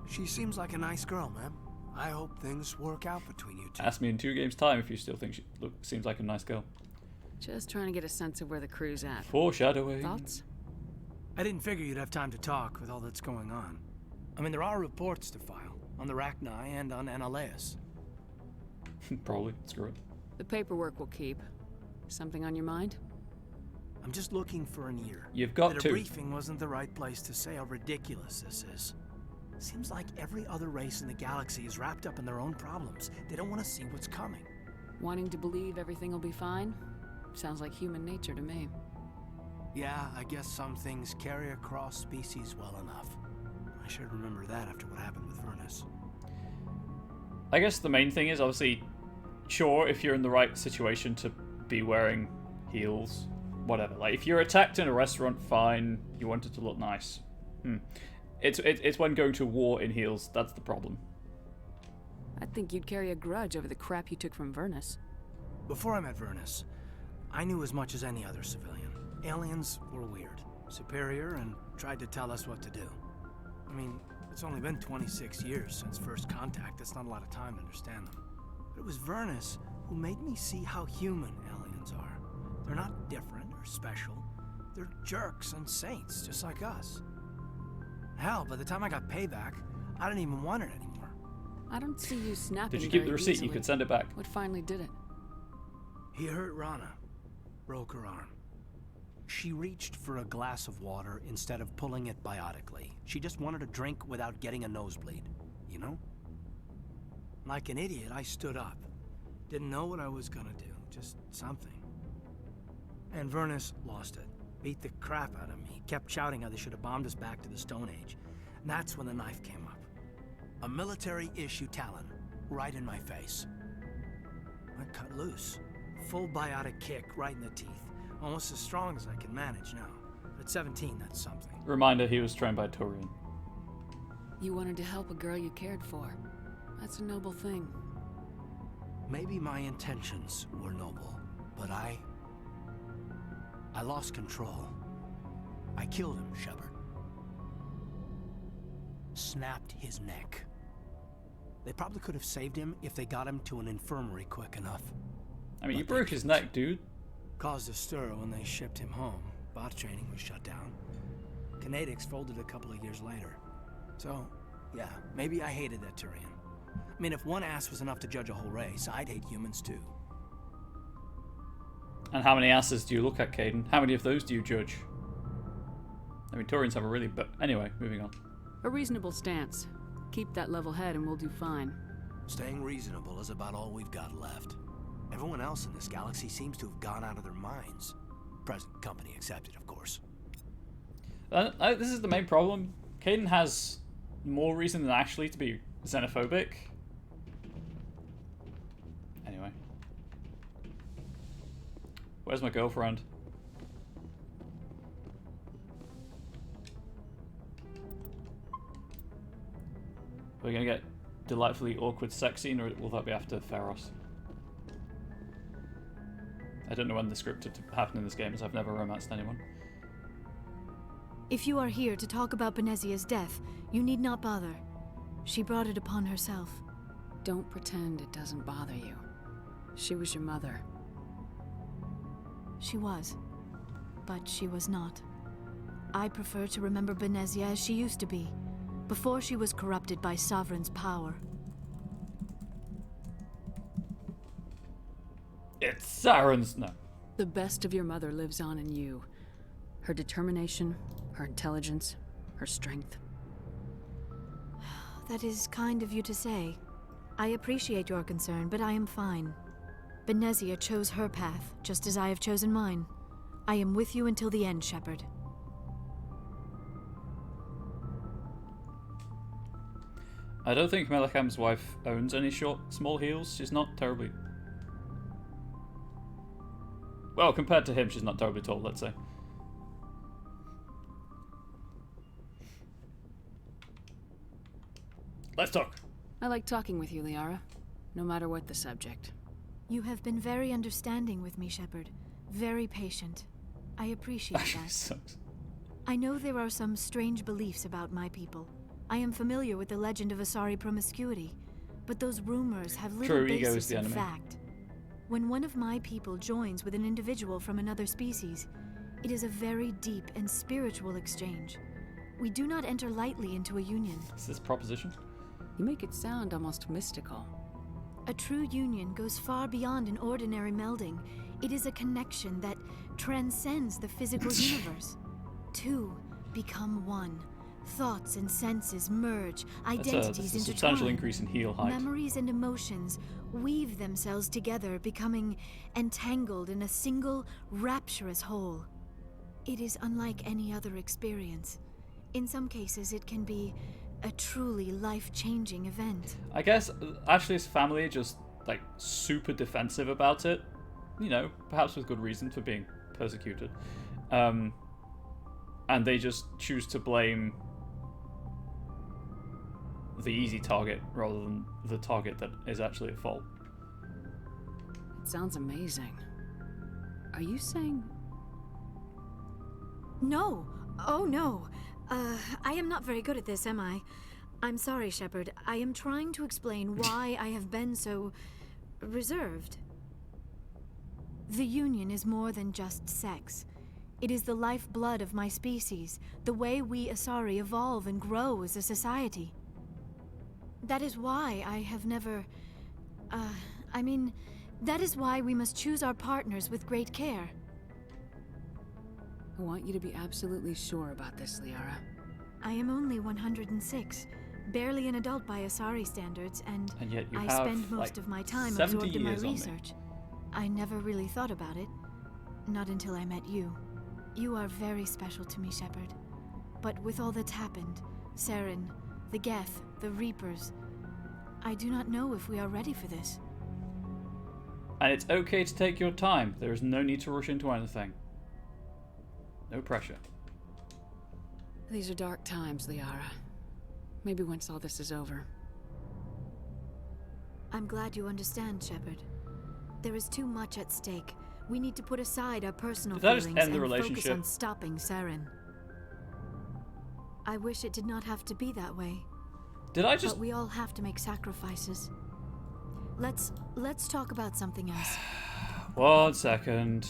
She seems like a nice girl, man. I hope things work out between you two. Ask me in 2 games' time if you still think she seems like a nice girl. Just trying to get a sense of where the crew's at. Foreshadowing. Thoughts? I didn't figure you'd have time to talk with all that's going on. I mean, there are reports to file on the Rachni and on Annaleus. Probably. Screw it. The paperwork will keep. Something on your mind? I'm just looking for an ear. You've got that to. A briefing wasn't the right place to say how ridiculous this is. Seems like every other race in the galaxy is wrapped up in their own problems. They don't want to see what's coming. Wanting to believe everything will be fine? Sounds like human nature to me. Yeah, I guess some things carry across species well enough. I should remember that after what happened with Vernus. I guess the main thing is, obviously, sure, if you're in the right situation to be wearing heels, whatever. Like, if you're attacked in a restaurant, fine, you want it to look nice. It's when going to war in heels, that's the problem. I think you'd carry a grudge over the crap you took from Vernus. Before I met Vernus, I knew as much as any other civilian. Aliens were weird, superior, and tried to tell us what to do. I mean, it's only been 26 years since first contact. That's not a lot of time to understand them. But it was Vernus who made me see how human aliens are. They're not different or special. They're jerks and saints, just like us. Hell, by the time I got payback, I didn't even want it anymore. I don't see you snapping. Did you keep very the receipt? easily. You could send it back. What finally did it? He hurt Rana. Broke her arm. She reached for a glass of water instead of pulling it biotically. She just wanted a drink without getting a nosebleed, you know? Like an idiot, I stood up. Didn't know what I was gonna do, just something. And Vernus lost it. Beat the crap out of me. Kept shouting how they should have bombed us back to the Stone Age. And that's when the knife came up. A military-issue talon, right in my face. I cut loose. Full biotic kick right in the teeth. Almost as strong as I can manage now. At 17, that's something. Reminder, he was trained by Torian. You wanted to help a girl you cared for. That's a noble thing. Maybe my intentions were noble, but I lost control. I killed him, Shepard. Snapped his neck. They probably could have saved him if they got him to an infirmary quick enough. I mean, you broke his neck, dude. Caused a stir when they shipped him home. Bot training was shut down. Kinetics folded a couple of years later. So, yeah, maybe I hated that Turian. I mean, if one ass was enough to judge a whole race, I'd hate humans too. And how many asses do you look at, Kaidan? How many of those do you judge? I mean, Taurians have a really... But anyway, moving on. A reasonable stance. Keep that level head and we'll do fine. Staying reasonable is about all we've got left. Everyone else in this galaxy seems to have gone out of their minds. Present company accepted, of course. This is the main problem. Kaidan has more reason than Ashley to be xenophobic. Anyway. Where's my girlfriend? Are we gonna get delightfully awkward sex scene, or will that be after Pharos? I don't know when the script to happen in this game, as I've never romanced anyone. If you are here to talk about Benezia's death, you need not bother. She brought it upon herself. Don't pretend it doesn't bother you. She was your mother. She was. But she was not. I prefer to remember Benezia as she used to be, before she was corrupted by Sovereign's power. It's Saren's... No. The best of your mother lives on in you. Her determination, her intelligence, her strength. That is kind of you to say. I appreciate your concern, but I am fine. Benezia chose her path, just as I have chosen mine. I am with you until the end, Shepard. I don't think Melekham's wife owns any small heels. She's not terribly... Well, compared to him, she's not terribly tall, let's say. Let's talk. I like talking with you, Liara. No matter what the subject. You have been very understanding with me, Shepard. Very patient. I appreciate that. Sucks. I know there are some strange beliefs about my people. I am familiar with the legend of Asari promiscuity, but those rumors have little basis in fact. When one of my people joins with an individual from another species, it is a very deep and spiritual exchange. We do not enter lightly into a union. Is this proposition? You make it sound almost mystical. A true union goes far beyond an ordinary melding. It is a connection that transcends the physical universe. Two become one, Thoughts and senses merge, That's identities a substantial intertwine. increase in heal height. Memories and emotions weave themselves together, becoming entangled in a single, rapturous whole. It is unlike any other experience. In some cases, it can be a truly life-changing event. I guess Ashley's family are just like super defensive about it. You know, perhaps with good reason for being persecuted. And they just choose to blame the easy target rather than the target that is actually at fault. It sounds amazing. Are you saying... No. Oh, no. I am not very good at this, am I? I'm sorry, Shepard. I am trying to explain why I have been so... reserved. The Union is more than just sex. It is the lifeblood of my species, the way we Asari evolve and grow as a society. That is why I have never... that is why we must choose our partners with great care. I want you to be absolutely sure about this, Liara. I am only 106, barely an adult by Asari standards, and yet you I have, spend most like, of my time 70 absorbed in my years on me. research. I never really thought about it. Not until I met you. You are very special to me, Shepard. But with all that's happened, Saren, the Geth, the Reapers, I do not know if we are ready for this. And it's okay to take your time. There is no need to rush into anything. No pressure. These are dark times, Liara. Maybe once all this is over. I'm glad you understand, Shepard. There is too much at stake. We need to put aside our personal Did that feelings just end the and focus relationship? on stopping Saren. I wish it did not have to be that way. Did I just... But we all have to make sacrifices. Let's talk about something else. 1 second.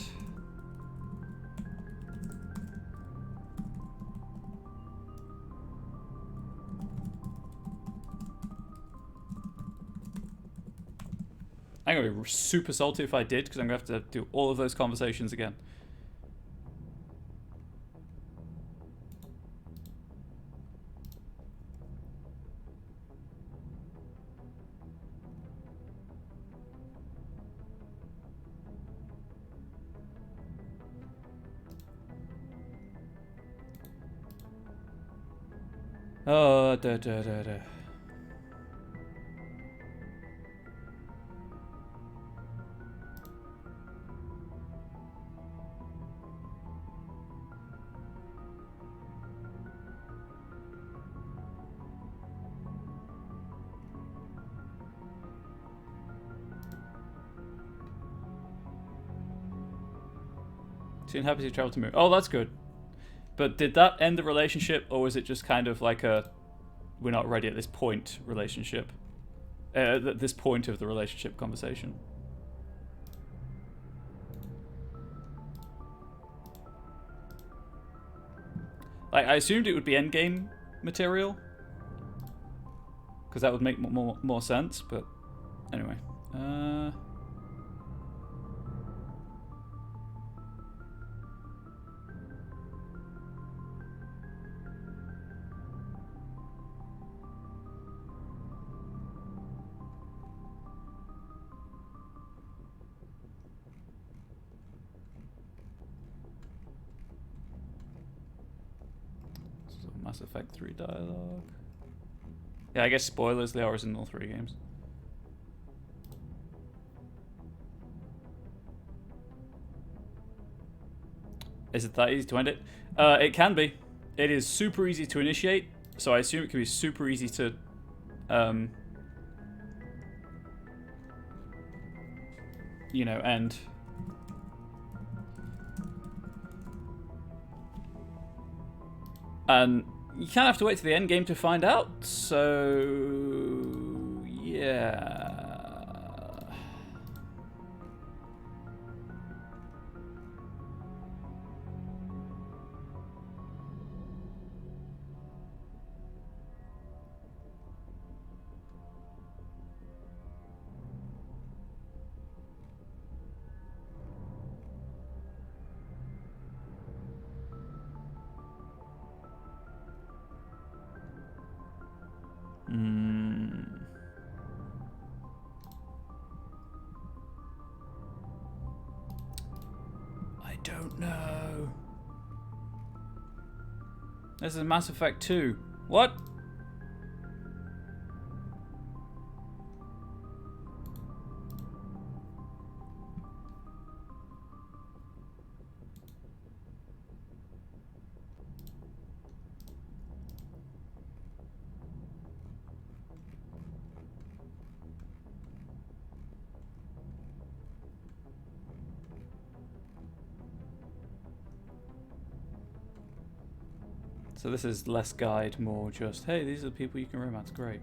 I'm gonna be super salty if I did, because I'm gonna have to do all of those conversations again. Oh, da da da da. Seeing happy to travel to move. Oh, that's good. But did that end the relationship, or was it just kind of like a we're not ready at this point relationship? At this point of the relationship conversation. Like, I assumed it would be endgame material, because that would make more sense, but anyway. Mass Effect 3 dialogue. Yeah, I guess spoilers, they are in all 3 games. Is it that easy to end it? It can be. It is super easy to initiate, so I assume it can be super easy to you know, end. And you kind of have to wait to the end game to find out, so yeah. don't know. This is Mass Effect 2. What? So this is less guide, more just, hey, these are the people you can romance, great.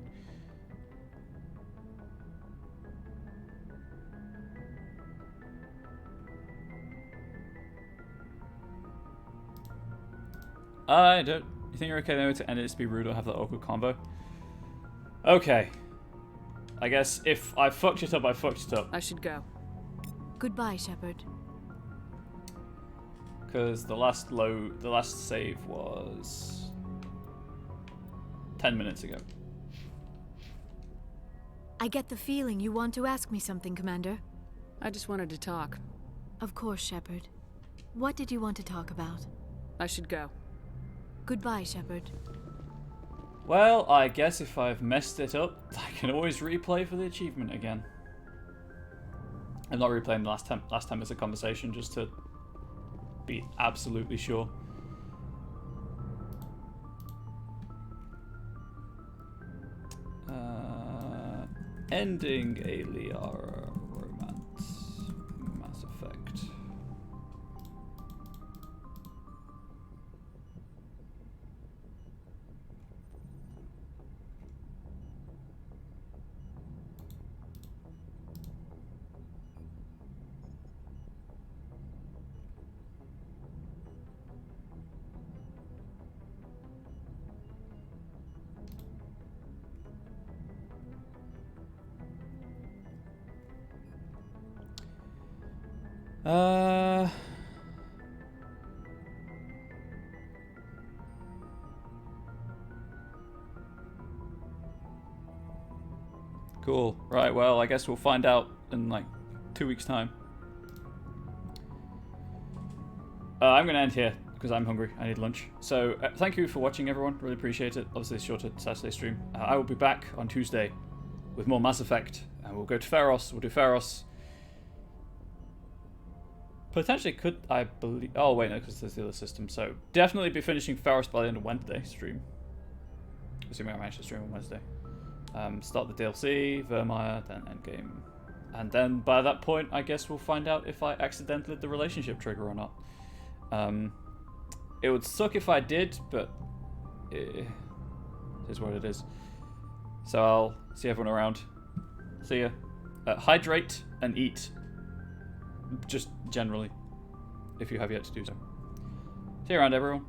I don't, you think you're okay though to end it to be rude or have that awkward combo? Okay. I guess if I fucked it up, I fucked it up. I should go. Goodbye, Shepard. Because the last save was 10 minutes ago. I get the feeling you want to ask me something, Commander. I just wanted to talk. Of course, Shepard. What did you want to talk about? I should go. Goodbye, Shepard. Well, I guess if I've messed it up, I can always replay for the achievement again. I'm not replaying the last 10 minutes of conversation just to be absolutely sure. Ending a Liara romance. Mass Effect. Cool. Right, well, I guess we'll find out in like 2 weeks' time. I'm going to end here because I'm hungry. I need lunch. So thank you for watching, everyone. Really appreciate it. Obviously, it's shorter Saturday stream. I will be back on Tuesday with more Mass Effect. And we'll go to Pharos. We'll do Pharos. Potentially could, I believe... Oh, wait, no, because there's the other system. So definitely be finishing Pharos by the end of Wednesday stream. Assuming I manage to stream on Wednesday. Start the DLC, Vermeer, then Endgame. And then by that point, I guess we'll find out if I accidentally did the relationship trigger or not. It would suck if I did, but it is what it is. So I'll see everyone around. See ya. Hydrate and eat. Just generally, if you have yet to do so. See you around, everyone.